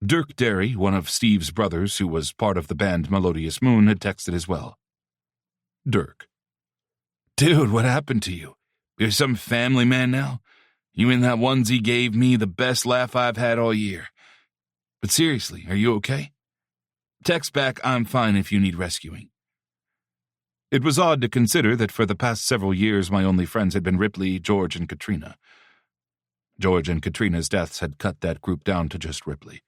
Dirk Derry, one of Steve's brothers who was part of the band Melodious Moon, had texted as well. Dirk. Dude, what happened to you? You're some family man now? You in that onesie gave me the best laugh I've had all year. But seriously, are you okay? Text back, I'm fine if you need rescuing. It was odd to consider that for the past several years my only friends had been Ripley, George, and Katrina. George and Katrina's deaths had cut that group down to just Ripley.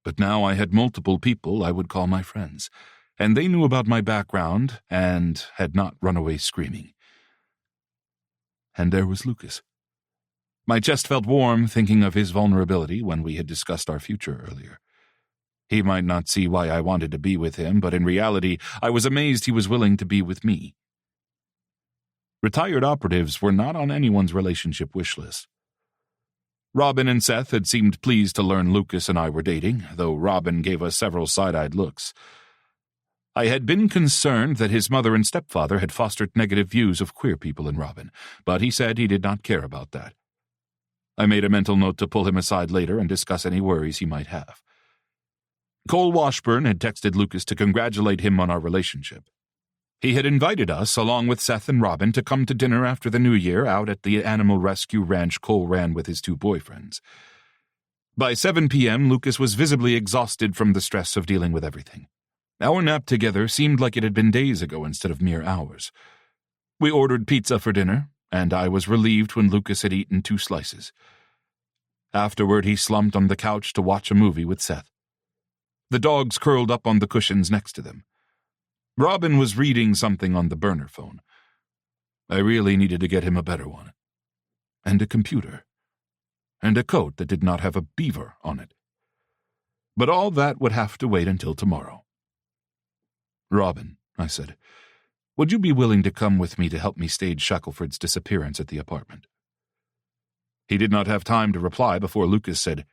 But now I had multiple people I would call my friends, and they knew about my background and had not run away screaming. And there was Lucas. My chest felt warm thinking of his vulnerability when we had discussed our future earlier. He might not see why I wanted to be with him, but in reality, I was amazed he was willing to be with me. Retired operatives were not on anyone's relationship wish list. Robin and Seth had seemed pleased to learn Lucas and I were dating, though Robin gave us several side-eyed looks. I had been concerned that his mother and stepfather had fostered negative views of queer people in Robin, but he said he did not care about that. I made a mental note to pull him aside later and discuss any worries he might have. Cole Washburn had texted Lucas to congratulate him on our relationship. He had invited us, along with Seth and Robin, to come to dinner after the New Year out at the animal rescue ranch Cole ran with his 2 boyfriends. By 7 p.m., Lucas was visibly exhausted from the stress of dealing with everything. Our nap together seemed like it had been days ago instead of mere hours. We ordered pizza for dinner, and I was relieved when Lucas had eaten 2 slices. Afterward, he slumped on the couch to watch a movie with Seth. The dogs curled up on the cushions next to them. Robin was reading something on the burner phone. I really needed to get him a better one. And a computer. And a coat that did not have a beaver on it. But all that would have to wait until tomorrow. Robin, I said, would you be willing to come with me to help me stage Shackelford's disappearance at the apartment? He did not have time to reply before Lucas said,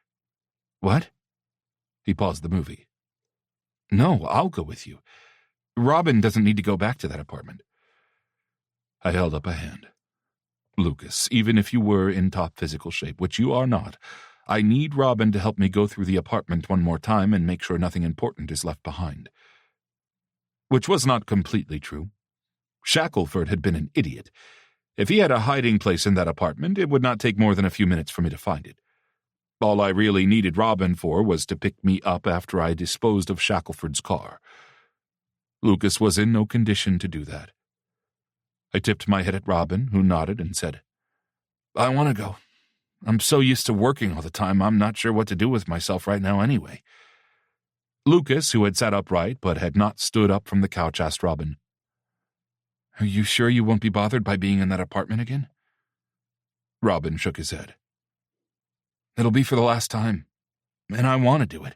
What? He paused the movie. No, I'll go with you. Robin doesn't need to go back to that apartment. I held up a hand. Lucas, even if you were in top physical shape, which you are not, I need Robin to help me go through the apartment one more time and make sure nothing important is left behind. Which was not completely true. Shackelford had been an idiot. If he had a hiding place in that apartment, it would not take more than a few minutes for me to find it. All I really needed Robin for was to pick me up after I disposed of Shackelford's car. Lucas was in no condition to do that. I tipped my head at Robin, who nodded and said, I want to go. I'm so used to working all the time, I'm not sure what to do with myself right now anyway. Lucas, who had sat upright but had not stood up from the couch, asked Robin, Are you sure you won't be bothered by being in that apartment again? Robin shook his head. It'll be for the last time, and I want to do it.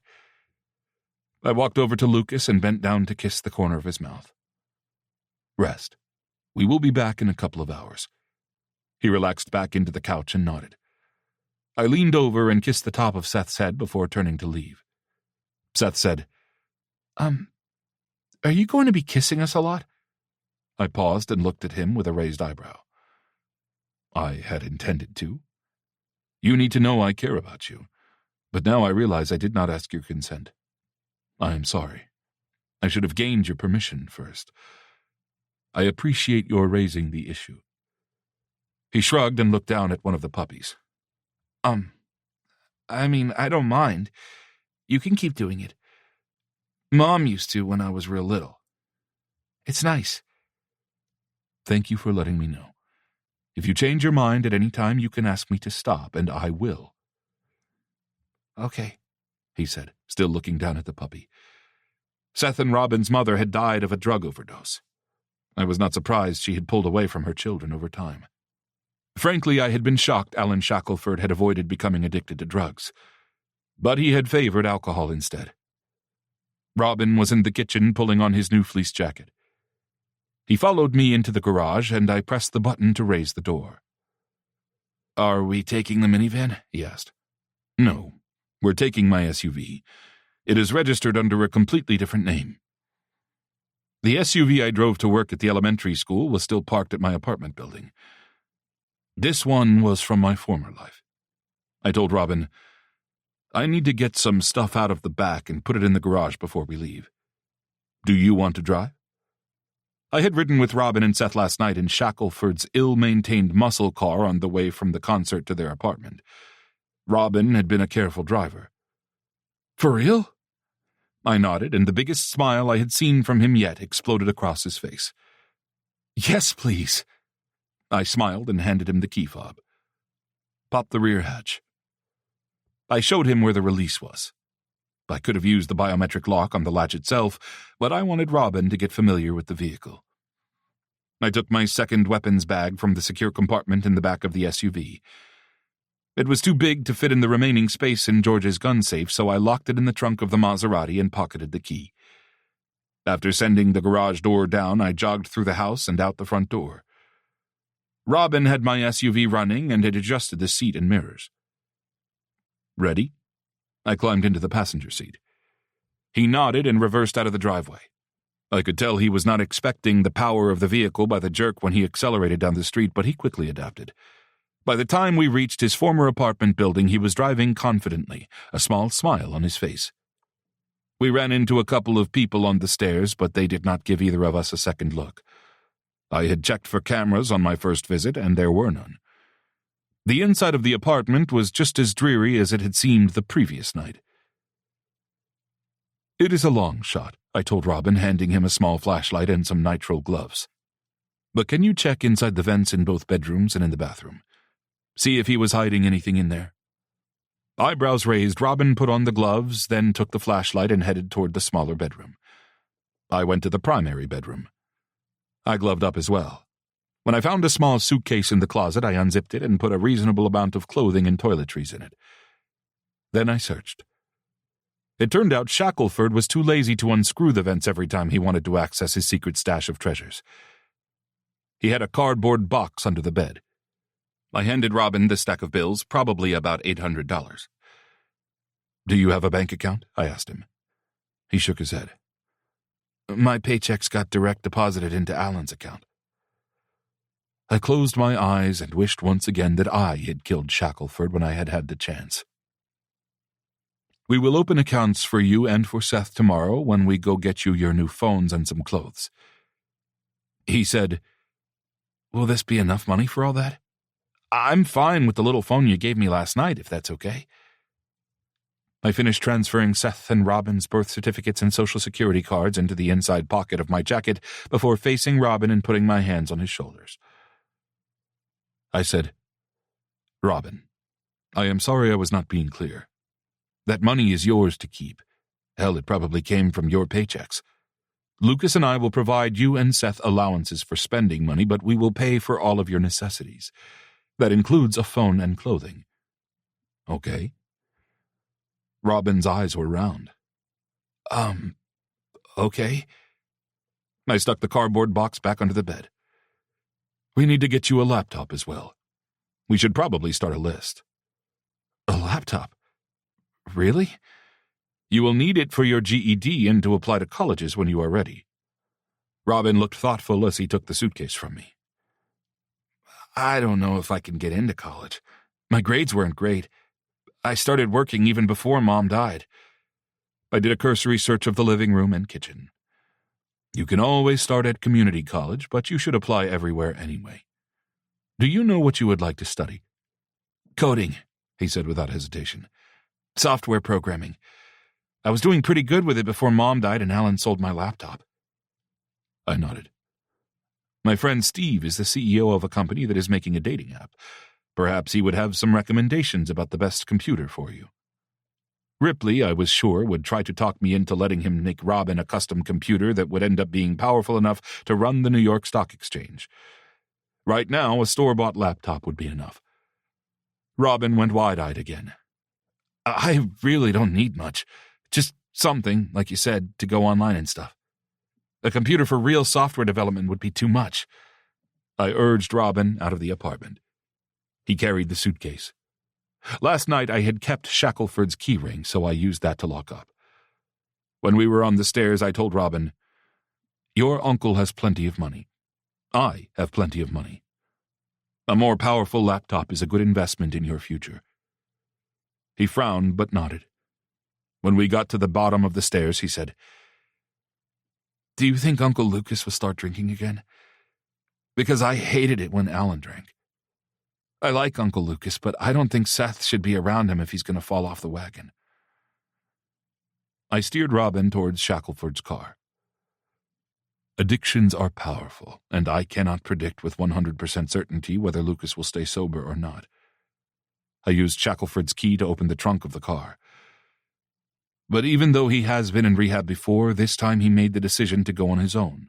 I walked over to Lucas and bent down to kiss the corner of his mouth. Rest. We will be back in a couple of hours. He relaxed back into the couch and nodded. I leaned over and kissed the top of Seth's head before turning to leave. Seth said, Are you going to be kissing us a lot? I paused and looked at him with a raised eyebrow. I had intended to. You need to know I care about you, but now I realize I did not ask your consent. I am sorry. I should have gained your permission first. I appreciate your raising the issue. He shrugged and looked down at one of the puppies. I don't mind. You can keep doing it. Mom used to when I was real little. It's nice. Thank you for letting me know. If you change your mind at any time, you can ask me to stop, and I will. Okay, he said, still looking down at the puppy. Seth and Robin's mother had died of a drug overdose. I was not surprised she had pulled away from her children over time. Frankly, I had been shocked Alan Shackelford had avoided becoming addicted to drugs. But he had favored alcohol instead. Robin was in the kitchen pulling on his new fleece jacket. He followed me into the garage, and I pressed the button to raise the door. Are we taking the minivan? He asked. No, we're taking my SUV. It is registered under a completely different name. The SUV I drove to work at the elementary school was still parked at my apartment building. This one was from my former life. I told Robin, I need to get some stuff out of the back and put it in the garage before we leave. Do you want to drive? I had ridden with Robin and Seth last night in Shackelford's ill-maintained muscle car on the way from the concert to their apartment. Robin had been a careful driver. For real? I nodded, and the biggest smile I had seen from him yet exploded across his face. Yes, please. I smiled and handed him the key fob. Pop the rear hatch. I showed him where the release was. I could have used the biometric lock on the latch itself, but I wanted Robin to get familiar with the vehicle. I took my second weapons bag from the secure compartment in the back of the SUV. It was too big to fit in the remaining space in George's gun safe, so I locked it in the trunk of the Maserati and pocketed the key. After sending the garage door down, I jogged through the house and out the front door. Robin had my SUV running and had adjusted the seat and mirrors. Ready? I climbed into the passenger seat. He nodded and reversed out of the driveway. I could tell he was not expecting the power of the vehicle by the jerk when he accelerated down the street, but he quickly adapted. By the time we reached his former apartment building, he was driving confidently, a small smile on his face. We ran into a couple of people on the stairs, but they did not give either of us a second look. I had checked for cameras on my first visit, and there were none. The inside of the apartment was just as dreary as it had seemed the previous night. It is a long shot, I told Robin, handing him a small flashlight and some nitrile gloves. But can you check inside the vents in both bedrooms and in the bathroom? See if he was hiding anything in there. Eyebrows raised, Robin put on the gloves, then took the flashlight and headed toward the smaller bedroom. I went to the primary bedroom. I gloved up as well. When I found a small suitcase in the closet, I unzipped it and put a reasonable amount of clothing and toiletries in it. Then I searched. It turned out Shackelford was too lazy to unscrew the vents every time he wanted to access his secret stash of treasures. He had a cardboard box under the bed. I handed Robin the stack of bills, probably about $800. Do you have a bank account? I asked him. He shook his head. My paychecks got direct deposited into Alan's account. I closed my eyes and wished once again that I had killed Shackelford when I had had the chance. We will open accounts for you and for Seth tomorrow when we go get you your new phones and some clothes. He said, Will this be enough money for all that? I'm fine with the little phone you gave me last night, if that's okay. I finished transferring Seth and Robin's birth certificates and social security cards into the inside pocket of my jacket before facing Robin and putting my hands on his shoulders. I said, Robin, I am sorry I was not being clear. That money is yours to keep. Hell, it probably came from your paychecks. Lucas and I will provide you and Seth allowances for spending money, but we will pay for all of your necessities. That includes a phone and clothing. Okay? Robin's eyes were round. Okay. I stuck the cardboard box back under the bed. We need to get you a laptop as well. We should probably start a list. A laptop? Really? You will need it for your GED and to apply to colleges when you are ready. Robin looked thoughtful as he took the suitcase from me. I don't know if I can get into college. My grades weren't great. I started working even before Mom died. I did a cursory search of the living room and kitchen. You can always start at community college, but you should apply everywhere anyway. Do you know what you would like to study? Coding, he said without hesitation. Software programming. I was doing pretty good with it before Mom died and Alan sold my laptop. I nodded. My friend Steve is the CEO of a company that is making a dating app. Perhaps he would have some recommendations about the best computer for you. Ripley, I was sure, would try to talk me into letting him make Robin a custom computer that would end up being powerful enough to run the New York Stock Exchange. Right now, a store-bought laptop would be enough. Robin went wide-eyed again. I really don't need much. Just something, like you said, to go online and stuff. A computer for real software development would be too much. I urged Robin out of the apartment. He carried the suitcase. Last night I had kept Shackelford's keyring, so I used that to lock up. When we were on the stairs, I told Robin, Your uncle has plenty of money. I have plenty of money. A more powerful laptop is a good investment in your future. He frowned but nodded. When we got to the bottom of the stairs, he said, Do you think Uncle Lucas will start drinking again? Because I hated it when Alan drank. I like Uncle Lucas, but I don't think Seth should be around him if he's going to fall off the wagon. I steered Robin towards Shackelford's car. Addictions are powerful, and I cannot predict with 100% certainty whether Lucas will stay sober or not. I used Shackelford's key to open the trunk of the car. But even though he has been in rehab before, this time he made the decision to go on his own,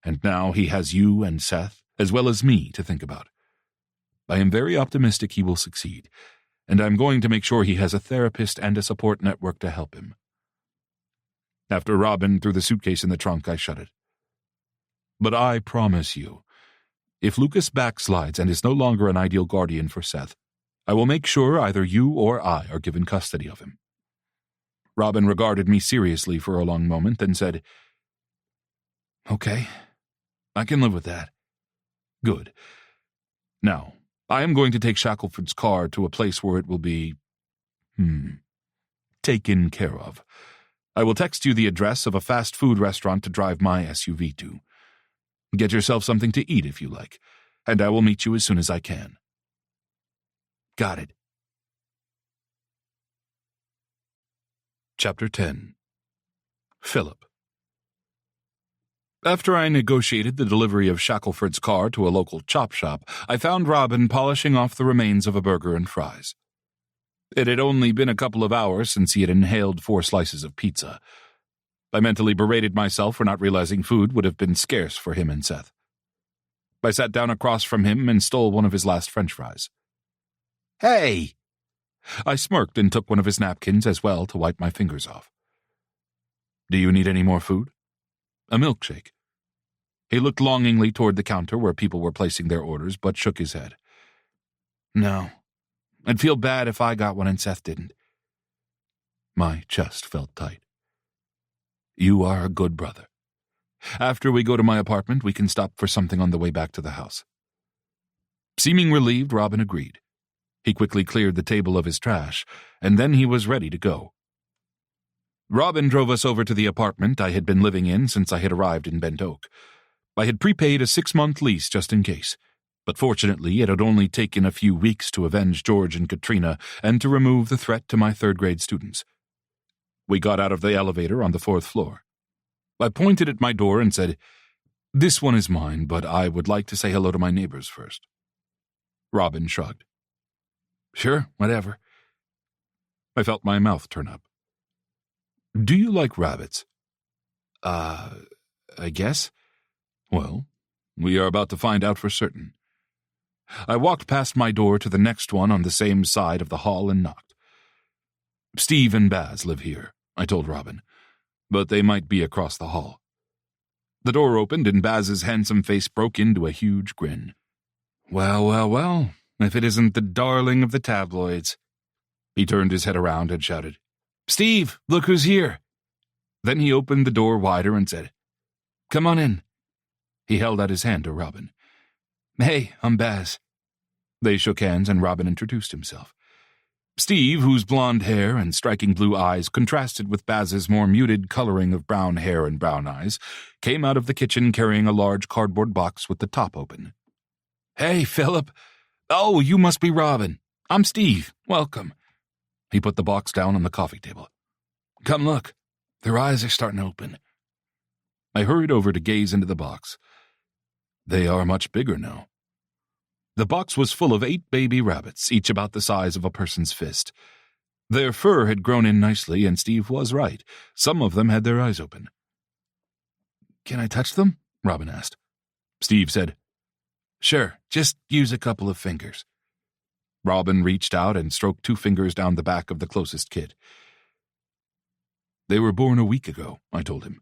and now he has you and Seth, as well as me, to think about. I am very optimistic he will succeed, and I'm going to make sure he has a therapist and a support network to help him. After Robin threw the suitcase in the trunk, I shut it. But I promise you, if Lucas backslides and is no longer an ideal guardian for Seth, I will make sure either you or I are given custody of him. Robin regarded me seriously for a long moment, then said, Okay, I can live with that. Good. Now, I am going to take Shackelford's car to a place where it will be, taken care of. I will text you the address of a fast food restaurant to drive my SUV to. Get yourself something to eat if you like, and I will meet you as soon as I can. Got it. Chapter 10. Philip. After I negotiated the delivery of Shackelford's car to a local chop shop, I found Robin polishing off the remains of a burger and fries. It had only been a couple of hours since he had inhaled 4 slices of pizza. I mentally berated myself for not realizing food would have been scarce for him and Seth. I sat down across from him and stole one of his last French fries. Hey! I smirked and took one of his napkins as well to wipe my fingers off. Do you need any more food? A milkshake. He looked longingly toward the counter where people were placing their orders, but shook his head. No. I'd feel bad if I got one and Seth didn't. My chest felt tight. You are a good brother. After we go to my apartment, we can stop for something on the way back to the house." Seeming relieved, Robin agreed. He quickly cleared the table of his trash, and then he was ready to go. Robin drove us over to the apartment I had been living in since I had arrived in Bent Oak. I had prepaid a 6-month lease just in case, but fortunately it had only taken a few weeks to avenge George and Katrina and to remove the threat to my third-grade students. We got out of the elevator on the 4th floor. I pointed at my door and said, "This one is mine, but I would like to say hello to my neighbors first." Robin shrugged. "Sure, whatever." I felt my mouth turn up. "Do you like rabbits?" I guess." "Well, we are about to find out for certain." I walked past my door to the next one on the same side of the hall and knocked. "Steve and Baz live here," I told Robin, "but they might be across the hall." The door opened and Baz's handsome face broke into a huge grin. "Well, well, well, if it isn't the darling of the tabloids." He turned his head around and shouted, "Steve, look who's here." Then he opened the door wider and said, "Come on in." He held out his hand to Robin. "Hey, I'm Baz." They shook hands and Robin introduced himself. Steve, whose blonde hair and striking blue eyes contrasted with Baz's more muted coloring of brown hair and brown eyes, came out of the kitchen carrying a large cardboard box with the top open. "Hey, Philip. Oh, you must be Robin. I'm Steve. Welcome." He put the box down on the coffee table. "Come look. Their eyes are starting to open." I hurried over to gaze into the box. They are much bigger now. The box was full of 8 baby rabbits, each about the size of a person's fist. Their fur had grown in nicely, and Steve was right. Some of them had their eyes open. "Can I touch them?" Robin asked. Steve said, "Sure, just use a couple of fingers." Robin reached out and stroked 2 fingers down the back of the closest kid. "They were born a week ago," I told him.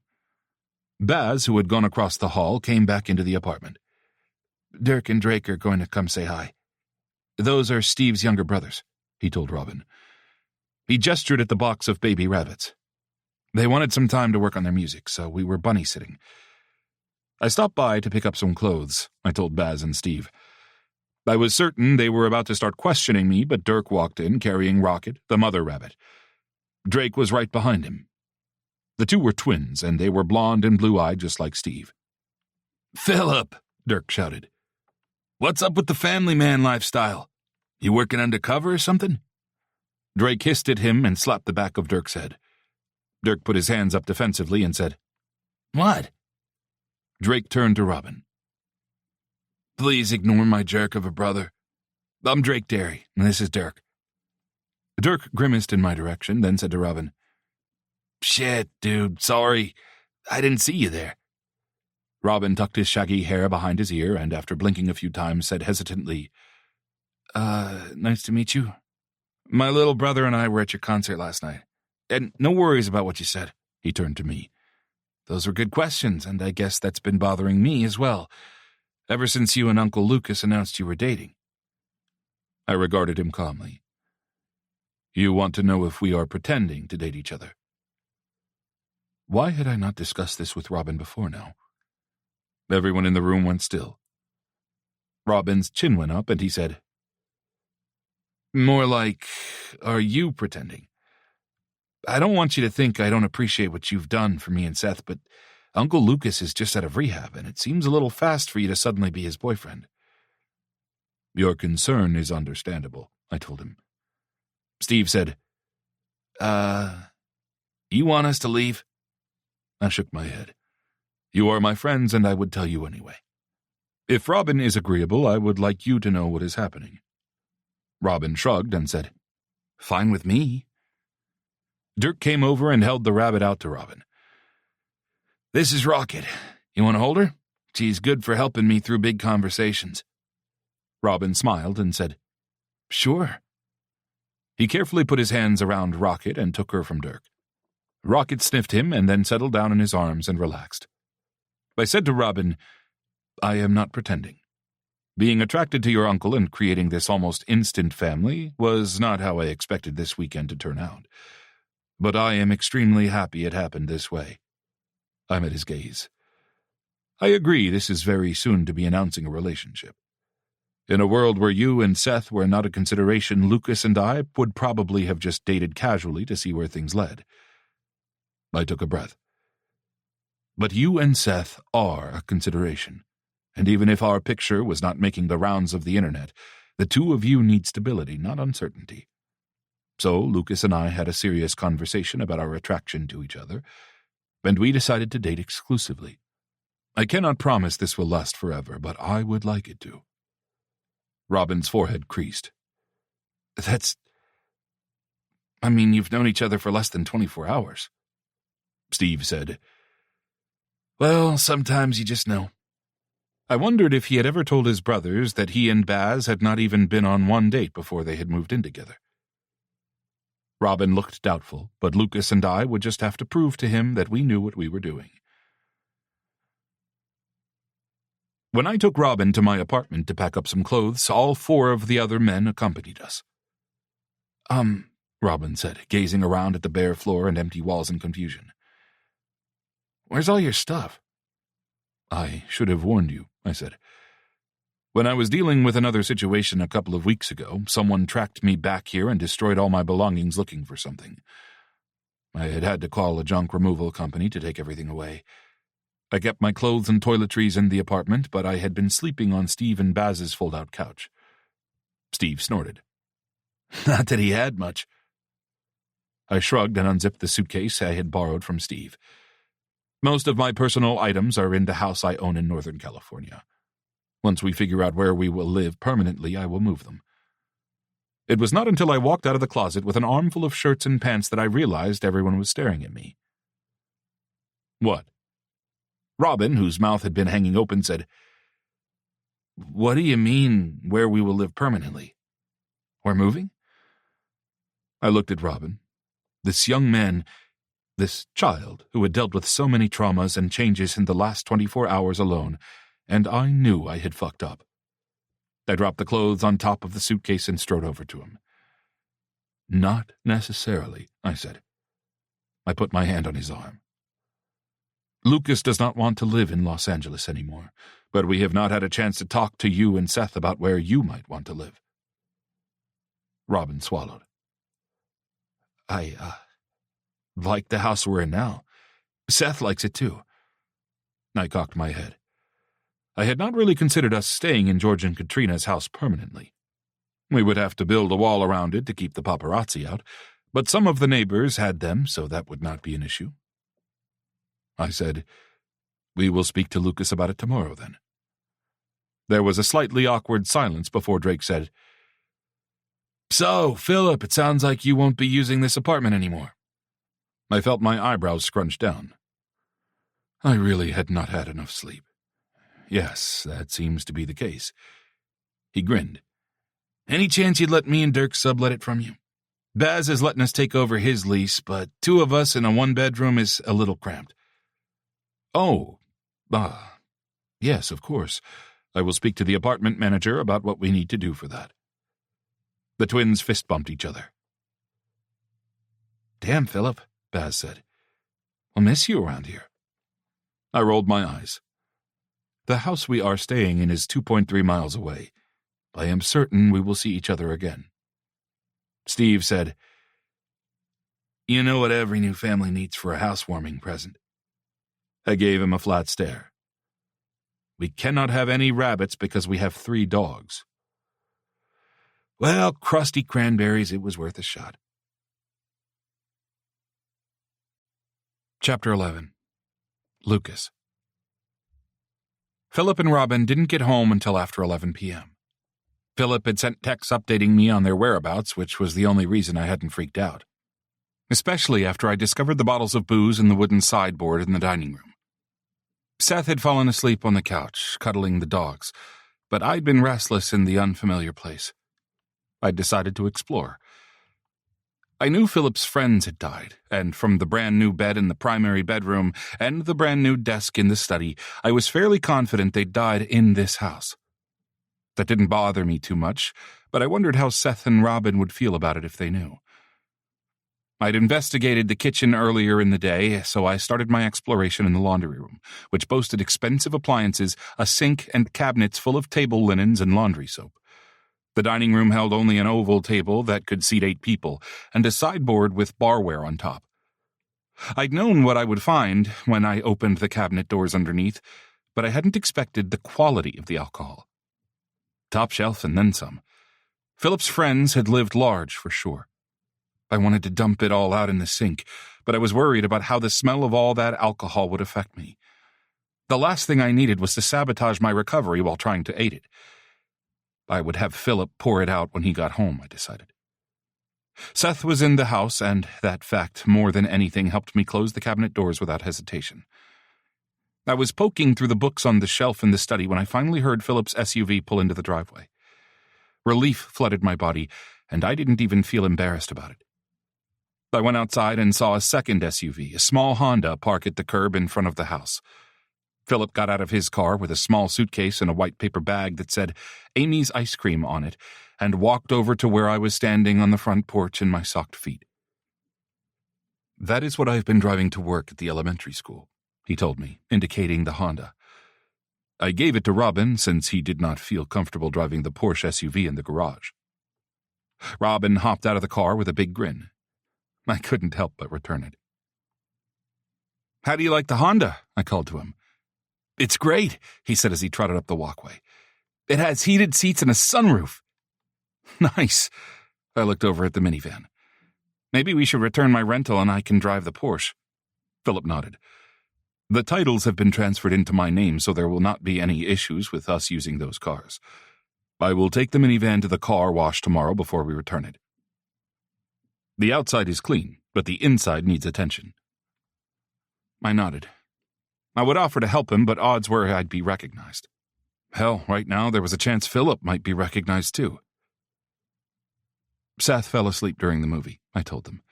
Baz, who had gone across the hall, came back into the apartment. "Dirk and Drake are going to come say hi. Those are Steve's younger brothers," he told Robin. He gestured at the box of baby rabbits. "They wanted some time to work on their music, so we were bunny-sitting. I stopped by to pick up some clothes," I told Baz and Steve. I was certain they were about to start questioning me, but Dirk walked in carrying Rocket, the mother rabbit. Drake was right behind him. The two were twins, and they were blonde and blue-eyed just like Steve. "Philip," Dirk shouted. "What's up with the family man lifestyle? You working undercover or something?" Drake hissed at him and slapped the back of Dirk's head. Dirk put his hands up defensively and said, "What?" Drake turned to Robin. "Please ignore my jerk of a brother. I'm Drake Derry, and this is Dirk." Dirk grimaced in my direction, then said to Robin, "Shit, dude, sorry. I didn't see you there." Robin tucked his shaggy hair behind his ear and, after blinking a few times, said hesitantly, "Nice to meet you. My little brother and I were at your concert last night. And no worries about what you said." He turned to me. "Those were good questions, and I guess that's been bothering me as well, ever since you and Uncle Lucas announced you were dating." I regarded him calmly. "You want to know if we are pretending to date each other?" Why had I not discussed this with Robin before now? Everyone in the room went still. Robin's chin went up, and he said, "More like, are you pretending? I don't want you to think I don't appreciate what you've done for me and Seth, but Uncle Lucas is just out of rehab, and it seems a little fast for you to suddenly be his boyfriend." "Your concern is understandable," I told him. Steve said, You want us to leave?" I shook my head. "You are my friends, and I would tell you anyway. If Robin is agreeable, I would like you to know what is happening." Robin shrugged and said, "Fine with me." Dirk came over and held the rabbit out to Robin. "This is Rocket. You want to hold her? She's good for helping me through big conversations." Robin smiled and said, "Sure." He carefully put his hands around Rocket and took her from Dirk. Rocket sniffed him and then settled down in his arms and relaxed. I said to Robin, "I am not pretending. Being attracted to your uncle and creating this almost instant family was not how I expected this weekend to turn out. But I am extremely happy it happened this way." I met his gaze. I agree this is very soon to be announcing a relationship. In a world where you and Seth were not a consideration, Lucas and I would probably have just dated casually to see where things led. I took a breath. But you and Seth are a consideration, and even if our picture was not making the rounds of the internet, the two of you need stability, not uncertainty. So Lucas and I had a serious conversation about our attraction to each other, and we decided to date exclusively. I cannot promise this will last forever, but I would like it to. Robin's forehead creased. You've known each other for less than 24 hours. Steve said, Well, sometimes you just know. I wondered if he had ever told his brothers that he and Baz had not even been on one date before they had moved in together. Robin looked doubtful, but Lucas and I would just have to prove to him that we knew what we were doing. When I took Robin to my apartment to pack up some clothes, all 4 of the other men accompanied us. Robin said, gazing around at the bare floor and empty walls in confusion. Where's all your stuff? I should have warned you, I said. When I was dealing with another situation a couple of weeks ago, someone tracked me back here and destroyed all my belongings looking for something. I had to call a junk removal company to take everything away. I kept my clothes and toiletries in the apartment, but I had been sleeping on Steve and Baz's fold-out couch. Steve snorted. Not that he had much. I shrugged and unzipped the suitcase I had borrowed from Steve. Most of my personal items are in the house I own in Northern California. Once we figure out where we will live permanently, I will move them. It was not until I walked out of the closet with an armful of shirts and pants that I realized everyone was staring at me. What? Robin, whose mouth had been hanging open, said, What do you mean, where we will live permanently? We're moving? I looked at Robin. This young man, this child who had dealt with so many traumas and changes in the last 24 hours alone, and I knew I had fucked up. I dropped the clothes on top of the suitcase and strode over to him. Not necessarily, I said. I put my hand on his arm. Lucas does not want to live in Los Angeles anymore, but we have not had a chance to talk to you and Seth about where you might want to live. Robin swallowed. I like the house we're in now. Seth likes it too. I cocked my head. I had not really considered us staying in George and Katrina's house permanently. We would have to build a wall around it to keep the paparazzi out, but some of the neighbors had them, so that would not be an issue. I said, We will speak to Lucas about it tomorrow, then. There was a slightly awkward silence before Drake said, So, Philip, it sounds like you won't be using this apartment anymore. I felt my eyebrows scrunch down. I really had not had enough sleep. Yes, that seems to be the case. He grinned. Any chance you'd let me and Dirk sublet it from you? Baz is letting us take over his lease, but 2 of us in a 1-bedroom is a little cramped. Oh, yes, of course. I will speak to the apartment manager about what we need to do for that. The twins fist-bumped each other. Damn, Philip, Baz said. I'll miss you around here. I rolled my eyes. The house we are staying in is 2.3 miles away. I am certain we will see each other again. Steve said, You know what every new family needs for a housewarming present. I gave him a flat stare. We cannot have any rabbits because we have 3 dogs. Well, crusty cranberries, it was worth a shot. Chapter 11. Lucas. Philip and Robin didn't get home until after 11 p.m. Philip had sent texts updating me on their whereabouts, which was the only reason I hadn't freaked out. Especially after I discovered the bottles of booze in the wooden sideboard in the dining room. Seth had fallen asleep on the couch, cuddling the dogs, but I'd been restless in the unfamiliar place. I'd decided to explore. I knew Philip's friends had died, and from the brand-new bed in the primary bedroom and the brand-new desk in the study, I was fairly confident they'd died in this house. That didn't bother me too much, but I wondered how Seth and Robin would feel about it if they knew. I'd investigated the kitchen earlier in the day, so I started my exploration in the laundry room, which boasted expensive appliances, a sink, and cabinets full of table linens and laundry soap. The dining room held only an oval table that could seat 8 people, and a sideboard with barware on top. I'd known what I would find when I opened the cabinet doors underneath, but I hadn't expected the quality of the alcohol. Top shelf and then some. Philip's friends had lived large, for sure. I wanted to dump it all out in the sink, but I was worried about how the smell of all that alcohol would affect me. The last thing I needed was to sabotage my recovery while trying to aid it. I would have Philip pour it out when he got home, I decided. Seth was in the house, and that fact more than anything helped me close the cabinet doors without hesitation. I was poking through the books on the shelf in the study when I finally heard Philip's SUV pull into the driveway. Relief flooded my body, and I didn't even feel embarrassed about it. I went outside and saw a second SUV, a small Honda, park at the curb in front of the house. Philip got out of his car with a small suitcase and a white paper bag that said Amy's Ice Cream on it, and walked over to where I was standing on the front porch in my socked feet. "That is what I've been driving to work at the elementary school," he told me, indicating the Honda. I gave it to Robin since he did not feel comfortable driving the Porsche SUV in the garage. Robin hopped out of the car with a big grin. I couldn't help but return it. "How do you like the Honda?" I called to him. "It's great," he said as he trotted up the walkway. "It has heated seats and a sunroof." "Nice." I looked over at the minivan. "Maybe we should return my rental and I can drive the Porsche." Philip nodded. "The titles have been transferred into my name, so there will not be any issues with us using those cars. I will take the minivan to the car wash tomorrow before we return it. The outside is clean, but the inside needs attention." I nodded. I would offer to help him, but odds were I'd be recognized. Hell, right now there was a chance Philip might be recognized too. "Seth fell asleep during the movie," I told them.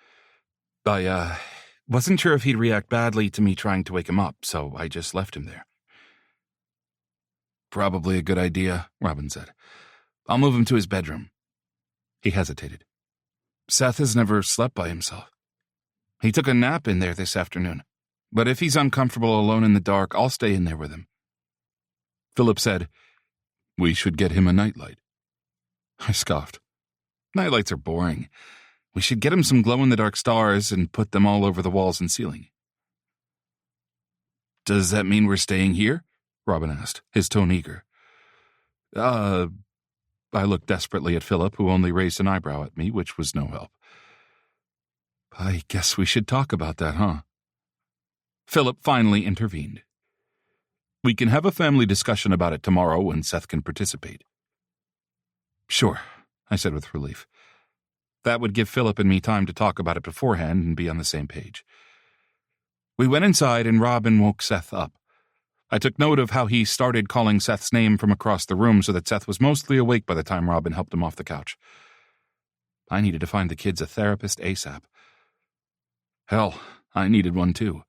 I wasn't sure if he'd react badly to me trying to wake him up, so I just left him there." "Probably a good idea," Robin said. "I'll move him to his bedroom." He hesitated. "Seth has never slept by himself. He took a nap in there this afternoon. But if he's uncomfortable alone in the dark, I'll stay in there with him." Philip said, "We should get him a nightlight." I scoffed. "Nightlights are boring. We should get him some glow-in-the-dark stars and put them all over the walls and ceiling." "Does that mean we're staying here?" Robin asked, his tone eager. I looked desperately at Philip, who only raised an eyebrow at me, which was no help. "I guess we should talk about that, huh?" Philip finally intervened. "We can have a family discussion about it tomorrow when Seth can participate." "Sure," I said with relief. That would give Philip and me time to talk about it beforehand and be on the same page. We went inside and Robin woke Seth up. I took note of how he started calling Seth's name from across the room so that Seth was mostly awake by the time Robin helped him off the couch. I needed to find the kids a therapist ASAP. Hell, I needed one too.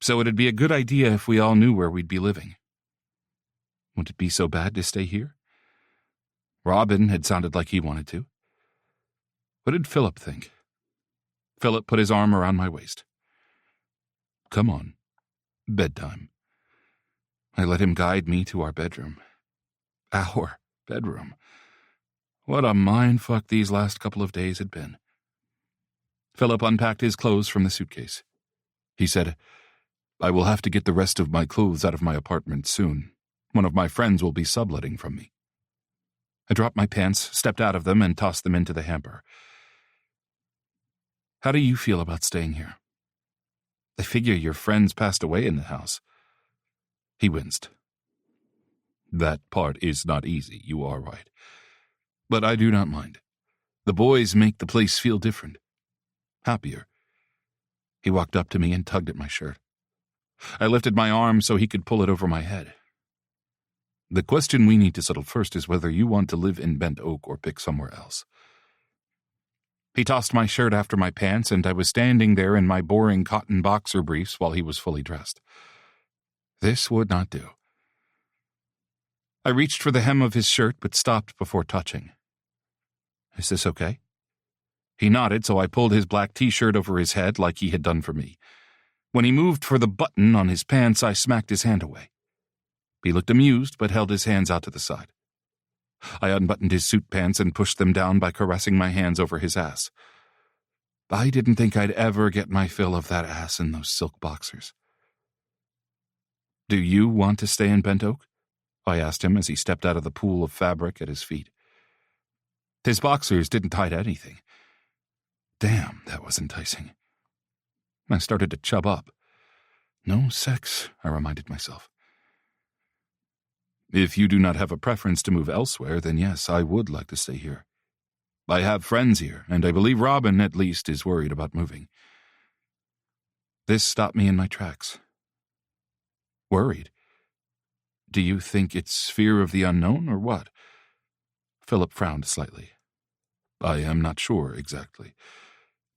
So it'd be a good idea if we all knew where we'd be living. Would it be so bad to stay here? Robin had sounded like he wanted to. What did Philip think? Philip put his arm around my waist. "Come on. Bedtime." I let him guide me to our bedroom. Our bedroom. What a mindfuck these last couple of days had been. Philip unpacked his clothes from the suitcase. He said, "I will have to get the rest of my clothes out of my apartment soon. One of my friends will be subletting from me." I dropped my pants, stepped out of them, and tossed them into the hamper. "How do you feel about staying here? I figure your friends passed away in the house." He winced. "That part is not easy, you are right. But I do not mind. The boys make the place feel different. Happier." He walked up to me and tugged at my shirt. I lifted my arm so he could pull it over my head. "The question we need to settle first is whether you want to live in Bent Oak or pick somewhere else." He tossed my shirt after my pants, and I was standing there in my boring cotton boxer briefs while he was fully dressed. This would not do. I reached for the hem of his shirt but stopped before touching. "Is this okay?" He nodded, so I pulled his black t-shirt over his head like he had done for me. When he moved for the button on his pants, I smacked his hand away. He looked amused, but held his hands out to the side. I unbuttoned his suit pants and pushed them down by caressing my hands over his ass. I didn't think I'd ever get my fill of that ass in those silk boxers. "Do you want to stay in Bent Oak?" I asked him as he stepped out of the pool of fabric at his feet. His boxers didn't tie to anything. Damn, that was enticing. I started to chub up. No sex, I reminded myself. "If you do not have a preference to move elsewhere, then yes, I would like to stay here. I have friends here, and I believe Robin, at least, is worried about moving." This stopped me in my tracks. Worried? Do you think it's fear of the unknown, or what? Philip frowned slightly. I am not sure exactly.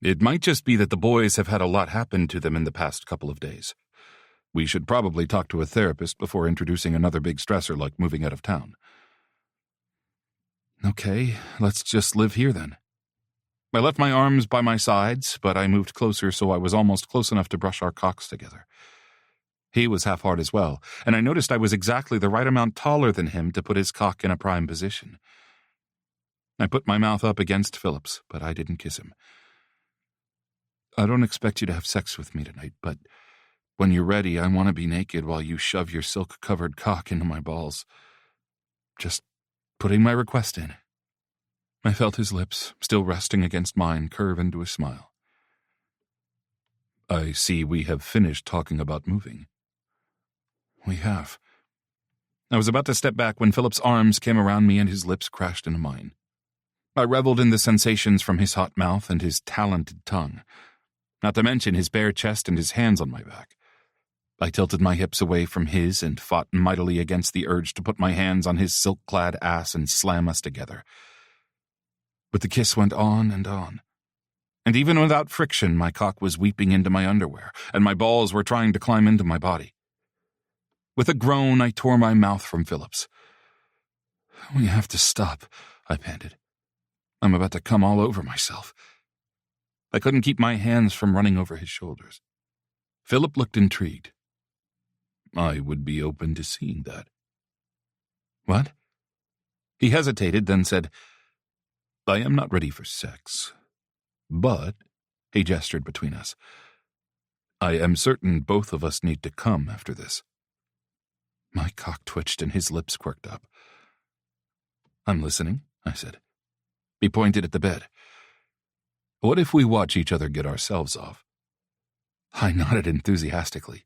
It might just be that the boys have had a lot happen to them in the past couple of days. We should probably talk to a therapist before introducing another big stressor like moving out of town. Okay, let's just live here then. I left my arms by my sides, but I moved closer so I was almost close enough to brush our cocks together. He was half hard as well, and I noticed I was exactly the right amount taller than him to put his cock in a prime position. I put my mouth up against Philip's, but I didn't kiss him. "I don't expect you to have sex with me tonight, but when you're ready, I want to be naked while you shove your silk-covered cock into my balls. Just putting my request in." I felt his lips, still resting against mine, curve into a smile. "I see we have finished talking about moving." "We have." I was about to step back when Philip's arms came around me and his lips crashed into mine. I reveled in the sensations from his hot mouth and his talented tongue, not to mention his bare chest and his hands on my back. I tilted my hips away from his and fought mightily against the urge to put my hands on his silk-clad ass and slam us together. But the kiss went on, and even without friction, my cock was weeping into my underwear, and my balls were trying to climb into my body. With a groan, I tore my mouth from Philip's. "We have to stop," I panted. "I'm about to come all over myself." I couldn't keep my hands from running over his shoulders. Philip looked intrigued. "I would be open to seeing that." "What?" He hesitated, then said, "I am not ready for sex, but," he gestured between us, "I am certain both of us need to come after this." My cock twitched and his lips quirked up. "I'm listening," I said. He pointed at the bed. "What if we watch each other get ourselves off?" I nodded enthusiastically.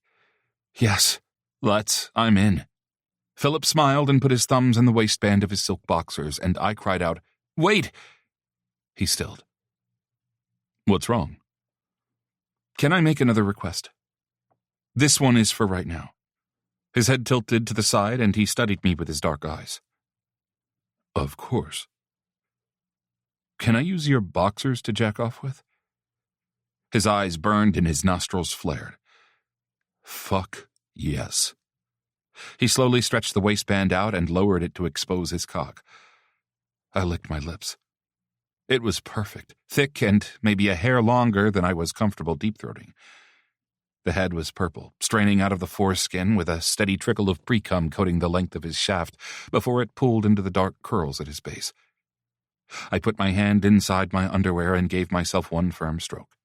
"Yes, let's. I'm in." Philip smiled and put his thumbs in the waistband of his silk boxers, and I cried out, "Wait!" He stilled. "What's wrong?" "Can I make another request?" "This one is for right now." His head tilted to the side, and he studied me with his dark eyes. "Of course." "Can I use your boxers to jack off with?" His eyes burned and his nostrils flared. "Fuck yes." He slowly stretched the waistband out and lowered it to expose his cock. I licked my lips. It was perfect, thick and maybe a hair longer than I was comfortable deep-throating. The head was purple, straining out of the foreskin with a steady trickle of pre-cum coating the length of his shaft before it pooled into the dark curls at his base. I put my hand inside my underwear and gave myself one firm stroke.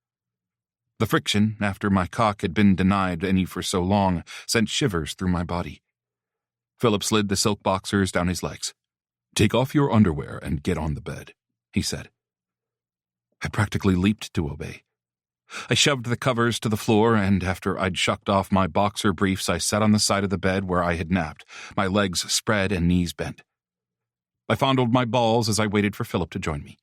The friction, after my cock had been denied any for so long, sent shivers through my body. Philip slid the silk boxers down his legs. "Take off your underwear and get on the bed," he said. I practically leaped to obey. I shoved the covers to the floor, and after I'd shucked off my boxer briefs, I sat on the side of the bed where I had napped, my legs spread and knees bent. I fondled my balls as I waited for Philip to join me.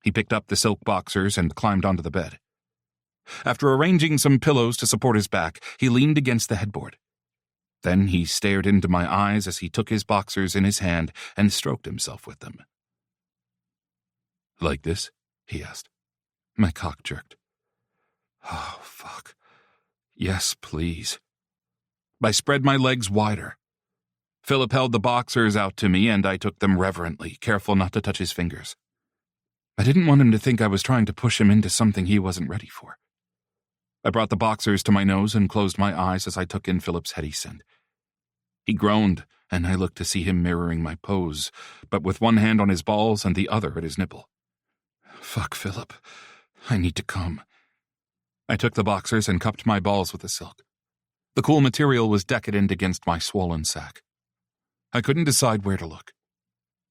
He picked up the silk boxers and climbed onto the bed. After arranging some pillows to support his back, he leaned against the headboard. Then he stared into my eyes as he took his boxers in his hand and stroked himself with them. "Like this?" he asked. My cock jerked. "Oh, fuck. Yes, please." I spread my legs wider. Philip held the boxers out to me, and I took them reverently, careful not to touch his fingers. I didn't want him to think I was trying to push him into something he wasn't ready for. I brought the boxers to my nose and closed my eyes as I took in Philip's heady scent. He groaned, and I looked to see him mirroring my pose, but with one hand on his balls and the other at his nipple. Fuck, Philip. I need to come. I took the boxers and cupped my balls with the silk. The cool material was decadent against my swollen sack. I couldn't decide where to look.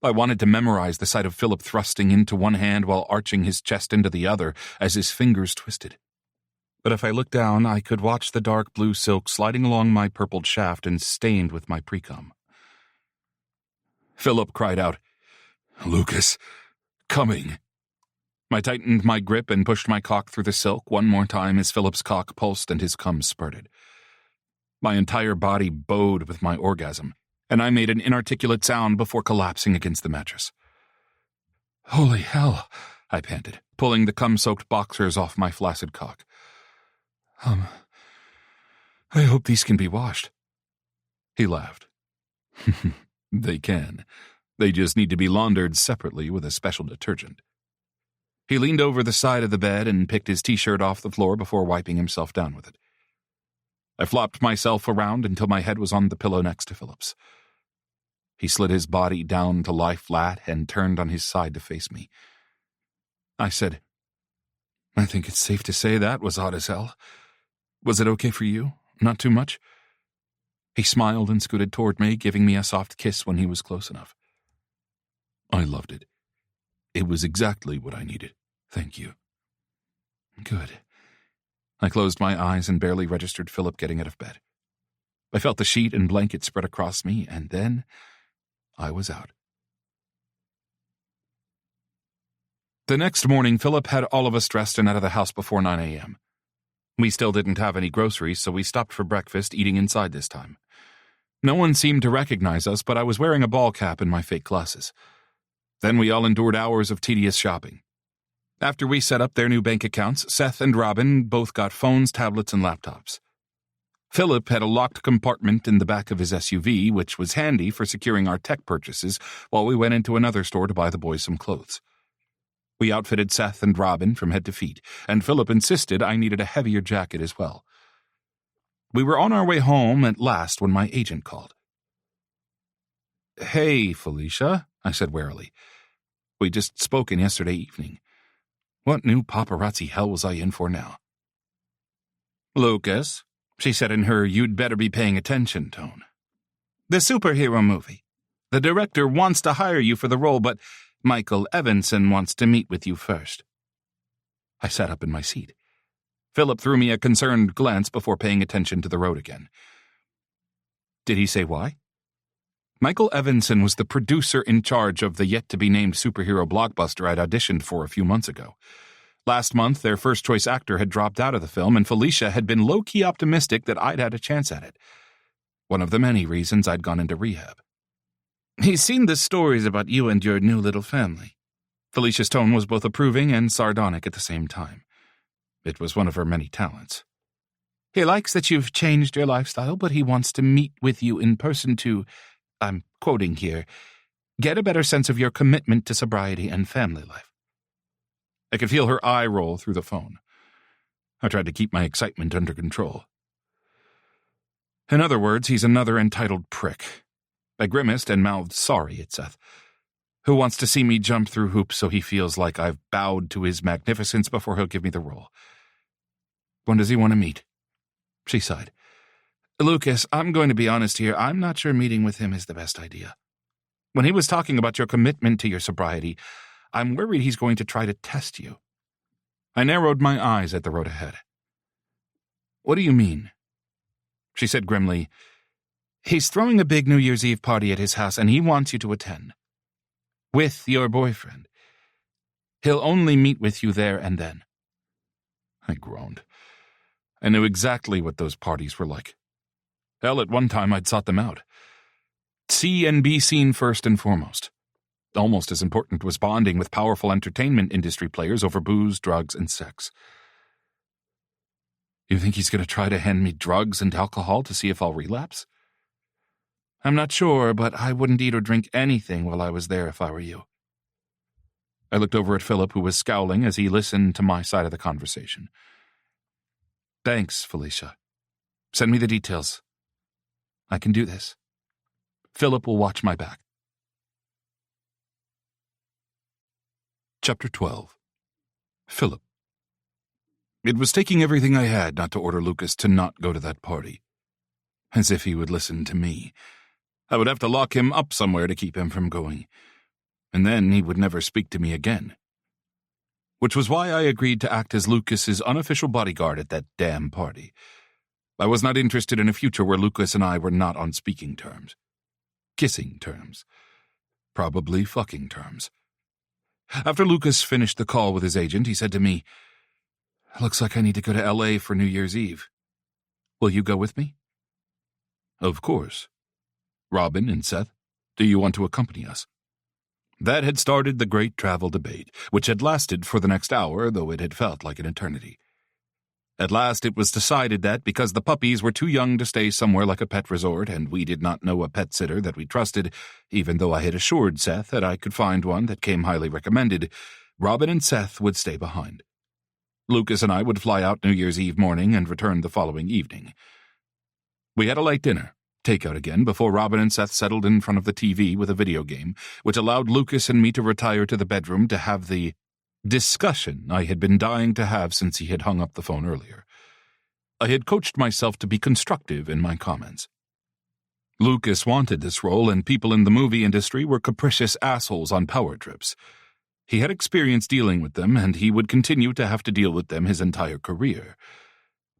I wanted to memorize the sight of Philip thrusting into one hand while arching his chest into the other as his fingers twisted. But if I looked down, I could watch the dark blue silk sliding along my purpled shaft and stained with my pre-cum. Philip cried out, "Lucas, coming." I tightened my grip and pushed my cock through the silk one more time as Philip's cock pulsed and his cum spurted. My entire body bowed with my orgasm, and I made an inarticulate sound before collapsing against the mattress. "Holy hell," I panted, pulling the cum-soaked boxers off my flaccid cock. I hope these can be washed." He laughed. "They can. They just need to be laundered separately with a special detergent." He leaned over the side of the bed and picked his t-shirt off the floor before wiping himself down with it. I flopped myself around until my head was on the pillow next to Philip's. He slid his body down to lie flat and turned on his side to face me. I said, "I think it's safe to say that was odd as hell. Was it okay for you? Not too much?" He smiled and scooted toward me, giving me a soft kiss when he was close enough. "I loved it. It was exactly what I needed. Thank you." "Good." I closed my eyes and barely registered Philip getting out of bed. I felt the sheet and blanket spread across me, and then I was out. The next morning, Philip had all of us dressed and out of the house before 9 a.m. We still didn't have any groceries, so we stopped for breakfast, eating inside this time. No one seemed to recognize us, but I was wearing a ball cap and my fake glasses. Then we all endured hours of tedious shopping. After we set up their new bank accounts, Seth and Robin both got phones, tablets, and laptops. Philip had a locked compartment in the back of his SUV, which was handy for securing our tech purchases while we went into another store to buy the boys some clothes. We outfitted Seth and Robin from head to feet, and Philip insisted I needed a heavier jacket as well. We were on our way home at last when my agent called. "Hey, Felicia," I said warily. "We'd just spoken yesterday evening. What new paparazzi hell was I in for now?" "Lucas," she said in her you'd-better-be-paying-attention tone. "The superhero movie. The director wants to hire you for the role, but Michael Evanson wants to meet with you first." I sat up in my seat. Philip threw me a concerned glance before paying attention to the road again. "Did he say why?" Michael Evanson was the producer in charge of the yet-to-be-named superhero blockbuster I'd auditioned for a few months ago. Last month, their first-choice actor had dropped out of the film, and Felicia had been low-key optimistic that I'd had a chance at it. One of the many reasons I'd gone into rehab. "He's seen the stories about you and your new little family." Felicia's tone was both approving and sardonic at the same time. It was one of her many talents. "He likes that you've changed your lifestyle, but he wants to meet with you in person to, I'm quoting here, get a better sense of your commitment to sobriety and family life." I could feel her eye roll through the phone. I tried to keep my excitement under control. "In other words, he's another entitled prick." I grimaced and mouthed sorry at Seth, who wants to see me jump through hoops so he feels like I've bowed to his magnificence before he'll give me the role. "When does he want to meet?" She sighed. "Lucas, I'm going to be honest here. I'm not sure meeting with him is the best idea. When he was talking about your commitment to your sobriety, I'm worried he's going to try to test you." I narrowed my eyes at the road ahead. "What do you mean?" She said grimly, "He's throwing a big New Year's Eve party at his house, and he wants you to attend. With your boyfriend. He'll only meet with you there and then." I groaned. I knew exactly what those parties were like. Hell, at one time I'd sought them out. See and be seen first and foremost. Almost as important was bonding with powerful entertainment industry players over booze, drugs, and sex. "You think he's going to try to hand me drugs and alcohol to see if I'll relapse?" "I'm not sure, but I wouldn't eat or drink anything while I was there if I were you." I looked over at Philip, who was scowling as he listened to my side of the conversation. "Thanks, Felicia. Send me the details. I can do this. Philip will watch my back." Chapter 12. Philip. It was taking everything I had not to order Lucas to not go to that party. As if he would listen to me. I would have to lock him up somewhere to keep him from going. And then he would never speak to me again. Which was why I agreed to act as Lucas's unofficial bodyguard at that damn party. I was not interested in a future where Lucas and I were not on speaking terms. Kissing terms. Probably fucking terms. After Lucas finished the call with his agent, he said to me, "Looks like I need to go to LA for New Year's Eve. Will you go with me?" "Of course. Robin and Seth, do you want to accompany us?" That had started the great travel debate, which had lasted for the next hour, though it had felt like an eternity. At last it was decided that, because the puppies were too young to stay somewhere like a pet resort, and we did not know a pet sitter that we trusted, even though I had assured Seth that I could find one that came highly recommended, Robin and Seth would stay behind. Lucas and I would fly out New Year's Eve morning and return the following evening. We had a late dinner, takeout again, before Robin and Seth settled in front of the TV with a video game, which allowed Lucas and me to retire to the bedroom to have the discussion I had been dying to have since he had hung up the phone earlier. I had coached myself to be constructive in my comments. Lucas wanted this role, and people in the movie industry were capricious assholes on power trips. He had experience dealing with them, and he would continue to have to deal with them his entire career.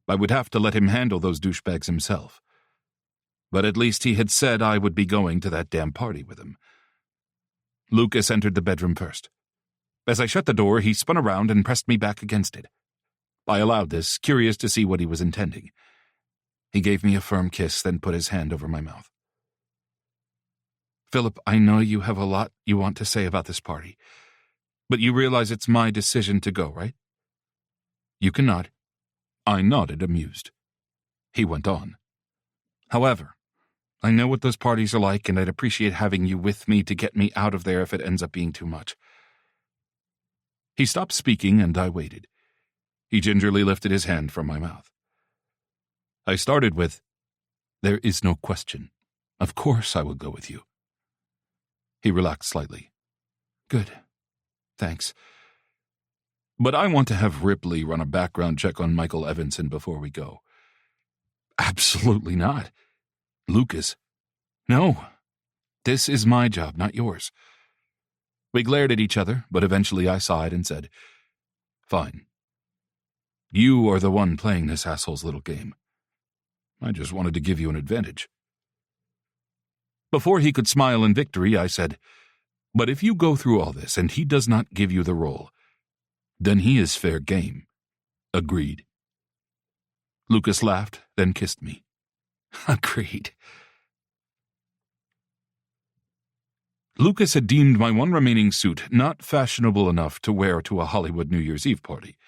I would have to let him handle those douchebags himself. But at least he had said I would be going to that damn party with him. Lucas entered the bedroom first. As I shut the door, he spun around and pressed me back against it. I allowed this, curious to see what he was intending. He gave me a firm kiss, then put his hand over my mouth. "Philip, I know you have a lot you want to say about this party, but you realize it's my decision to go, right?" "You can nod." I nodded, amused. He went on. "However, I know what those parties are like, and I'd appreciate having you with me to get me out of there if it ends up being too much." He stopped speaking, and I waited. He gingerly lifted his hand from my mouth. I started with, "There is no question. Of course I will go with you." He relaxed slightly. "Good. Thanks. But I want to have Ripley run a background check on Michael Evanson before we go." "Absolutely not." "Lucas." "No. This is my job, not yours." We glared at each other, but eventually I sighed and said, "Fine. You are the one playing this asshole's little game. I just wanted to give you an advantage." Before he could smile in victory, I said, "But if you go through all this and he does not give you the role, then he is fair game." "Agreed." Lucas laughed, then kissed me. "Agreed." Lucas had deemed my one remaining suit not fashionable enough to wear to a Hollywood New Year's Eve party.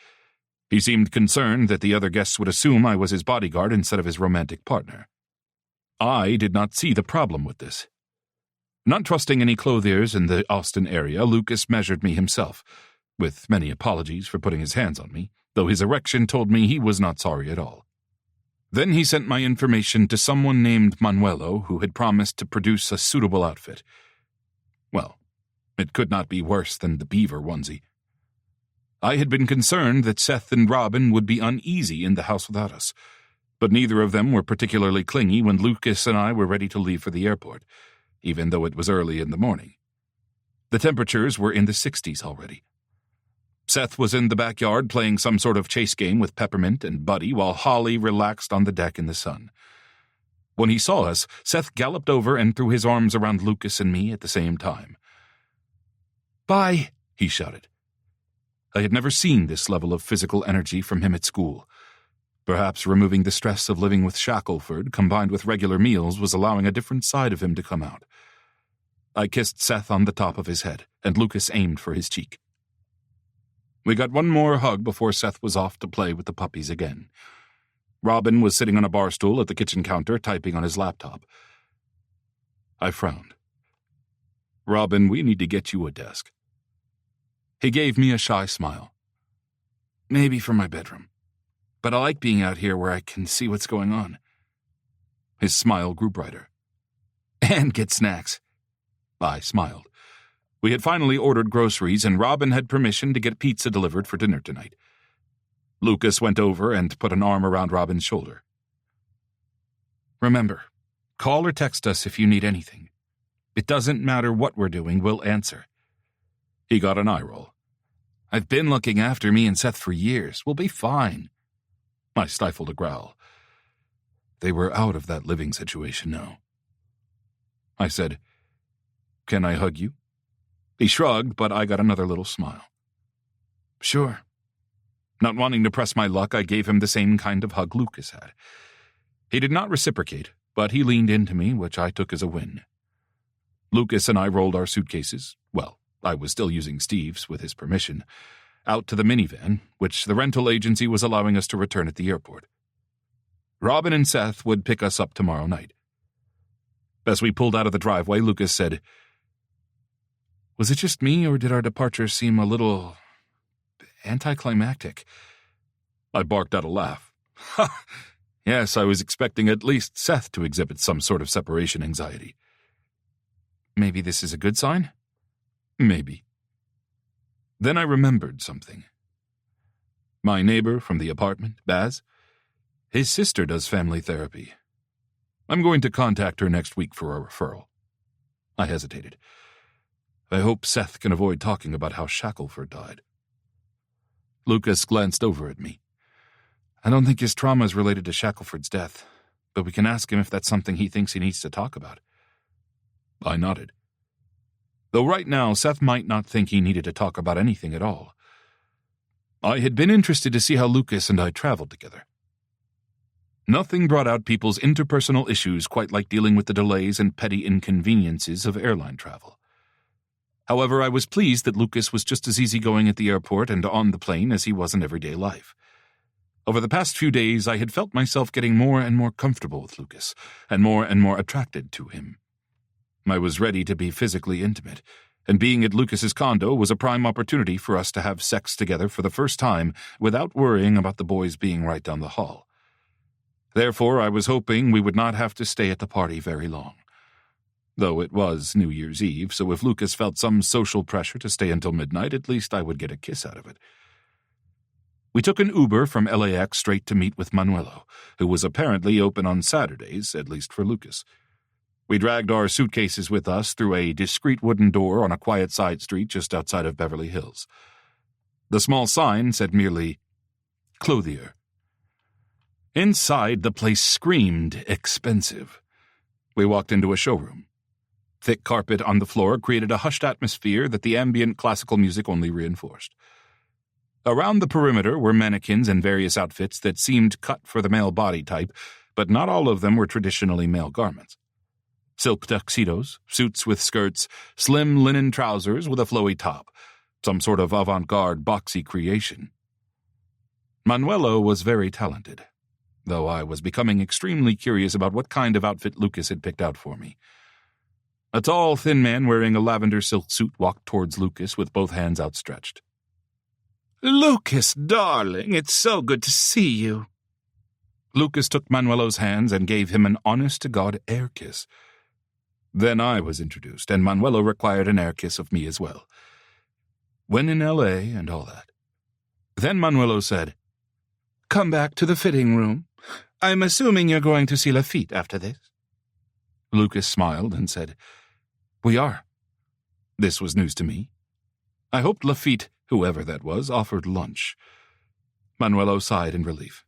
He seemed concerned that the other guests would assume I was his bodyguard instead of his romantic partner. I did not see the problem with this. Not trusting any clothiers in the Austin area, Lucas measured me himself, with many apologies for putting his hands on me, though his erection told me he was not sorry at all. Then he sent my information to someone named Manuelo, who had promised to produce a suitable outfit. Well, it could not be worse than the beaver onesie. I had been concerned that Seth and Robin would be uneasy in the house without us, but neither of them were particularly clingy when Lucas and I were ready to leave for the airport, even though it was early in the morning. The temperatures were in the 60s already. Seth was in the backyard playing some sort of chase game with Peppermint and Buddy while Holly relaxed on the deck in the sun. When he saw us, Seth galloped over and threw his arms around Lucas and me at the same time. "Bye," he shouted. I had never seen this level of physical energy from him at school. Perhaps removing the stress of living with Shackelford combined with regular meals was allowing a different side of him to come out. I kissed Seth on the top of his head, and Lucas aimed for his cheek. We got one more hug before Seth was off to play with the puppies again. Robin was sitting on a bar stool at the kitchen counter, typing on his laptop. I frowned. "Robin, we need to get you a desk." He gave me a shy smile. Maybe for my bedroom, but I like being out here where I can see what's going on. His smile grew brighter. And get snacks. I smiled. We had finally ordered groceries, and Robin had permission to get pizza delivered for dinner tonight. Lucas went over and put an arm around Robin's shoulder. Remember, call or text us if you need anything. It doesn't matter what we're doing, we'll answer. He got an eye roll. I've been looking after me and Seth for years. We'll be fine. I stifled a growl. They were out of that living situation now. I said, Can I hug you? He shrugged, but I got another little smile. Sure. Not wanting to press my luck, I gave him the same kind of hug Lucas had. He did not reciprocate, but he leaned into me, which I took as a win. Lucas and I rolled our suitcases, well, I was still using Steve's with his permission, out to the minivan, which the rental agency was allowing us to return at the airport. Robin and Seth would pick us up tomorrow night. As we pulled out of the driveway, Lucas said, Was it just me, or did our departure seem a little anticlimactic? I barked out a laugh. Ha! Yes, I was expecting at least Seth to exhibit some sort of separation anxiety. Maybe this is a good sign? Maybe. Then I remembered something. My neighbor from the apartment, Baz, his sister does family therapy. I'm going to contact her next week for a referral. I hesitated. I hope Seth can avoid talking about how Shackelford died. Lucas glanced over at me. I don't think his trauma is related to Shackelford's death, but we can ask him if that's something he thinks he needs to talk about. I nodded. Though right now Seth might not think he needed to talk about anything at all. I had been interested to see how Lucas and I traveled together. Nothing brought out people's interpersonal issues quite like dealing with the delays and petty inconveniences of airline travel. However, I was pleased that Lucas was just as easygoing at the airport and on the plane as he was in everyday life. Over the past few days, I had felt myself getting more and more comfortable with Lucas, and more attracted to him. I was ready to be physically intimate, and being at Lucas's condo was a prime opportunity for us to have sex together for the first time without worrying about the boys being right down the hall. Therefore, I was hoping we would not have to stay at the party very long. Though it was New Year's Eve, so if Lucas felt some social pressure to stay until midnight, at least I would get a kiss out of it. We took an Uber from LAX straight to meet with Manuelo, who was apparently open on Saturdays, at least for Lucas. We dragged our suitcases with us through a discreet wooden door on a quiet side street just outside of Beverly Hills. The small sign said merely, Clothier. Inside, the place screamed expensive. We walked into a showroom. Thick carpet on the floor created a hushed atmosphere that the ambient classical music only reinforced. Around the perimeter were mannequins in various outfits that seemed cut for the male body type, but not all of them were traditionally male garments. Silk tuxedos, suits with skirts, slim linen trousers with a flowy top, some sort of avant-garde boxy creation. Manuelo was very talented, though I was becoming extremely curious about what kind of outfit Lucas had picked out for me. A tall, thin man wearing a lavender silk suit walked towards Lucas with both hands outstretched. Lucas, darling, it's so good to see you. Lucas took Manuelo's hands and gave him an honest-to-God air kiss. Then I was introduced, and Manuelo required an air kiss of me as well. When in L.A. and all that. Then Manuelo said, Come back to the fitting room. I'm assuming you're going to see Lafitte after this. Lucas smiled and said, We are. This was news to me. I hoped Lafitte, whoever that was, offered lunch. Manuelo sighed in relief.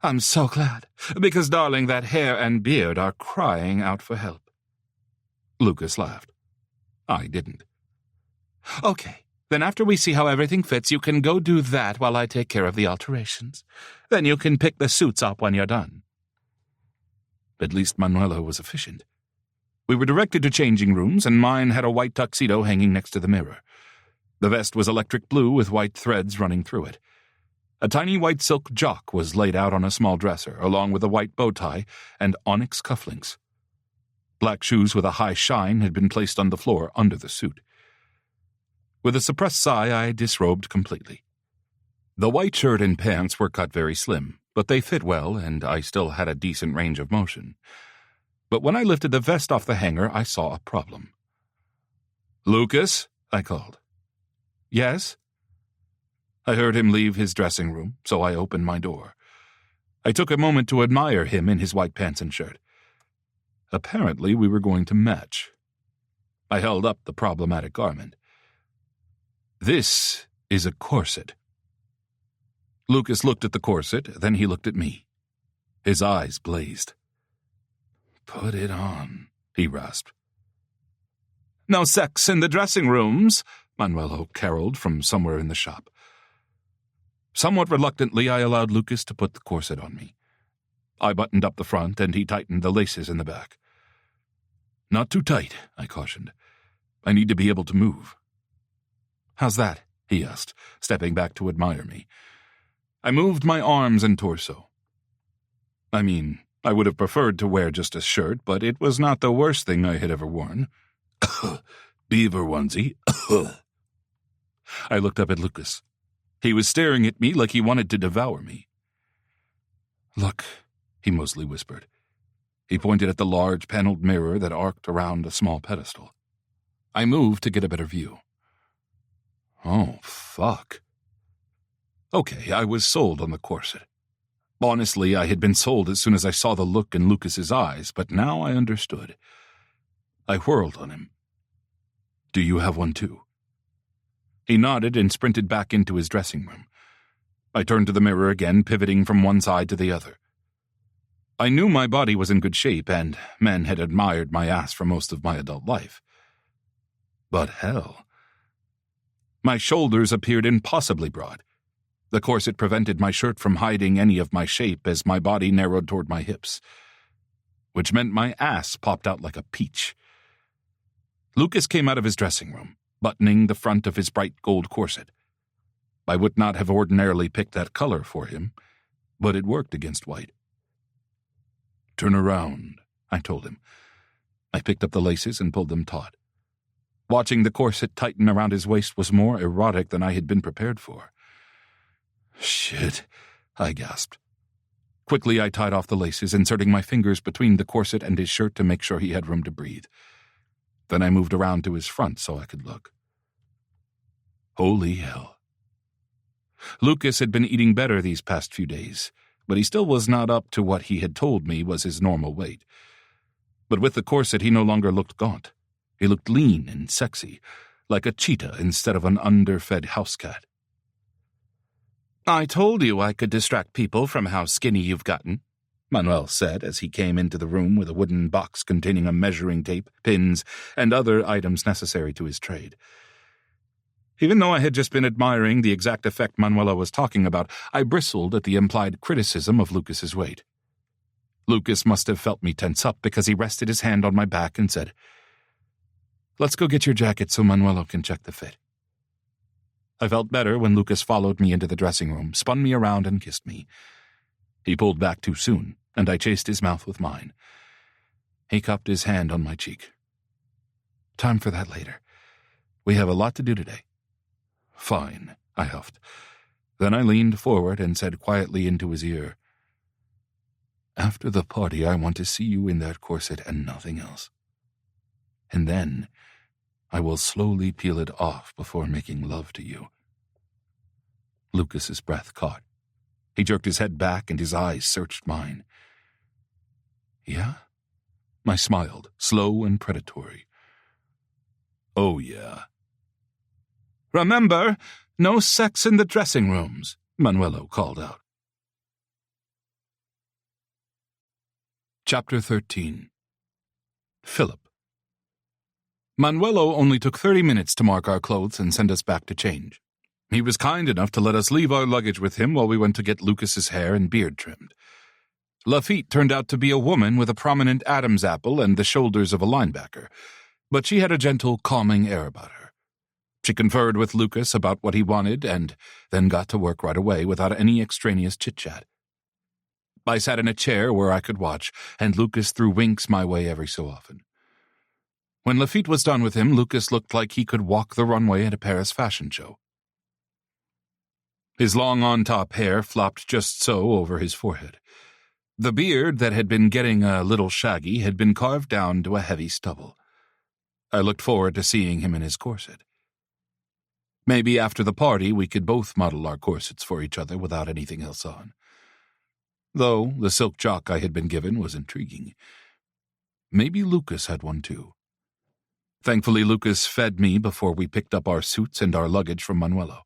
I'm so glad, because, darling, that hair and beard are crying out for help. Lucas laughed. I didn't. Okay, then after we see how everything fits, you can go do that while I take care of the alterations. Then you can pick the suits up when you're done. At least Manuelo was efficient. We were directed to changing rooms, and mine had a white tuxedo hanging next to the mirror. The vest was electric blue with white threads running through it. A tiny white silk jock was laid out on a small dresser, along with a white bow tie and onyx cufflinks. Black shoes with a high shine had been placed on the floor under the suit. With a suppressed sigh, I disrobed completely. The white shirt and pants were cut very slim, but they fit well, and I still had a decent range of motion. But when I lifted the vest off the hanger, I saw a problem. "Lucas?" I called. "Yes?" I heard him leave his dressing room, so I opened my door. I took a moment to admire him in his white pants and shirt. Apparently, we were going to match. I held up the problematic garment. "This is a corset." Lucas looked at the corset, then he looked at me. His eyes blazed. "Put it on," he rasped. "No sex in the dressing rooms," Manuelo caroled from somewhere in the shop. Somewhat reluctantly, I allowed Lucas to put the corset on me. I buttoned up the front, and he tightened the laces in the back. "Not too tight," I cautioned. "I need to be able to move." "How's that?" he asked, stepping back to admire me. I moved my arms and torso. I mean, I would have preferred to wear just a shirt, but it was not the worst thing I had ever worn. Beaver onesie. I looked up at Lucas. He was staring at me like he wanted to devour me. "Look," he mostly whispered. He pointed at the large paneled mirror that arced around a small pedestal. I moved to get a better view. Oh, fuck. Okay, I was sold on the corset. Honestly, I had been sold as soon as I saw the look in Lucas's eyes, but now I understood. I whirled on him. "Do you have one too?" He nodded and sprinted back into his dressing room. I turned to the mirror again, pivoting from one side to the other. I knew my body was in good shape, and men had admired my ass for most of my adult life. But hell. My shoulders appeared impossibly broad. The corset prevented my shirt from hiding any of my shape as my body narrowed toward my hips, which meant my ass popped out like a peach. Lucas came out of his dressing room, buttoning the front of his bright gold corset. I would not have ordinarily picked that color for him, but it worked against white. "Turn around," I told him. I picked up the laces and pulled them taut. Watching the corset tighten around his waist was more erotic than I had been prepared for. "Shit," I gasped. Quickly I tied off the laces, inserting my fingers between the corset and his shirt to make sure he had room to breathe. Then I moved around to his front so I could look. Holy hell. Lucas had been eating better these past few days, but he still was not up to what he had told me was his normal weight. But with the corset he no longer looked gaunt. He looked lean and sexy, like a cheetah instead of an underfed house cat. "I told you I could distract people from how skinny you've gotten," Manuel said as he came into the room with a wooden box containing a measuring tape, pins, and other items necessary to his trade. Even though I had just been admiring the exact effect Manuela was talking about, I bristled at the implied criticism of Lucas's weight. Lucas must have felt me tense up because he rested his hand on my back and said, "Let's go get your jacket so Manuela can check the fit." I felt better when Lucas followed me into the dressing room, spun me around, and kissed me. He pulled back too soon, and I chased his mouth with mine. He cupped his hand on my cheek. "Time for that later. We have a lot to do today." "Fine," I huffed. Then I leaned forward and said quietly into his ear, "After the party, I want to see you in that corset and nothing else. And then I will slowly peel it off before making love to you." Lucas's breath caught. He jerked his head back and his eyes searched mine. "Yeah?" I smiled, slow and predatory. "Oh, yeah." "Remember, no sex in the dressing rooms," Manuelo called out. Chapter 13. Philip. Manuelo only took 30 minutes to mark our clothes and send us back to change. He was kind enough to let us leave our luggage with him while we went to get Lucas's hair and beard trimmed. Lafitte turned out to be a woman with a prominent Adam's apple and the shoulders of a linebacker, but she had a gentle, calming air about her. She conferred with Lucas about what he wanted and then got to work right away without any extraneous chit-chat. I sat in a chair where I could watch, and Lucas threw winks my way every so often. When Lafitte was done with him, Lucas looked like he could walk the runway at a Paris fashion show. His long on-top hair flopped just so over his forehead. The beard that had been getting a little shaggy had been carved down to a heavy stubble. I looked forward to seeing him in his corset. Maybe after the party we could both model our corsets for each other without anything else on. Though the silk jock I had been given was intriguing. Maybe Lucas had one too. Thankfully, Lucas fed me before we picked up our suits and our luggage from Manuelo.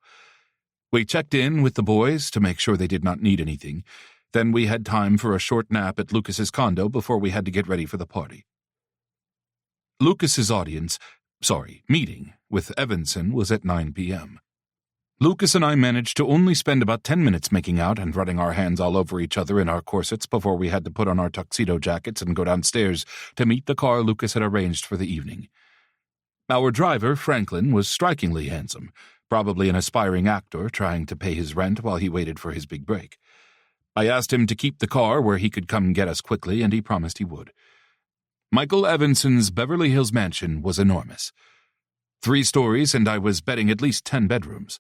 We checked in with the boys to make sure they did not need anything. Then we had time for a short nap at Lucas's condo before we had to get ready for the party. Lucas's meeting with Evanson was at 9 p.m. Lucas and I managed to only spend about 10 minutes making out and running our hands all over each other in our corsets before we had to put on our tuxedo jackets and go downstairs to meet the car Lucas had arranged for the evening. Our driver, Franklin, was strikingly handsome, probably an aspiring actor trying to pay his rent while he waited for his big break. I asked him to keep the car where he could come get us quickly, and he promised he would. Michael Evanson's Beverly Hills mansion was enormous. 3 stories, and I was betting at least 10 bedrooms.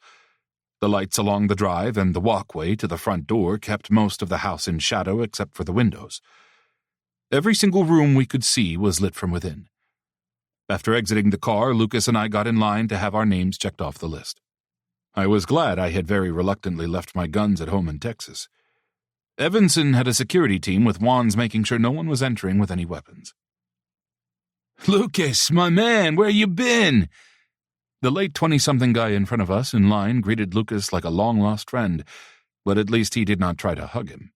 The lights along the drive and the walkway to the front door kept most of the house in shadow except for the windows. Every single room we could see was lit from within. After exiting the car, Lucas and I got in line to have our names checked off the list. I was glad I had very reluctantly left my guns at home in Texas. Evanson had a security team with wands making sure no one was entering with any weapons. "Lucas, my man, where you been?" The late 20-something guy in front of us in line greeted Lucas like a long-lost friend, but at least he did not try to hug him.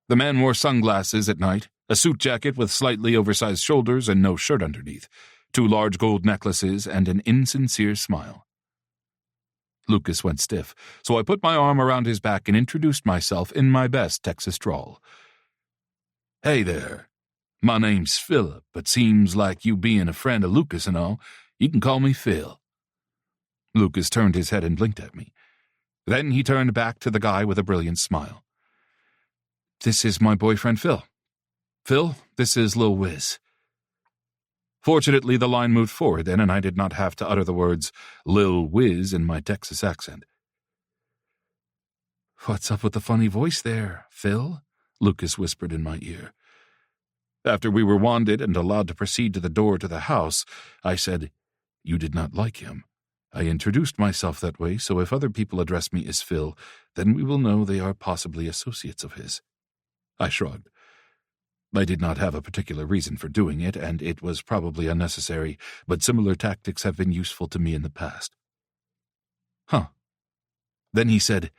The man wore sunglasses at night, a suit jacket with slightly oversized shoulders and no shirt underneath, 2 large gold necklaces, and an insincere smile. Lucas went stiff, so I put my arm around his back and introduced myself in my best Texas drawl. "Hey there. My name's Philip, but seems like you being a friend of Lucas and all, you can call me Phil." Lucas turned his head and blinked at me. Then he turned back to the guy with a brilliant smile. "This is my boyfriend Phil. Phil, this is Lil Wiz." Fortunately, the line moved forward then, and I did not have to utter the words Lil Wiz in my Texas accent. "What's up with the funny voice there, Phil?" Lucas whispered in my ear. After we were wanded and allowed to proceed to the door to the house, I said, "You did not like him. I introduced myself that way, so if other people address me as Phil, then we will know they are possibly associates of his." I shrugged. I did not have a particular reason for doing it, and it was probably unnecessary, but similar tactics have been useful to me in the past. "Huh." Then he said,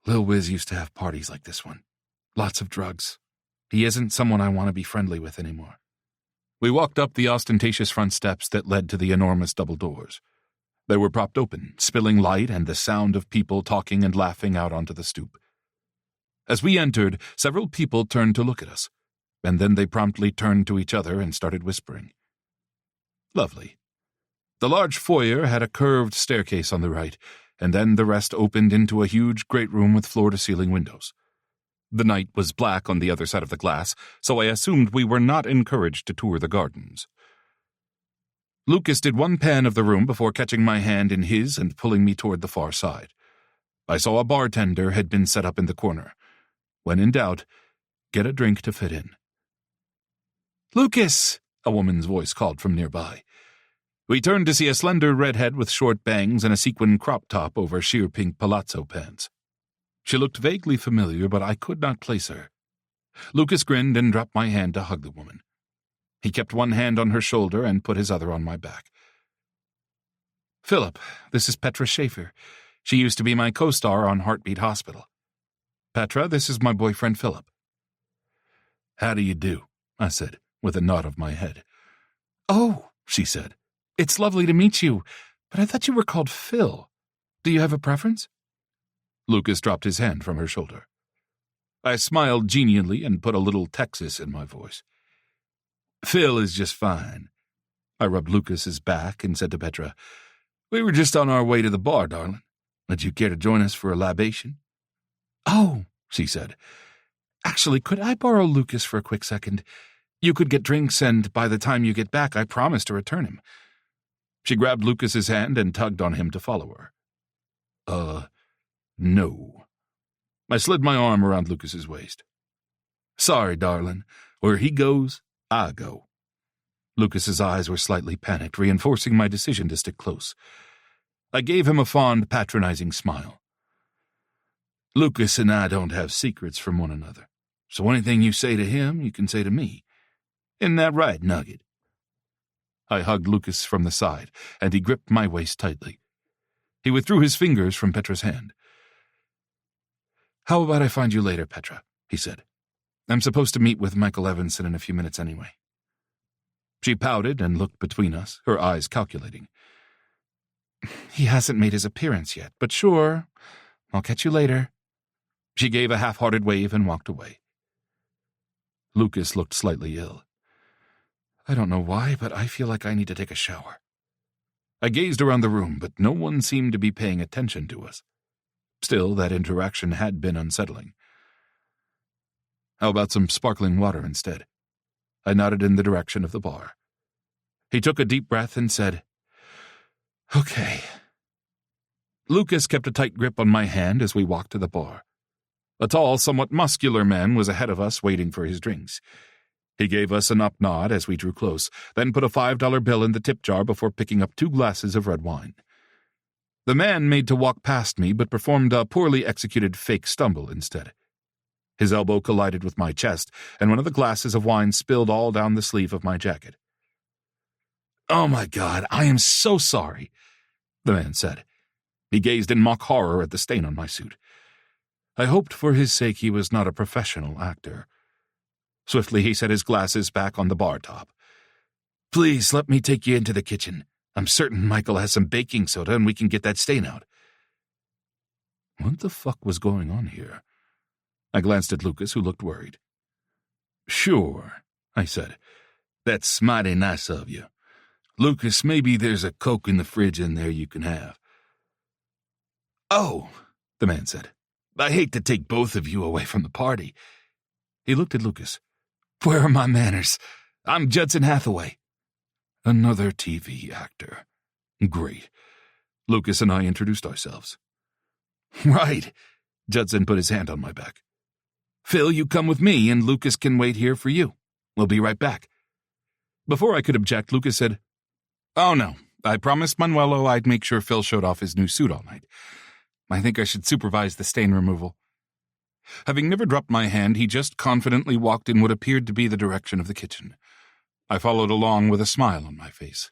"Lil Wiz used to have parties like this one. Lots of drugs. He isn't someone I want to be friendly with anymore." We walked up the ostentatious front steps that led to the enormous double doors. They were propped open, spilling light and the sound of people talking and laughing out onto the stoop. As we entered, several people turned to look at us, and then they promptly turned to each other and started whispering. Lovely. The large foyer had a curved staircase on the right, and then the rest opened into a huge great room with floor-to-ceiling windows. The night was black on the other side of the glass, so I assumed we were not encouraged to tour the gardens. Lucas did one pan of the room before catching my hand in his and pulling me toward the far side. I saw a bartender had been set up in the corner. When in doubt, get a drink to fit in. "Lucas!" a woman's voice called from nearby. We turned to see a slender redhead with short bangs and a sequin crop top over sheer pink palazzo pants. She looked vaguely familiar, but I could not place her. Lucas grinned and dropped my hand to hug the woman. He kept one hand on her shoulder and put his other on my back. "Philip, this is Petra Schaefer. She used to be my co-star on Heartbeat Hospital. Petra, this is my boyfriend Philip." "How do you do?" I said, with a nod of my head. "Oh," she said, "it's lovely to meet you, but I thought you were called Phil. Do you have a preference?" Lucas dropped his hand from her shoulder. I smiled genially and put a little Texas in my voice. "Phil is just fine." I rubbed Lucas's back and said to Petra, "We were just on our way to the bar, darling. Would you care to join us for a libation?" "Oh," she said. "Actually, could I borrow Lucas for a quick second? You could get drinks, and by the time you get back, I promise to return him." She grabbed Lucas's hand and tugged on him to follow her. No. I slid my arm around Lucas's waist. "Sorry, darling. Where he goes, I go." Lucas's eyes were slightly panicked, reinforcing my decision to stick close. I gave him a fond, patronizing smile. "Lucas and I don't have secrets from one another, so anything you say to him, you can say to me. Isn't that right, Nugget?" I hugged Lucas from the side, and he gripped my waist tightly. He withdrew his fingers from Petra's hand. "How about I find you later, Petra?" he said. "I'm supposed to meet with Michael Evanson in a few minutes anyway." She pouted and looked between us, her eyes calculating. "He hasn't made his appearance yet, but sure, I'll catch you later." She gave a half-hearted wave and walked away. Lucas looked slightly ill. "I don't know why, but I feel like I need to take a shower." I gazed around the room, but no one seemed to be paying attention to us. Still, that interaction had been unsettling. "How about some sparkling water instead?" I nodded in the direction of the bar. He took a deep breath and said, "Okay." Lucas kept a tight grip on my hand as we walked to the bar. A tall, somewhat muscular man was ahead of us waiting for his drinks. He gave us an up nod as we drew close, then put a $5 bill in the tip jar before picking up 2 glasses of red wine. The man made to walk past me, but performed a poorly executed fake stumble instead. His elbow collided with my chest, and one of the glasses of wine spilled all down the sleeve of my jacket. "Oh my God, I am so sorry," the man said. He gazed in mock horror at the stain on my suit. I hoped for his sake he was not a professional actor. Swiftly he set his glasses back on the bar top. "Please let me take you into the kitchen. I'm certain Michael has some baking soda and we can get that stain out." What the fuck was going on here? I glanced at Lucas, who looked worried. "Sure," I said. "That's mighty nice of you. Lucas, maybe there's a Coke in the fridge in there you can have." "Oh," the man said. "I hate to take both of you away from the party." He looked at Lucas. "Where are my manners? I'm Judson Hathaway." Another TV actor. Great. Lucas and I introduced ourselves. "Right." Judson put his hand on my back. "Phil, you come with me, and Lucas can wait here for you. We'll be right back." Before I could object, Lucas said, "Oh no, I promised Manuelo I'd make sure Phil showed off his new suit all night. I think I should supervise the stain removal." Having never dropped my hand, he just confidently walked in what appeared to be the direction of the kitchen. I followed along with a smile on my face.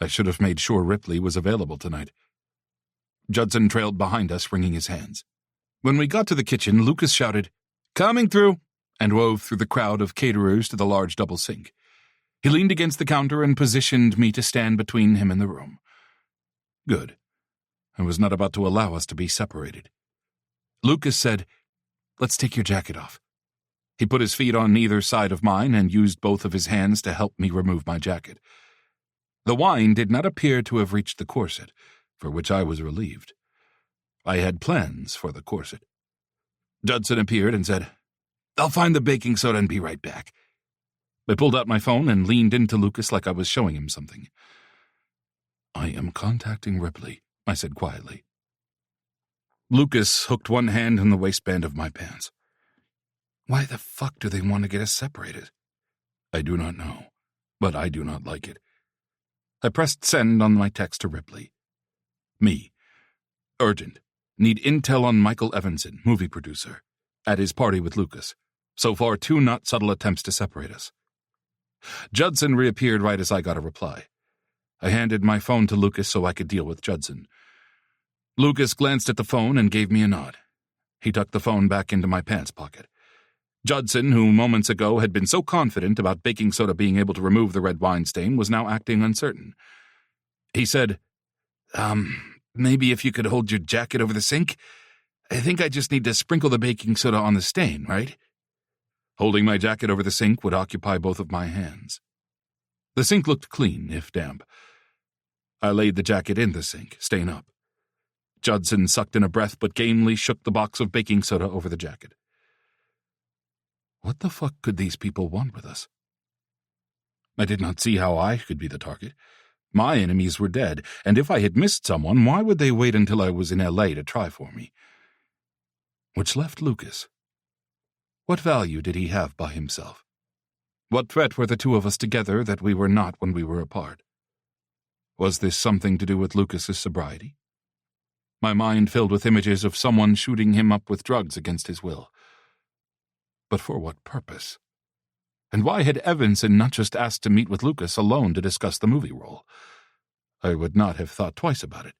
I should have made sure Ripley was available tonight. Judson trailed behind us, wringing his hands. When we got to the kitchen, Lucas shouted, "Coming through," and wove through the crowd of caterers to the large double sink. He leaned against the counter and positioned me to stand between him and the room. Good. I was not about to allow us to be separated. Lucas said, "Let's take your jacket off." He put his feet on either side of mine and used both of his hands to help me remove my jacket. The wine did not appear to have reached the corset, for which I was relieved. I had plans for the corset. Judson appeared and said, "I'll find the baking soda and be right back." I pulled out my phone and leaned into Lucas like I was showing him something. "I am contacting Ripley," I said quietly. Lucas hooked one hand in the waistband of my pants. Why the fuck do they want to get us separated? I do not know, but I do not like it. I pressed send on my text to Ripley. Me. Urgent. Need intel on Michael Evanson, movie producer. At his party with Lucas. So far, 2 not subtle attempts to separate us. Judson reappeared right as I got a reply. I handed my phone to Lucas so I could deal with Judson. Lucas glanced at the phone and gave me a nod. He tucked the phone back into my pants pocket. Judson, who moments ago had been so confident about baking soda being able to remove the red wine stain, was now acting uncertain. He said, maybe if you could hold your jacket over the sink? I think I just need to sprinkle the baking soda on the stain, right? Holding my jacket over the sink would occupy both of my hands. The sink looked clean, if damp. I laid the jacket in the sink, stain up. Judson sucked in a breath but gamely shook the box of baking soda over the jacket. What the fuck could these people want with us? I did not see how I could be the target. My enemies were dead, and if I had missed someone, why would they wait until I was in L.A. to try for me? Which left Lucas. What value did he have by himself? What threat were the two of us together that we were not when we were apart? Was this something to do with Lucas's sobriety? My mind filled with images of someone shooting him up with drugs against his will. But for what purpose? And why had Evanson not just asked to meet with Lucas alone to discuss the movie role? I would not have thought twice about it.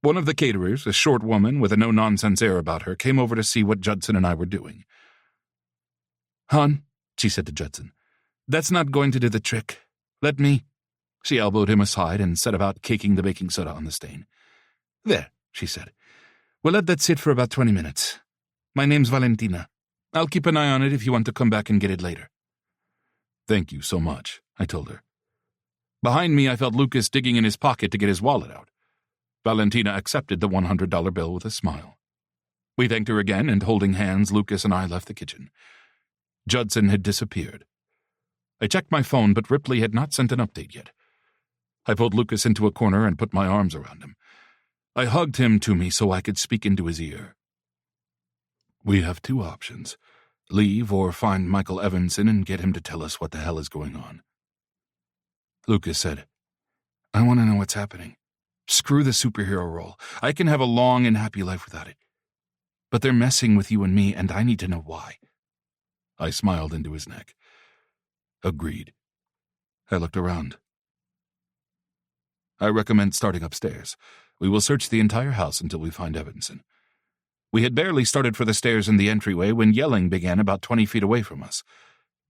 One of the caterers, a short woman with a no-nonsense air about her, came over to see what Judson and I were doing. "Hon," she said to Judson, "that's not going to do the trick. Let me—" She elbowed him aside and set about caking the baking soda on the stain. "There," she said. "We'll let that sit for about 20 minutes. My name's Valentina. I'll keep an eye on it if you want to come back and get it later." "Thank you so much," I told her. Behind me, I felt Lucas digging in his pocket to get his wallet out. Valentina accepted the $100 bill with a smile. We thanked her again, and holding hands, Lucas and I left the kitchen. Judson had disappeared. I checked my phone, but Ripley had not sent an update yet. I pulled Lucas into a corner and put my arms around him. I hugged him to me so I could speak into his ear. "We have two options. Leave or find Michael Evanson and get him to tell us what the hell is going on." Lucas said, "I want to know what's happening. Screw the superhero role. I can have a long and happy life without it. But they're messing with you and me, and I need to know why." I smiled into his neck. "Agreed." I looked around. "I recommend starting upstairs. We will search the entire house until we find Evanson." We had barely started for the stairs in the entryway when yelling began about 20 feet away from us.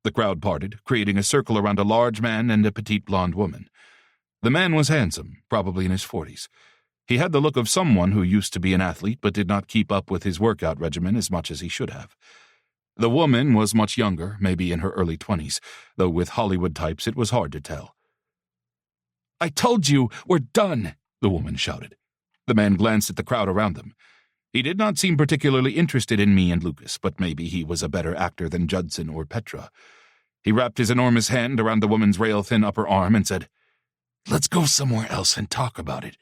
The crowd parted, creating a circle around a large man and a petite blonde woman. The man was handsome, probably in his 40s. He had the look of someone who used to be an athlete but did not keep up with his workout regimen as much as he should have. The woman was much younger, maybe in her early 20s, though with Hollywood types it was hard to tell. "I told you, we're done," the woman shouted. The man glanced at the crowd around them. He did not seem particularly interested in me and Lucas, but maybe he was a better actor than Judson or Petra. He wrapped his enormous hand around the woman's rail-thin upper arm and said, "Let's go somewhere else and talk about it."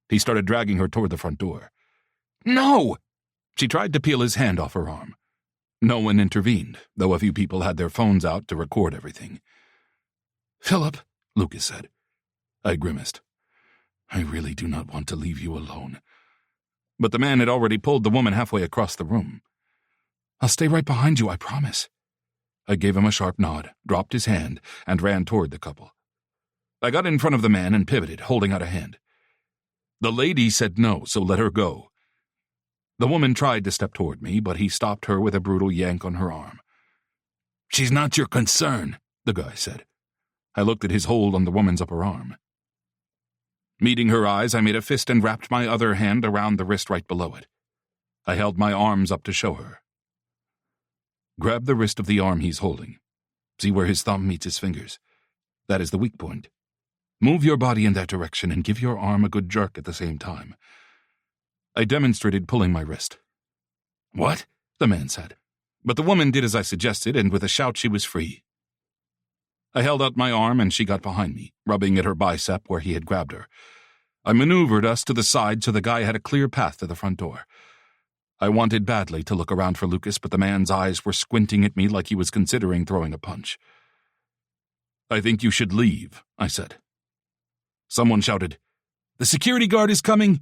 He started dragging her toward the front door. "No!" She tried to peel his hand off her arm. No one intervened, though a few people had their phones out to record everything. "Philip," Lucas said. I grimaced. "I really do not want to leave you alone." But the man had already pulled the woman halfway across the room. "I'll stay right behind you, I promise." I gave him a sharp nod, dropped his hand, and ran toward the couple. I got in front of the man and pivoted, holding out a hand. The lady said no, so let her go. The woman tried to step toward me, but he stopped her with a brutal yank on her arm. "She's not your concern," the guy said. I looked at his hold on the woman's upper arm. Meeting her eyes, I made a fist and wrapped my other hand around the wrist right below it. I held my arms up to show her. "Grab the wrist of the arm he's holding. See where his thumb meets his fingers. That is the weak point. Move your body in that direction and give your arm a good jerk at the same time." I demonstrated pulling my wrist. "What?" the man said. But the woman did as I suggested, and with a shout she was free. I held out my arm and she got behind me, rubbing at her bicep where he had grabbed her. I maneuvered us to the side so the guy had a clear path to the front door. I wanted badly to look around for Lucas, but the man's eyes were squinting at me like he was considering throwing a punch. "I think you should leave," I said. Someone shouted, "The security guard is coming!"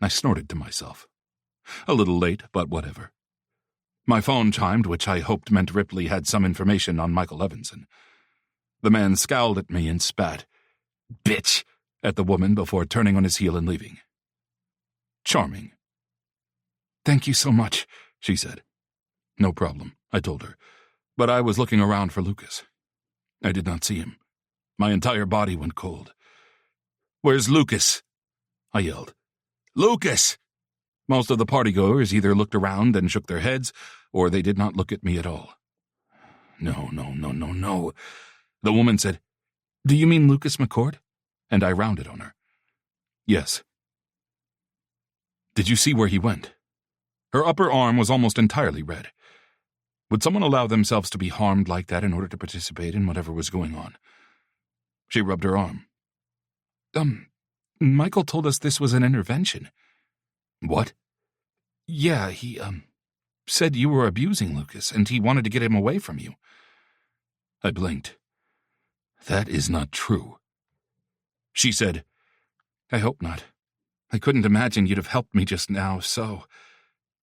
I snorted to myself. A little late, but whatever. My phone chimed, which I hoped meant Ripley had some information on Michael Evanson. The man scowled at me and spat, "Bitch," at the woman before turning on his heel and leaving. Charming. "Thank you so much," she said. "No problem," I told her, but I was looking around for Lucas. I did not see him. My entire body went cold. "Where's Lucas?" I yelled. "Lucas!" Most of the partygoers either looked around and shook their heads, or they did not look at me at all. No. The woman said, "Do you mean Lucas McCord?" And I rounded on her. "Yes." "Did you see where he went?" Her upper arm was almost entirely red. Would someone allow themselves to be harmed like that in order to participate in whatever was going on? She rubbed her arm. Michael told us this was an intervention. What? Yeah, he, said you were abusing Lucas, and he wanted to get him away from you. I blinked. That is not true. She said, I hope not. I couldn't imagine you'd have helped me just now, so...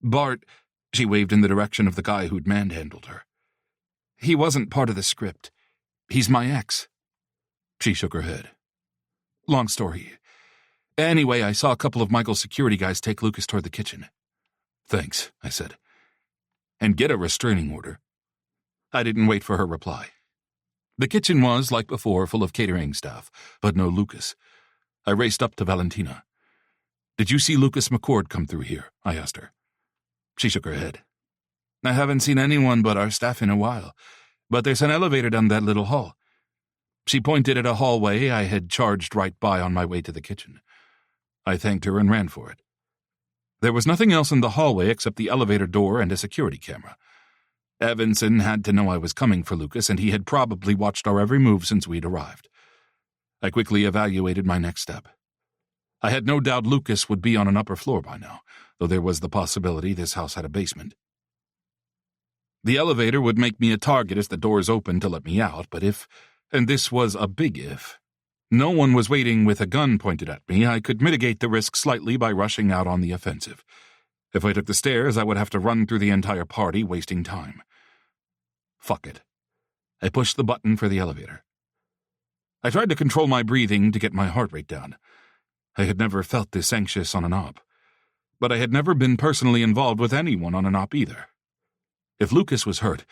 Bart, she waved in the direction of the guy who'd manhandled her. He wasn't part of the script. He's my ex. She shook her head. Long story. Anyway, I saw a couple of Michael's security guys take Lucas toward the kitchen. Thanks, I said. And get a restraining order. I didn't wait for her reply. The kitchen was, like before, full of catering staff, but no Lucas. I raced up to Valentina. Did you see Lucas McCord come through here? I asked her. She shook her head. I haven't seen anyone but our staff in a while, but there's an elevator down that little hall. She pointed at a hallway I had charged right by on my way to the kitchen. I thanked her and ran for it. There was nothing else in the hallway except the elevator door and a security camera. Evanson had to know I was coming for Lucas, and he had probably watched our every move since we'd arrived. I quickly evaluated my next step. I had no doubt Lucas would be on an upper floor by now, though there was the possibility this house had a basement. The elevator would make me a target as the doors opened to let me out, but if, and this was a big if, no one was waiting with a gun pointed at me, I could mitigate the risk slightly by rushing out on the offensive. If I took the stairs, I would have to run through the entire party, wasting time. Fuck it. I pushed the button for the elevator. I tried to control my breathing to get my heart rate down. I had never felt this anxious on an op, but I had never been personally involved with anyone on an op either. If Lucas was hurt,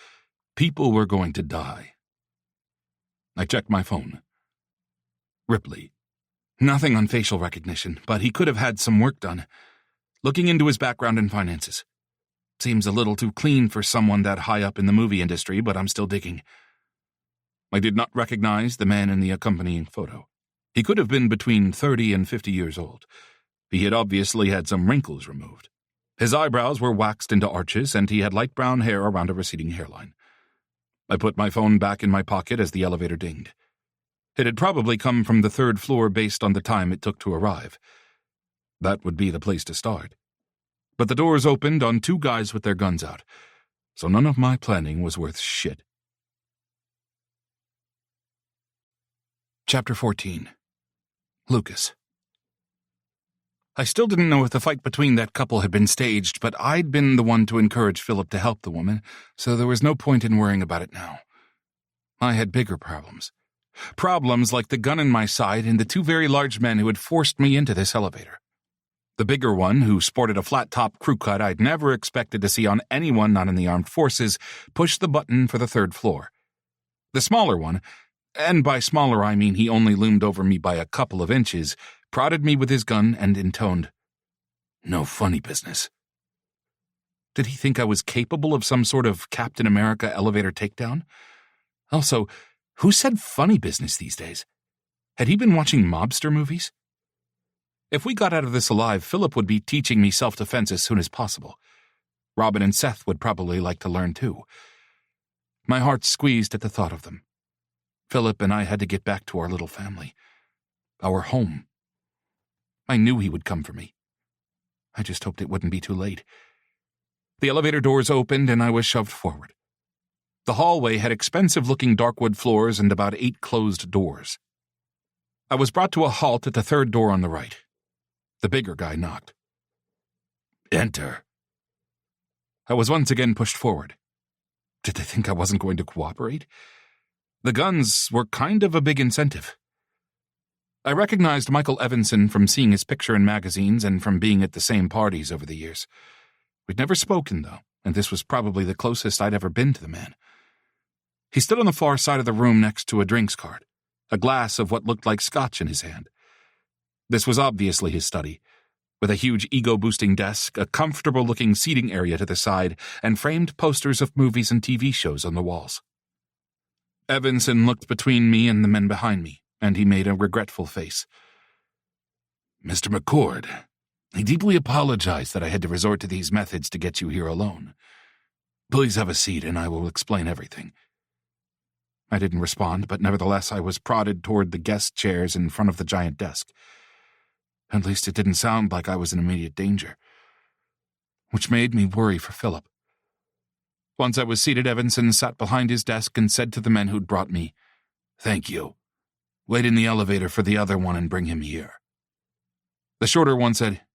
people were going to die. I checked my phone. Ripley. Nothing on facial recognition, but he could have had some work done. Looking into his background and finances. Seems a little too clean for someone that high up in the movie industry, but I'm still digging. I did not recognize the man in the accompanying photo. He could have been between 30 and 50 years old. He had obviously had some wrinkles removed. His eyebrows were waxed into arches, and he had light brown hair around a receding hairline. I put my phone back in my pocket as the elevator dinged. It had probably come from the third floor based on the time it took to arrive. That would be the place to start. But the doors opened on two guys with their guns out, so none of my planning was worth shit. Chapter 14. Lucas. I still didn't know if the fight between that couple had been staged, but I'd been the one to encourage Philip to help the woman, so there was no point in worrying about it now. I had bigger problems. Problems like the gun in my side and the two very large men who had forced me into this elevator. The bigger one, who sported a flat-top crew cut I'd never expected to see on anyone not in the armed forces, pushed the button for the third floor. The smaller one, and by smaller I mean he only loomed over me by a couple of inches, prodded me with his gun and intoned, "No funny business." Did he think I was capable of some sort of Captain America elevator takedown? Also, who said funny business these days? Had he been watching mobster movies? If we got out of this alive, Philip would be teaching me self-defense as soon as possible. Robin and Seth would probably like to learn too. My heart squeezed at the thought of them. Philip and I had to get back to our little family. Our home. I knew he would come for me. I just hoped it wouldn't be too late. The elevator doors opened and I was shoved forward. The hallway had expensive-looking darkwood floors and about 8 closed doors. I was brought to a halt at the third door on the right. The bigger guy knocked. "Enter." I was once again pushed forward. Did they think I wasn't going to cooperate? The guns were kind of a big incentive. I recognized Michael Evanson from seeing his picture in magazines and from being at the same parties over the years. We'd never spoken, though, and this was probably the closest I'd ever been to the man. He stood on the far side of the room next to a drinks cart, a glass of what looked like scotch in his hand. This was obviously his study, with a huge ego-boosting desk, a comfortable-looking seating area to the side, and framed posters of movies and TV shows on the walls. Evanson looked between me and the men behind me, and he made a regretful face. "Mr. McCord, I deeply apologize that I had to resort to these methods to get you here alone. Please have a seat and I will explain everything. I didn't respond, but nevertheless I was prodded toward the guest chairs in front of the giant desk. At least it didn't sound like I was in immediate danger, which made me worry for Philip. Once I was seated, Evanson sat behind his desk and said to the men who'd brought me, "Thank you. Wait in the elevator for the other one and bring him here." The shorter one said,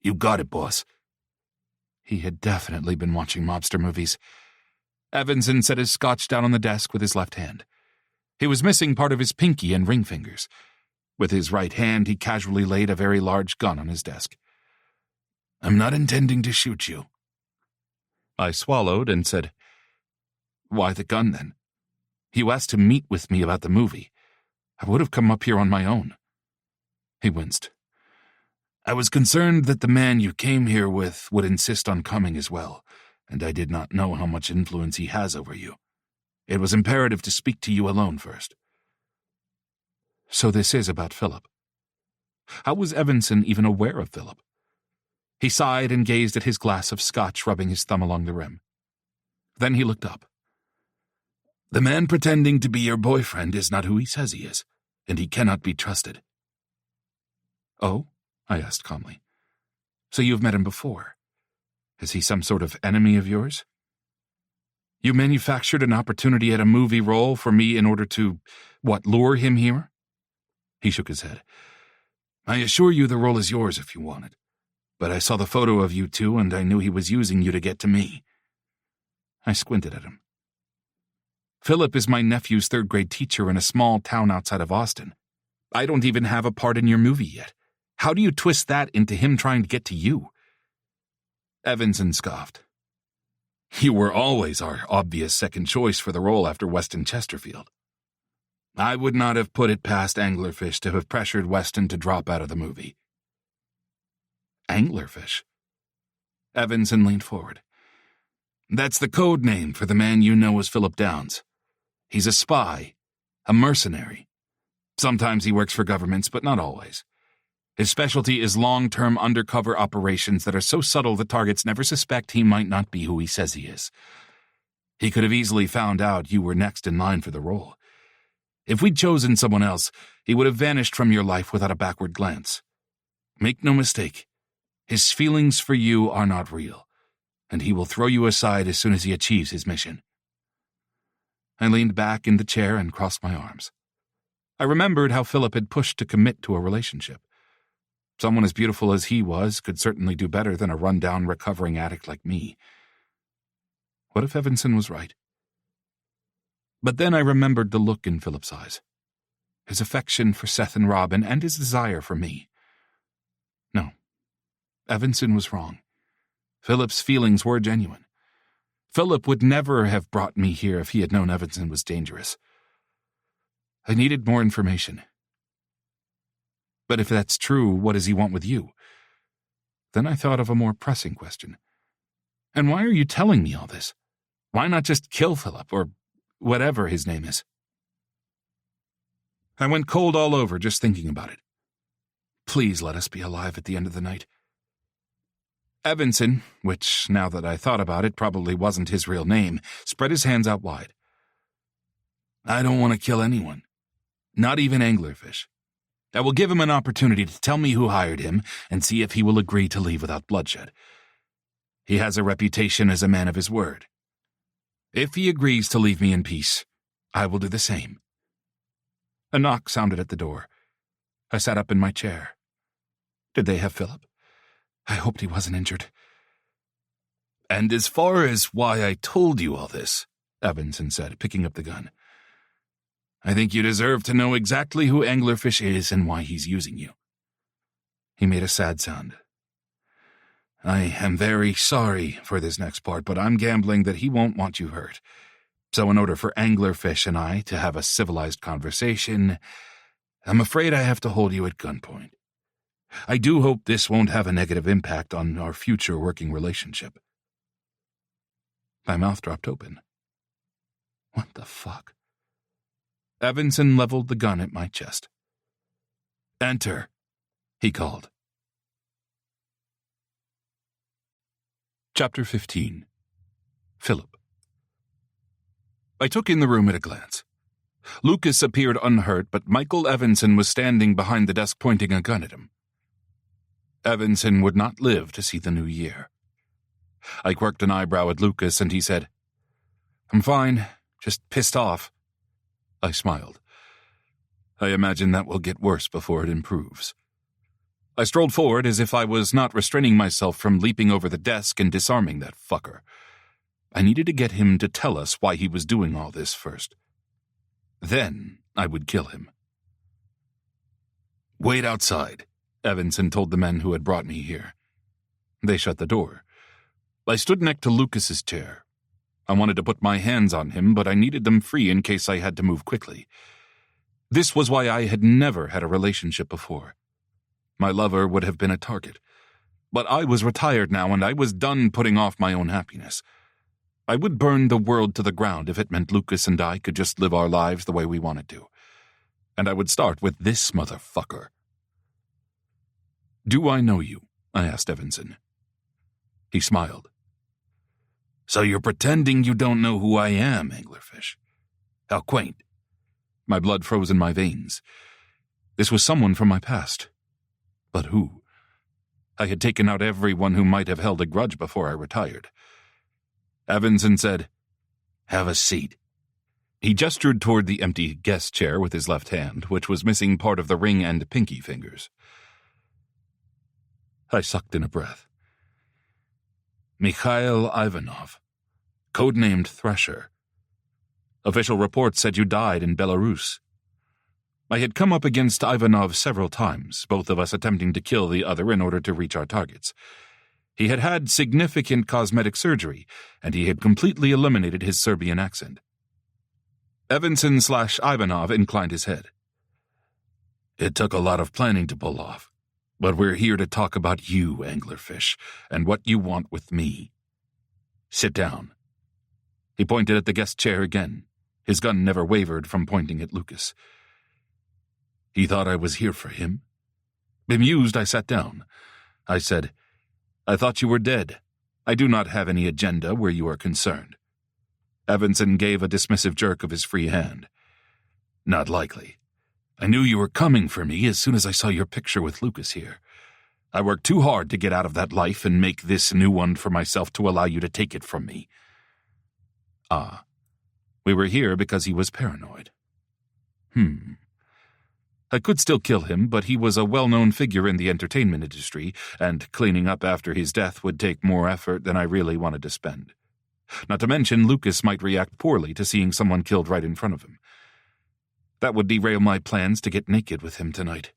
"You got it, boss." He had definitely been watching mobster movies. Evanson set his scotch down on the desk with his left hand. He was missing part of his pinky and ring fingers. With his right hand, he casually laid a very large gun on his desk. "I'm not intending to shoot you." I swallowed and said, "Why the gun, then? You asked to meet with me about the movie. I would have come up here on my own." He winced. "I was concerned that the man you came here with would insist on coming as well, and I did not know how much influence he has over you. It was imperative to speak to you alone first." So this is about Philip. How was Evanson even aware of Philip? He sighed and gazed at his glass of scotch, rubbing his thumb along the rim. Then he looked up. "The man pretending to be your boyfriend is not who he says he is, and he cannot be trusted." "Oh?" I asked calmly. "So you've met him before. Is he some sort of enemy of yours? You manufactured an opportunity at a movie role for me in order to, lure him here?" He shook his head. "I assure you the role is yours if you want it. But I saw the photo of you two and I knew he was using you to get to me." I squinted at him. "Philip is my nephew's third-grade teacher in a small town outside of Austin. I don't even have a part in your movie yet. How do you twist that into him trying to get to you?" Evanson scoffed. "You were always our obvious second choice for the role after Weston Chesterfield. I would not have put it past Anglerfish to have pressured Weston to drop out of the movie." "Anglerfish?" Evanson leaned forward. "That's the code name for the man you know as Philip Downs. He's a spy, a mercenary. Sometimes he works for governments, but not always. His specialty is long-term undercover operations that are so subtle the targets never suspect he might not be who he says he is. He could have easily found out you were next in line for the role. If we'd chosen someone else, he would have vanished from your life without a backward glance. Make no mistake, his feelings for you are not real, and he will throw you aside as soon as he achieves his mission." I leaned back in the chair and crossed my arms. I remembered how Philip had pushed to commit to a relationship. Someone as beautiful as he was could certainly do better than a run-down recovering addict like me. What if Evanson was right? But then I remembered the look in Philip's eyes, his affection for Seth and Robin, and his desire for me. No, Evanson was wrong. Philip's feelings were genuine. Philip would never have brought me here if he had known Evanson was dangerous. I needed more information. But if that's true, what does he want with you? Then I thought of a more pressing question. And why are you telling me all this? Why not just kill Philip, or whatever his name is? I went cold all over just thinking about it. Please let us be alive at the end of the night. Evanson, which, now that I thought about it, probably wasn't his real name, spread his hands out wide. I don't want to kill anyone, not even Anglerfish. I will give him an opportunity to tell me who hired him and see if he will agree to leave without bloodshed. He has a reputation as a man of his word. If he agrees to leave me in peace, I will do the same. A knock sounded at the door. I sat up in my chair. Did they have Philip? I hoped he wasn't injured. And as far as why I told you all this, Evanson said, picking up the gun, I think you deserve to know exactly who Anglerfish is and why he's using you. He made a sad sound. I am very sorry for this next part, but I'm gambling that he won't want you hurt. So in order for Anglerfish and I to have a civilized conversation, I'm afraid I have to hold you at gunpoint. I do hope this won't have a negative impact on our future working relationship. My mouth dropped open. What the fuck? Evanson leveled the gun at my chest. Enter, he called. Chapter 15. Philip. I took in the room at a glance. Lucas appeared unhurt, but Michael Evanson was standing behind the desk pointing a gun at him. Evanson would not live to see the new year. I quirked an eyebrow at Lucas, and he said, "I'm fine, just pissed off." I smiled. I imagine that will get worse before it improves. I strolled forward as if I was not restraining myself from leaping over the desk and disarming that fucker. I needed to get him to tell us why he was doing all this first. Then I would kill him. "Wait outside," Evanson told the men who had brought me here. They shut the door. I stood next to Lucas's chair. I wanted to put my hands on him, but I needed them free in case I had to move quickly. This was why I had never had a relationship before. My lover would have been a target. But I was retired now, and I was done putting off my own happiness. I would burn the world to the ground if it meant Lucas and I could just live our lives the way we wanted to. And I would start with this motherfucker. "Do I know you?" I asked Evanson. He smiled. "So you're pretending you don't know who I am, Anglerfish? How quaint." My blood froze in my veins. This was someone from my past. But who? I had taken out everyone who might have held a grudge before I retired. Evanson said, "Have a seat." He gestured toward the empty guest chair with his left hand, which was missing part of the ring and pinky fingers. I sucked in a breath. "Mikhail Ivanov, codenamed Thresher. Official reports said you died in Belarus." I had come up against Ivanov several times, both of us attempting to kill the other in order to reach our targets. He had had significant cosmetic surgery, and he had completely eliminated his Serbian accent. Evanson/Ivanov inclined his head. "It took a lot of planning to pull off, but we're here to talk about you, Anglerfish, and what you want with me. Sit down." He pointed at the guest chair again. His gun never wavered from pointing at Lucas. He thought I was here for him. Bemused, I sat down. I said, "I thought you were dead. I do not have any agenda where you are concerned." Evanson gave a dismissive jerk of his free hand. "Not likely. I knew you were coming for me as soon as I saw your picture with Lucas here. I worked too hard to get out of that life and make this new one for myself to allow you to take it from me." Ah, we were here because he was paranoid. I could still kill him, but he was a well-known figure in the entertainment industry, and cleaning up after his death would take more effort than I really wanted to spend. Not to mention, Lucas might react poorly to seeing someone killed right in front of him. That would derail my plans to get naked with him tonight.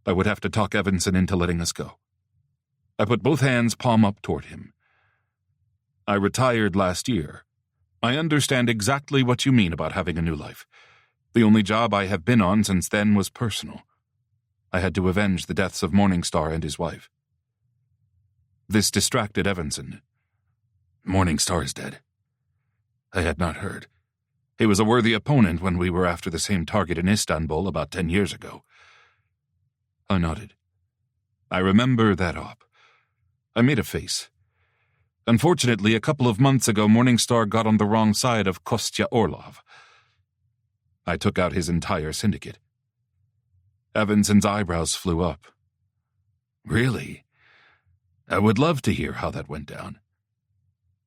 I would have to talk Evanson into letting us go. I put both hands palm up toward him. "I retired last year. I understand exactly what you mean about having a new life. The only job I have been on since then was personal. I had to avenge the deaths of Morningstar and his wife." This distracted Evanson. "Morningstar is dead." I had not heard. He was a worthy opponent when we were after the same target in Istanbul about 10 years ago. I nodded. "I remember that op." I made a face. "Unfortunately, a couple of months ago, Morningstar got on the wrong side of Kostya Orlov." I took out his entire syndicate. Evanson's eyebrows flew up. "Really? I would love to hear how that went down."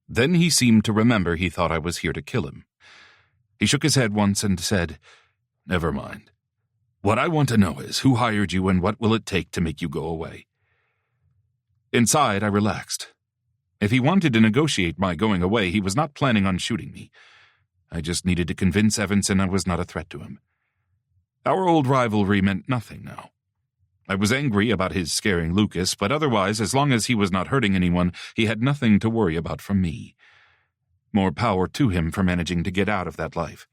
Then he seemed to remember he thought I was here to kill him. He shook his head once and said, "Never mind. What I want to know is who hired you and what will it take to make you go away." Inside, I relaxed. If he wanted to negotiate my going away, he was not planning on shooting me. I just needed to convince Evanson I was not a threat to him. Our old rivalry meant nothing now. I was angry about his scaring Lucas, but otherwise, as long as he was not hurting anyone, he had nothing to worry about from me. More power to him for managing to get out of that life.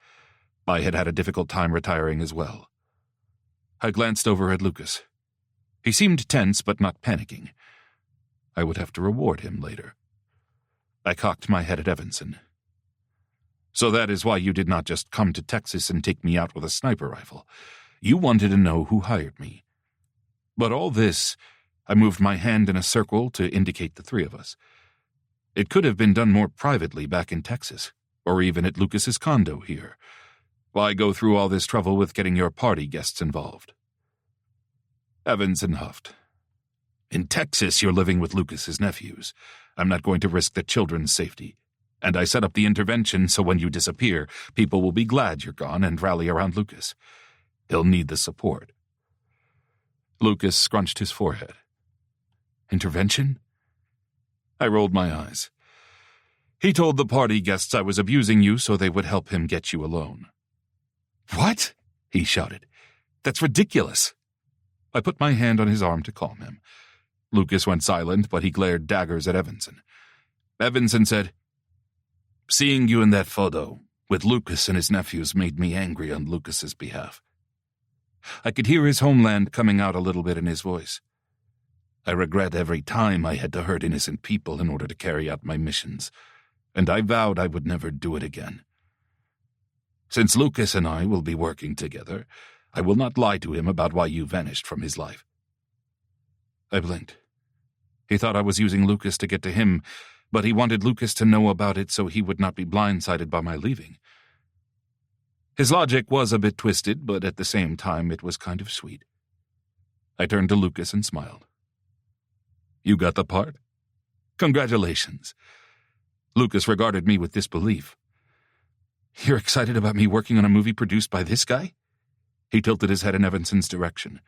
I had had a difficult time retiring as well. I glanced over at Lucas. He seemed tense but not panicking. I would have to reward him later. I cocked my head at Evanson. "So that is why you did not just come to Texas and take me out with a sniper rifle. You wanted to know who hired me. But all this," I moved my hand in a circle to indicate the three of us. "It could have been done more privately back in Texas, or even at Lucas's condo here. Why go through all this trouble with getting your party guests involved? Evanson huffed. In Texas, you're living with Lucas's nephews. I'm not going to risk the children's safety. And I set up the intervention so when you disappear, people will be glad you're gone and rally around Lucas. He'll need the support. Lucas scrunched his forehead. Intervention? I rolled my eyes. He told the party guests I was abusing you so they would help him get you alone. What? He shouted. That's ridiculous. I put my hand on his arm to calm him. Lucas went silent, but he glared daggers at Evanson. Evanson said, Seeing you in that photo with Lucas and his nephews made me angry on Lucas's behalf. I could hear his homeland coming out a little bit in his voice. I regret every time I had to hurt innocent people in order to carry out my missions, and I vowed I would never do it again. Since Lucas and I will be working together, I will not lie to him about why you vanished from his life. I blinked. He thought I was using Lucas to get to him, but he wanted Lucas to know about it so he would not be blindsided by my leaving. His logic was a bit twisted, but at the same time it was kind of sweet. I turned to Lucas and smiled. You got the part? Congratulations. Lucas regarded me with disbelief. You're excited about me working on a movie produced by this guy? He tilted his head in Evanson's direction.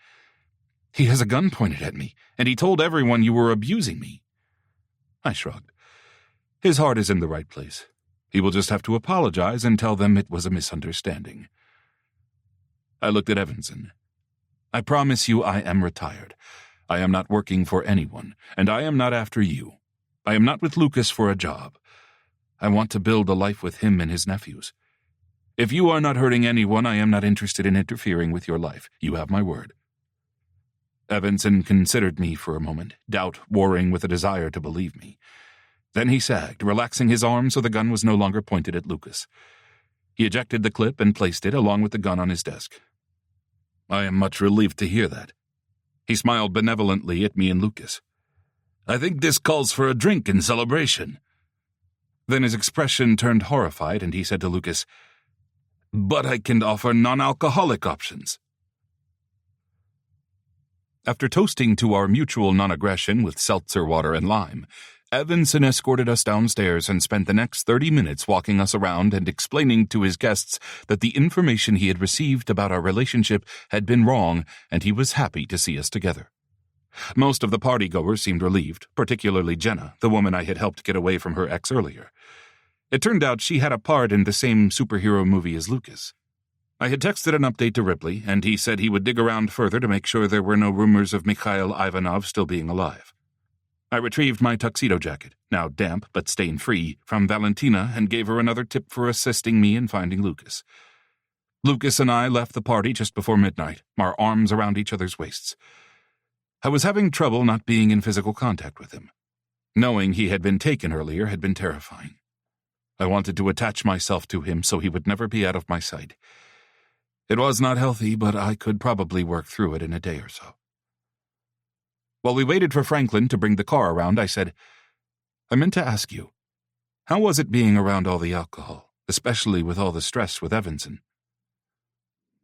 He has a gun pointed at me, and he told everyone you were abusing me. I shrugged. His heart is in the right place. He will just have to apologize and tell them it was a misunderstanding. I looked at Evanson. I promise you I am retired. I am not working for anyone, and I am not after you. I am not with Lucas for a job. I want to build a life with him and his nephews. If you are not hurting anyone, I am not interested in interfering with your life. You have my word. Evanson considered me for a moment, doubt warring with a desire to believe me. Then he sagged, relaxing his arm so the gun was no longer pointed at Lucas. He ejected the clip and placed it along with the gun on his desk. I am much relieved to hear that. He smiled benevolently at me and Lucas. I think this calls for a drink in celebration. Then his expression turned horrified, and he said to Lucas, But I can offer non-alcoholic options. After toasting to our mutual non-aggression with seltzer water and lime, Evanson escorted us downstairs and spent the next 30 minutes walking us around and explaining to his guests that the information he had received about our relationship had been wrong, and he was happy to see us together. Most of the partygoers seemed relieved, particularly Jenna, the woman I had helped get away from her ex earlier. It turned out she had a part in the same superhero movie as Lucas. I had texted an update to Ripley, and he said he would dig around further to make sure there were no rumors of Mikhail Ivanov still being alive. I retrieved my tuxedo jacket, now damp but stain-free, from Valentina and gave her another tip for assisting me in finding Lucas. Lucas and I left the party just before midnight, our arms around each other's waists. I was having trouble not being in physical contact with him. Knowing he had been taken earlier had been terrifying. I wanted to attach myself to him so he would never be out of my sight. It was not healthy, but I could probably work through it in a day or so. While we waited for Franklin to bring the car around, I said, I meant to ask you, how was it being around all the alcohol, especially with all the stress with Evanson?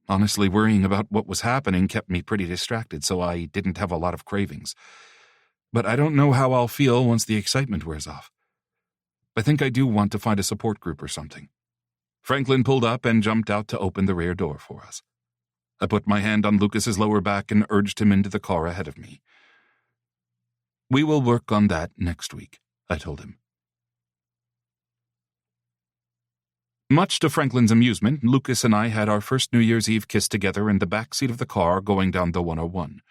Honestly, worrying about what was happening kept me pretty distracted, so I didn't have a lot of cravings. But I don't know how I'll feel once the excitement wears off. I think I do want to find a support group or something. Franklin pulled up and jumped out to open the rear door for us. I put my hand on Lucas's lower back and urged him into the car ahead of me. We will work on that next week, I told him. Much to Franklin's amusement, Lucas and I had our first New Year's Eve kiss together in the back seat of the car going down the 101.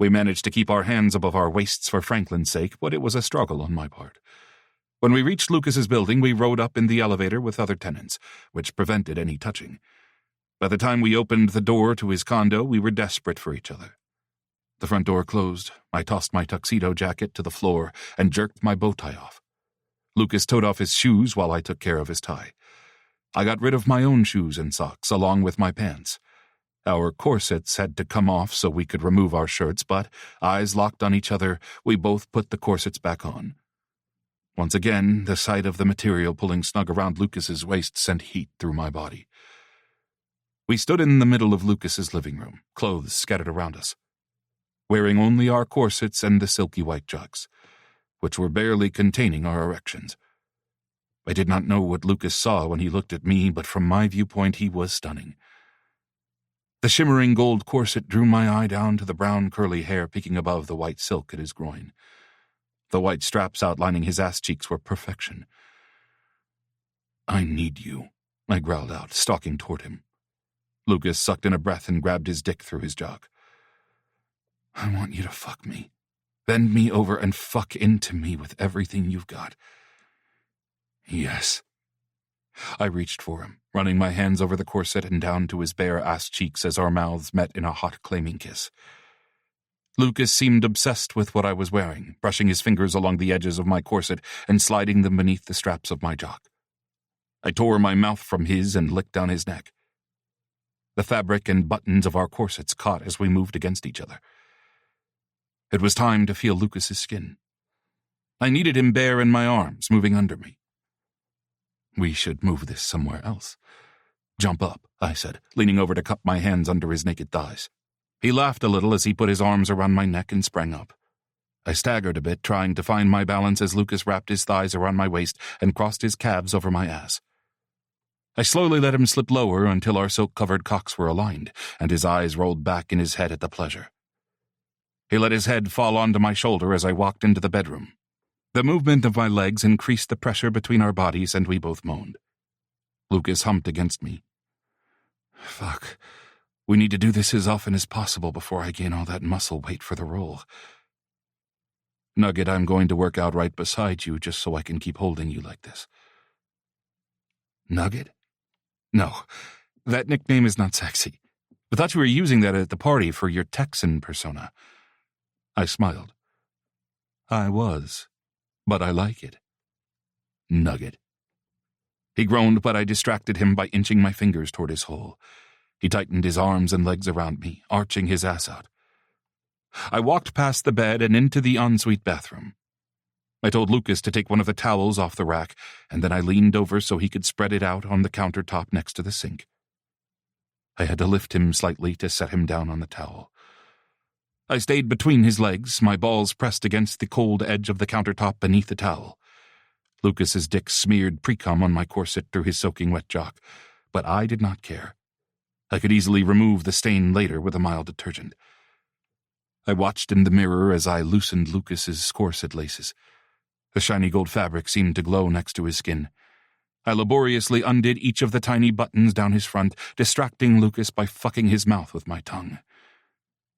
We managed to keep our hands above our waists for Franklin's sake, but it was a struggle on my part. When we reached Lucas's building, we rode up in the elevator with other tenants, which prevented any touching. By the time we opened the door to his condo, we were desperate for each other. The front door closed. I tossed my tuxedo jacket to the floor and jerked my bow tie off. Lucas toed off his shoes while I took care of his tie. I got rid of my own shoes and socks, along with my pants. Our corsets had to come off so we could remove our shirts, but, eyes locked on each other, we both put the corsets back on. Once again, the sight of the material pulling snug around Lucas's waist sent heat through my body. We stood in the middle of Lucas's living room, clothes scattered around us, wearing only our corsets and the silky white jugs, which were barely containing our erections. I did not know what Lucas saw when he looked at me, but from my viewpoint he was stunning. The shimmering gold corset drew my eye down to the brown curly hair peeking above the white silk at his groin. The white straps outlining his ass cheeks were perfection. "I need you," I growled out, stalking toward him. Lucas sucked in a breath and grabbed his dick through his jog. "I want you to fuck me. Bend me over and fuck into me with everything you've got." "Yes." I reached for him, running my hands over the corset and down to his bare ass cheeks as our mouths met in a hot, claiming kiss. Lucas seemed obsessed with what I was wearing, brushing his fingers along the edges of my corset and sliding them beneath the straps of my jock. I tore my mouth from his and licked down his neck. The fabric and buttons of our corsets caught as we moved against each other. It was time to feel Lucas's skin. I needed him bare in my arms, moving under me. "We should move this somewhere else." "Jump up," I said, leaning over to cup my hands under his naked thighs. He laughed a little as he put his arms around my neck and sprang up. I staggered a bit, trying to find my balance as Lucas wrapped his thighs around my waist and crossed his calves over my ass. I slowly let him slip lower until our silk-covered cocks were aligned, and his eyes rolled back in his head at the pleasure. He let his head fall onto my shoulder as I walked into the bedroom. The movement of my legs increased the pressure between our bodies, and we both moaned. Lucas humped against me. "Fuck. We need to do this as often as possible before I gain all that muscle weight for the role. Nugget, I'm going to work out right beside you just so I can keep holding you like this." "Nugget? No, that nickname is not sexy. I thought you were using that at the party for your Texan persona." I smiled. "I was, but I like it." "Nugget." He groaned, but I distracted him by inching my fingers toward his hole. He tightened his arms and legs around me, arching his ass out. I walked past the bed and into the ensuite bathroom. I told Lucas to take one of the towels off the rack, and then I leaned over so he could spread it out on the countertop next to the sink. I had to lift him slightly to set him down on the towel. I stayed between his legs, my balls pressed against the cold edge of the countertop beneath the towel. Lucas's dick smeared pre-cum on my corset through his soaking wet jock, but I did not care. I could easily remove the stain later with a mild detergent. I watched in the mirror as I loosened Lucas's corset laces. The shiny gold fabric seemed to glow next to his skin. I laboriously undid each of the tiny buttons down his front, distracting Lucas by fucking his mouth with my tongue.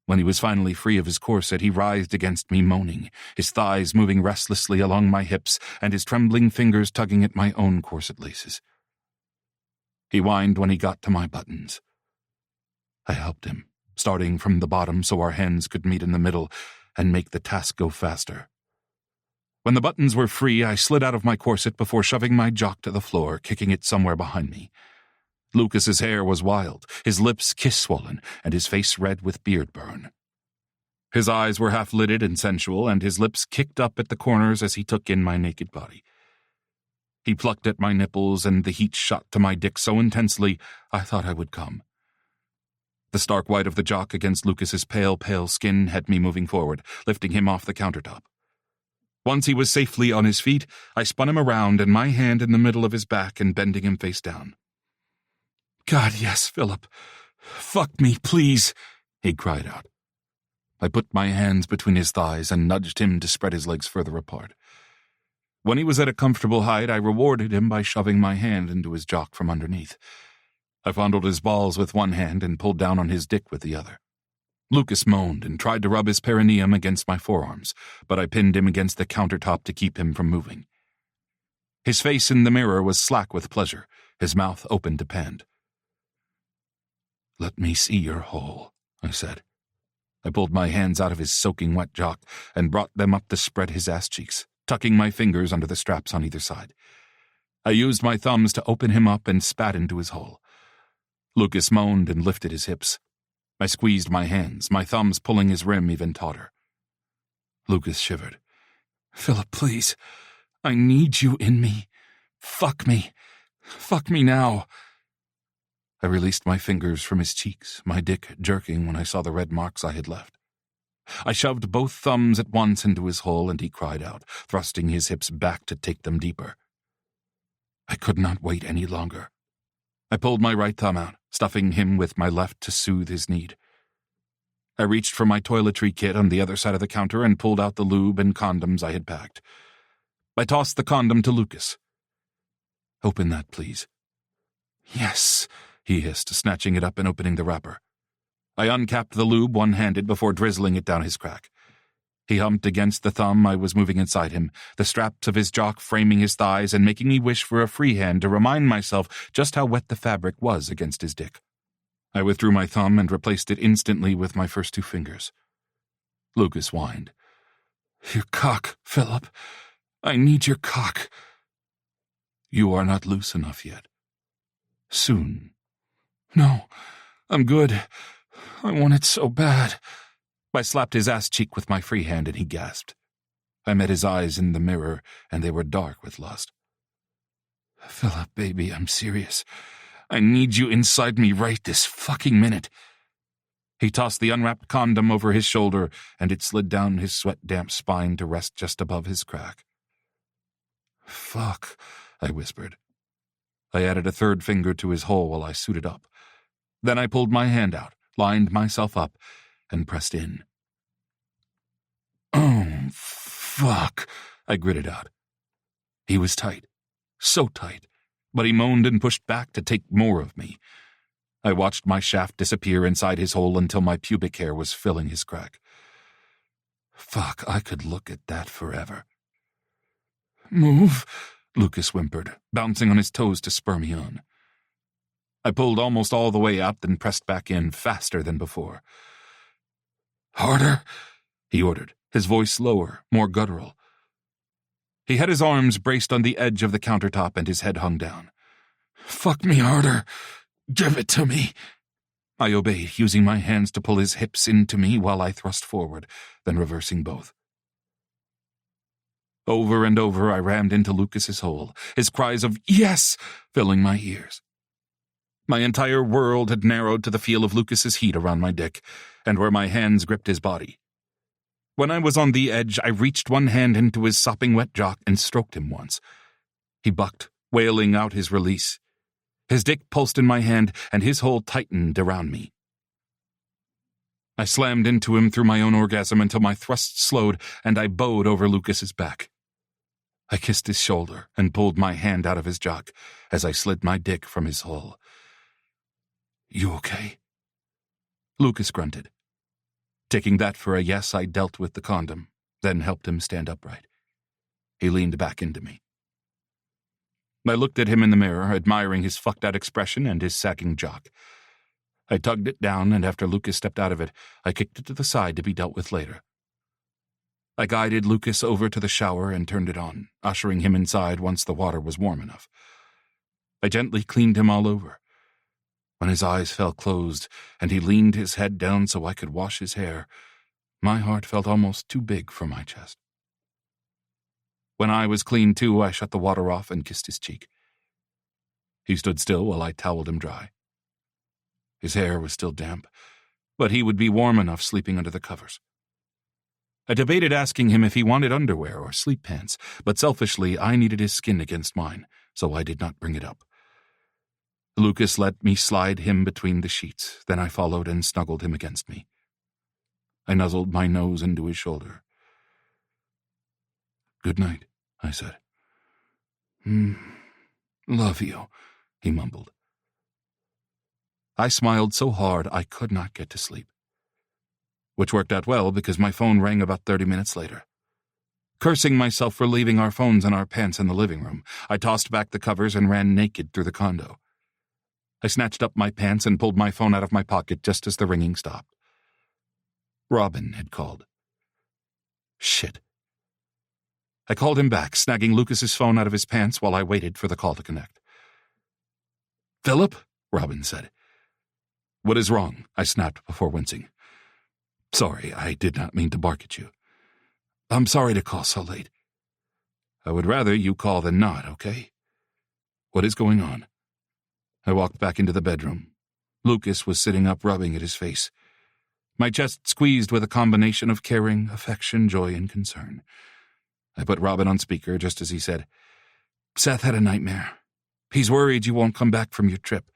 When he was finally free of his corset, he writhed against me, moaning, his thighs moving restlessly along my hips and his trembling fingers tugging at my own corset laces. He whined when he got to my buttons. I helped him, starting from the bottom so our hands could meet in the middle and make the task go faster. When the buttons were free, I slid out of my corset before shoving my jock to the floor, kicking it somewhere behind me. Lucas's hair was wild, his lips kiss-swollen, and his face red with beard burn. His eyes were half-lidded and sensual, and his lips kicked up at the corners as he took in my naked body. He plucked at my nipples, and the heat shot to my dick so intensely I thought I would come. The stark white of the jock against Lucas's pale, pale skin had me moving forward, lifting him off the countertop. Once he was safely on his feet, I spun him around and my hand in the middle of his back and bending him face down. "God, yes, Philip. Fuck me, please," he cried out. I put my hands between his thighs and nudged him to spread his legs further apart. When he was at a comfortable height, I rewarded him by shoving my hand into his jock from underneath. I fondled his balls with one hand and pulled down on his dick with the other. Lucas moaned and tried to rub his perineum against my forearms, but I pinned him against the countertop to keep him from moving. His face in the mirror was slack with pleasure, his mouth open to pant. "Let me see your hole," I said. I pulled my hands out of his soaking wet jock and brought them up to spread his ass cheeks, tucking my fingers under the straps on either side. I used my thumbs to open him up and spat into his hole. Lucas moaned and lifted his hips. I squeezed my hands, my thumbs pulling his rim even tauter. Lucas shivered. "Philip, please. I need you in me. Fuck me. Fuck me now. I released my fingers from his cheeks, my dick jerking when I saw the red marks I had left. I shoved both thumbs at once into his hole, and he cried out, thrusting his hips back to take them deeper. I could not wait any longer. I pulled my right thumb out, stuffing him with my left to soothe his need. I reached for my toiletry kit on the other side of the counter and pulled out the lube and condoms I had packed. I tossed the condom to Lucas. "Open that, please." "Yes," he hissed, snatching it up and opening the wrapper. I uncapped the lube one-handed before drizzling it down his crack. He humped against the thumb I was moving inside him, the straps of his jock framing his thighs and making me wish for a free hand to remind myself just how wet the fabric was against his dick. I withdrew my thumb and replaced it instantly with my first two fingers. Lucas whined. "Your cock, Philip. I need your cock." "You are not loose enough yet. Soon." "No, I'm good. I want it so bad." I slapped his ass cheek with my free hand and he gasped. I met his eyes in the mirror and they were dark with lust. "Philip, baby, I'm serious. I need you inside me right this fucking minute." He tossed the unwrapped condom over his shoulder and it slid down his sweat-damp spine to rest just above his crack. "Fuck," I whispered. I added a third finger to his hole while I suited up. Then I pulled my hand out, lined myself up, and pressed in. "Oh, fuck," I gritted out. He was tight, so tight, but he moaned and pushed back to take more of me. I watched my shaft disappear inside his hole until my pubic hair was filling his crack. Fuck, I could look at that forever. "Move," Lucas whimpered, bouncing on his toes to spur me on. I pulled almost all the way out, then pressed back in faster than before. "Harder," he ordered, his voice lower, more guttural. He had his arms braced on the edge of the countertop and his head hung down. "Fuck me harder. Give it to me." I obeyed, using my hands to pull his hips into me while I thrust forward, then reversing both. Over and over I rammed into Lucas's hole, his cries of "yes" filling my ears. My entire world had narrowed to the feel of Lucas's heat around my dick, and where my hands gripped his body. When I was on the edge, I reached one hand into his sopping wet jock and stroked him once. He bucked, wailing out his release. His dick pulsed in my hand, and his hole tightened around me. I slammed into him through my own orgasm until my thrusts slowed, and I bowed over Lucas's back. I kissed his shoulder and pulled my hand out of his jock as I slid my dick from his hole. "You okay?" Lucas grunted. Taking that for a yes, I dealt with the condom, then helped him stand upright. He leaned back into me. I looked at him in the mirror, admiring his fucked-out expression and his sagging jock. I tugged it down, and after Lucas stepped out of it, I kicked it to the side to be dealt with later. I guided Lucas over to the shower and turned it on, ushering him inside once the water was warm enough. I gently cleaned him all over. When his eyes fell closed and he leaned his head down so I could wash his hair, my heart felt almost too big for my chest. When I was clean too, I shut the water off and kissed his cheek. He stood still while I toweled him dry. His hair was still damp, but he would be warm enough sleeping under the covers. I debated asking him if he wanted underwear or sleep pants, but selfishly I needed his skin against mine, so I did not bring it up. Lucas let me slide him between the sheets, then I followed and snuggled him against me. I nuzzled my nose into his shoulder. "Good night," I said. Love you," he mumbled. I smiled so hard I could not get to sleep. Which worked out well because my phone rang about 30 minutes later. Cursing myself for leaving our phones and our pants in the living room, I tossed back the covers and ran naked through the condo. I snatched up my pants and pulled my phone out of my pocket just as the ringing stopped. Robin had called. Shit. I called him back, snagging Lucas's phone out of his pants while I waited for the call to connect. "Philip?" Robin said. "What is wrong?" I snapped before wincing. "Sorry, I did not mean to bark at you. I'm sorry to call so late. I would rather you call than not, okay? What is going on?" I walked back into the bedroom. Lucas was sitting up, rubbing at his face. My chest squeezed with a combination of caring, affection, joy, and concern. I put Robin on speaker just as he said, "Seth had a nightmare. He's worried you won't come back from your trip."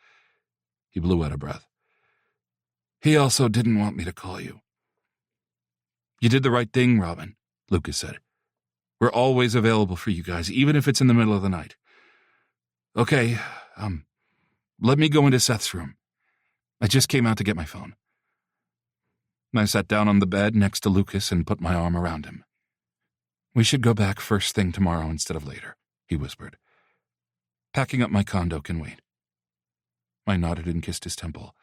He blew out a breath. "He also didn't want me to call you." "You did the right thing, Robin," Lucas said. "We're always available for you guys, even if it's in the middle of the night. Okay, let me go into Seth's room. I just came out to get my phone." I sat down on the bed next to Lucas and put my arm around him. "We should go back first thing tomorrow instead of later," he whispered. "Packing up my condo can wait." I nodded and kissed his temple.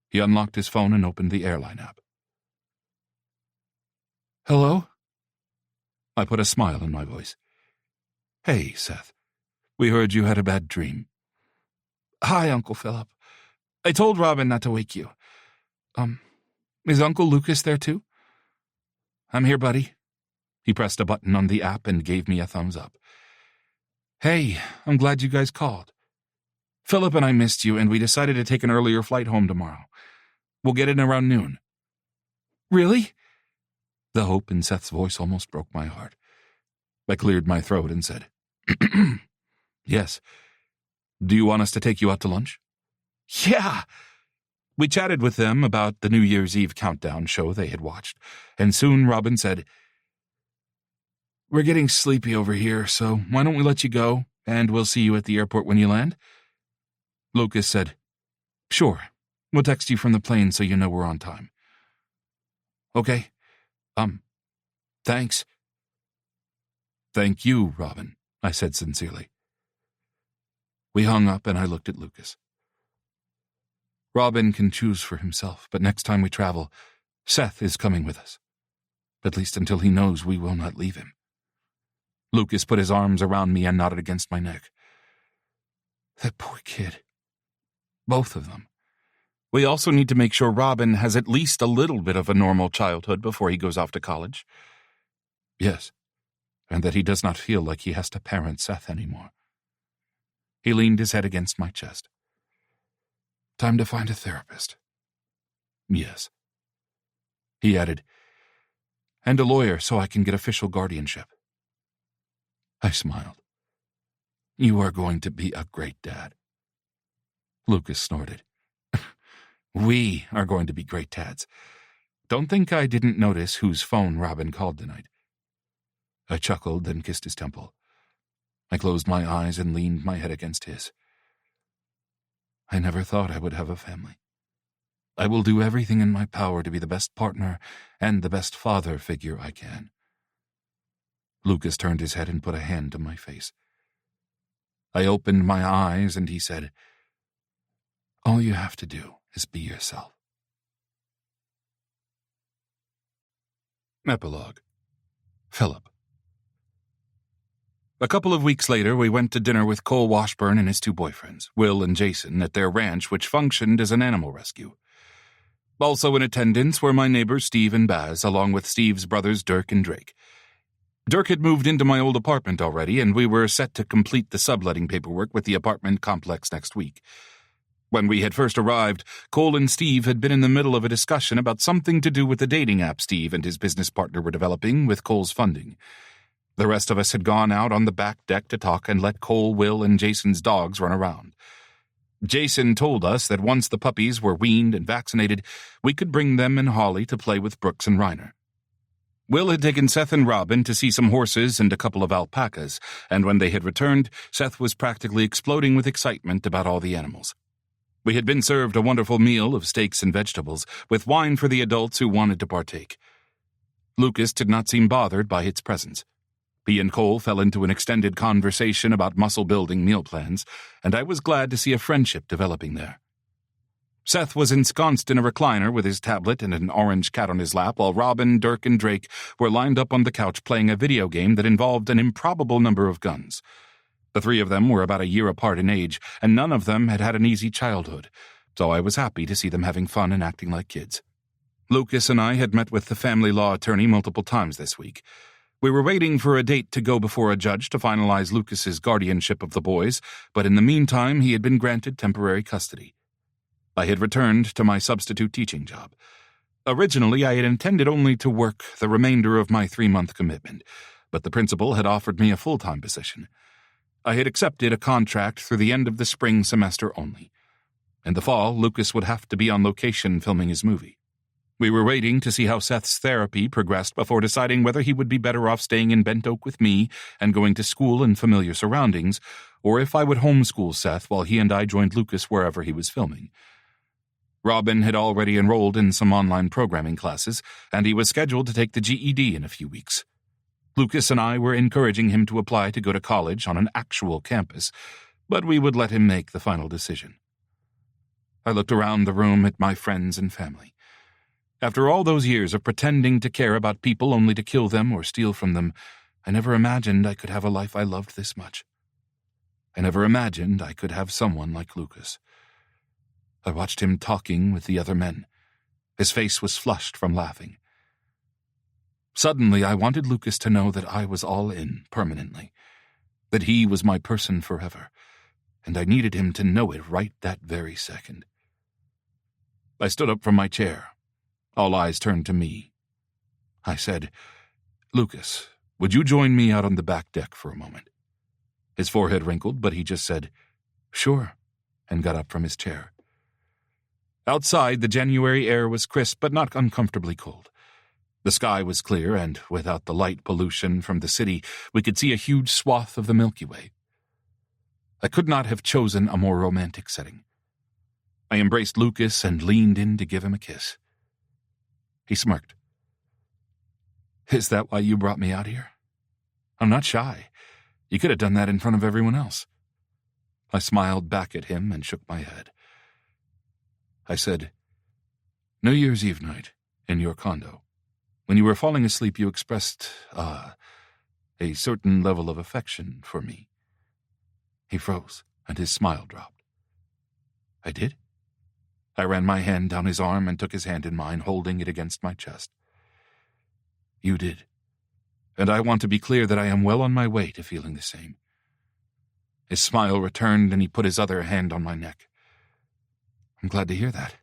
He unlocked his phone and opened the airline app. "Hello?" I put a smile on my voice. "Hey, Seth. We heard you had a bad dream." "Hi, Uncle Philip. I told Robin not to wake you. Is Uncle Lucas there too?" "I'm here, buddy." He pressed a button on the app and gave me a thumbs up. "Hey, I'm glad you guys called. Philip and I missed you, and we decided to take an earlier flight home tomorrow. We'll get in around noon." "Really?" The hope in Seth's voice almost broke my heart. I cleared my throat and said, "Yes. Do you want us to take you out to lunch?" "Yeah!" We chatted with them about the New Year's Eve countdown show they had watched, and soon Robin said, "We're getting sleepy over here, so why don't we let you go, and we'll see you at the airport when you land?" Lucas said, "Sure. We'll text you from the plane so you know we're on time." "Okay. Thanks." "Thank you, Robin," I said sincerely. We hung up and I looked at Lucas. Robin can choose for himself, but next time we travel, Seth is coming with us. At least until he knows we will not leave him. Lucas put his arms around me and nodded against my neck. That poor kid. Both of them. We also need to make sure Robin has at least a little bit of a normal childhood before he goes off to college. Yes, and that he does not feel like he has to parent Seth anymore. He leaned his head against my chest. Time to find a therapist. Yes. He added, and a lawyer so I can get official guardianship. I smiled. You are going to be a great dad. Lucas snorted. We are going to be great dads. Don't think I didn't notice whose phone Robin called tonight. I chuckled and kissed his temple. I closed my eyes and leaned my head against his. I never thought I would have a family. I will do everything in my power to be the best partner and the best father figure I can. Lucas turned his head and put a hand to my face. I opened my eyes and he said, all you have to do is be yourself. Epilogue. Philip. A couple of weeks later, we went to dinner with Cole Washburn and his two boyfriends, Will and Jason, at their ranch, which functioned as an animal rescue. Also in attendance were my neighbors Steve and Baz, along with Steve's brothers Dirk and Drake. Dirk had moved into my old apartment already, and we were set to complete the subletting paperwork with the apartment complex next week. When we had first arrived, Cole and Steve had been in the middle of a discussion about something to do with the dating app Steve and his business partner were developing with Cole's funding. The rest of us had gone out on the back deck to talk and let Cole, Will, and Jason's dogs run around. Jason told us that once the puppies were weaned and vaccinated, we could bring them and Holly to play with Brooks and Reiner. Will had taken Seth and Robin to see some horses and a couple of alpacas, and when they had returned, Seth was practically exploding with excitement about all the animals. We had been served a wonderful meal of steaks and vegetables, with wine for the adults who wanted to partake. Lucas did not seem bothered by its presence. He and Cole fell into an extended conversation about muscle-building meal plans, and I was glad to see a friendship developing there. Seth was ensconced in a recliner with his tablet and an orange cat on his lap, while Robin, Dirk, and Drake were lined up on the couch playing a video game that involved an improbable number of guns. The three of them were about a year apart in age, and none of them had had an easy childhood, so I was happy to see them having fun and acting like kids. Lucas and I had met with the family law attorney multiple times this week. We were waiting for a date to go before a judge to finalize Lucas's guardianship of the boys, but in the meantime he had been granted temporary custody. I had returned to my substitute teaching job. Originally, I had intended only to work the remainder of my 3-month commitment, but the principal had offered me a full-time position. I had accepted a contract through the end of the spring semester only. In the fall, Lucas would have to be on location filming his movie. We were waiting to see how Seth's therapy progressed before deciding whether he would be better off staying in Bent Oak with me and going to school in familiar surroundings, or if I would homeschool Seth while he and I joined Lucas wherever he was filming. Robin had already enrolled in some online programming classes, and he was scheduled to take the GED in a few weeks. Lucas and I were encouraging him to apply to go to college on an actual campus, but we would let him make the final decision. I looked around the room at my friends and family. After all those years of pretending to care about people only to kill them or steal from them, I never imagined I could have a life I loved this much. I never imagined I could have someone like Lucas. I watched him talking with the other men. His face was flushed from laughing. Suddenly, I wanted Lucas to know that I was all in permanently, that he was my person forever, and I needed him to know it right that very second. I stood up from my chair. All eyes turned to me. I said, "Lucas, would you join me out on the back deck for a moment?" His forehead wrinkled, but he just said, "Sure," and got up from his chair. Outside, the January air was crisp but not uncomfortably cold. The sky was clear, and without the light pollution from the city, we could see a huge swath of the Milky Way. I could not have chosen a more romantic setting. I embraced Lucas and leaned in to give him a kiss. He smirked. "Is that why you brought me out here? I'm not shy. You could have done that in front of everyone else." I smiled back at him and shook my head. I said, "New Year's Eve night, in your condo, when you were falling asleep, you expressed, a certain level of affection for me." He froze, and his smile dropped. "I did?" I ran my hand down his arm and took his hand in mine, holding it against my chest. "You did. And I want to be clear that I am well on my way to feeling the same." His smile returned, and he put his other hand on my neck. "I'm glad to hear that.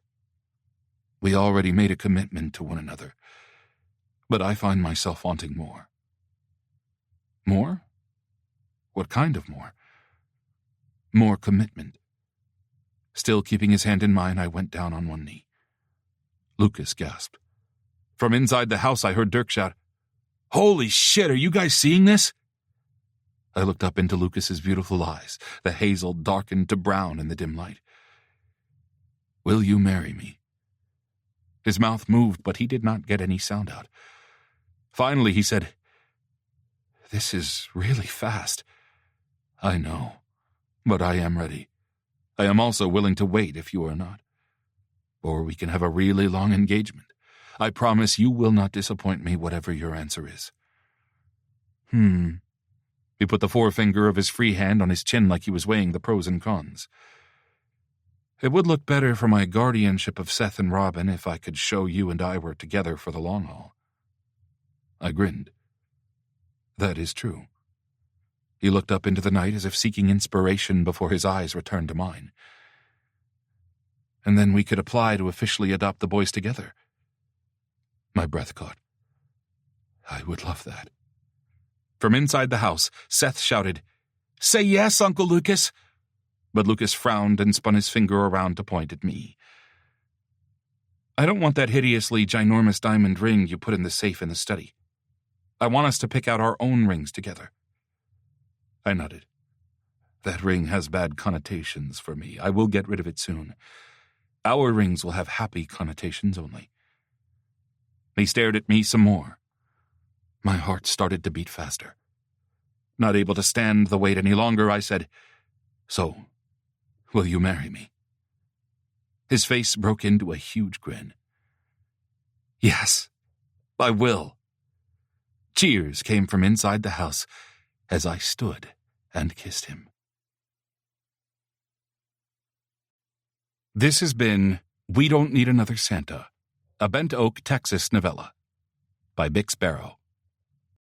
We already made a commitment to one another, but I find myself wanting more." "More? What kind of more?" "More commitment." Still keeping his hand in mine, I went down on one knee. Lucas gasped. From inside the house, I heard Dirk shout, "Holy shit, are you guys seeing this?" I looked up into Lucas's beautiful eyes, the hazel darkened to brown in the dim light. "Will you marry me?" His mouth moved, but he did not get any sound out. Finally, he said, "This is really fast." "I know, but I am ready. I am also willing to wait if you are not. Or we can have a really long engagement. I promise you will not disappoint me, whatever your answer is." He put the forefinger of his free hand on his chin like he was weighing the pros and cons. "It would look better for my guardianship of Seth and Robin if I could show you and I were together for the long haul." I grinned. "That is true." He looked up into the night as if seeking inspiration before his eyes returned to mine. "And then we could apply to officially adopt the boys together." My breath caught. "I would love that." From inside the house, Seth shouted, "Say yes, Uncle Lucas!" But Lucas frowned and spun his finger around to point at me. "I don't want that hideously ginormous diamond ring you put in the safe in the study. I want us to pick out our own rings together." I nodded. "That ring has bad connotations for me. I will get rid of it soon. Our rings will have happy connotations only." He stared at me some more. My heart started to beat faster. Not able to stand the weight any longer, I said, "So, will you marry me?" His face broke into a huge grin. "Yes, I will." Cheers came from inside the house as I stood and kissed him. This has been We Don't Need Another Santa, a Bent Oak, Texas novella by Bix Barrow.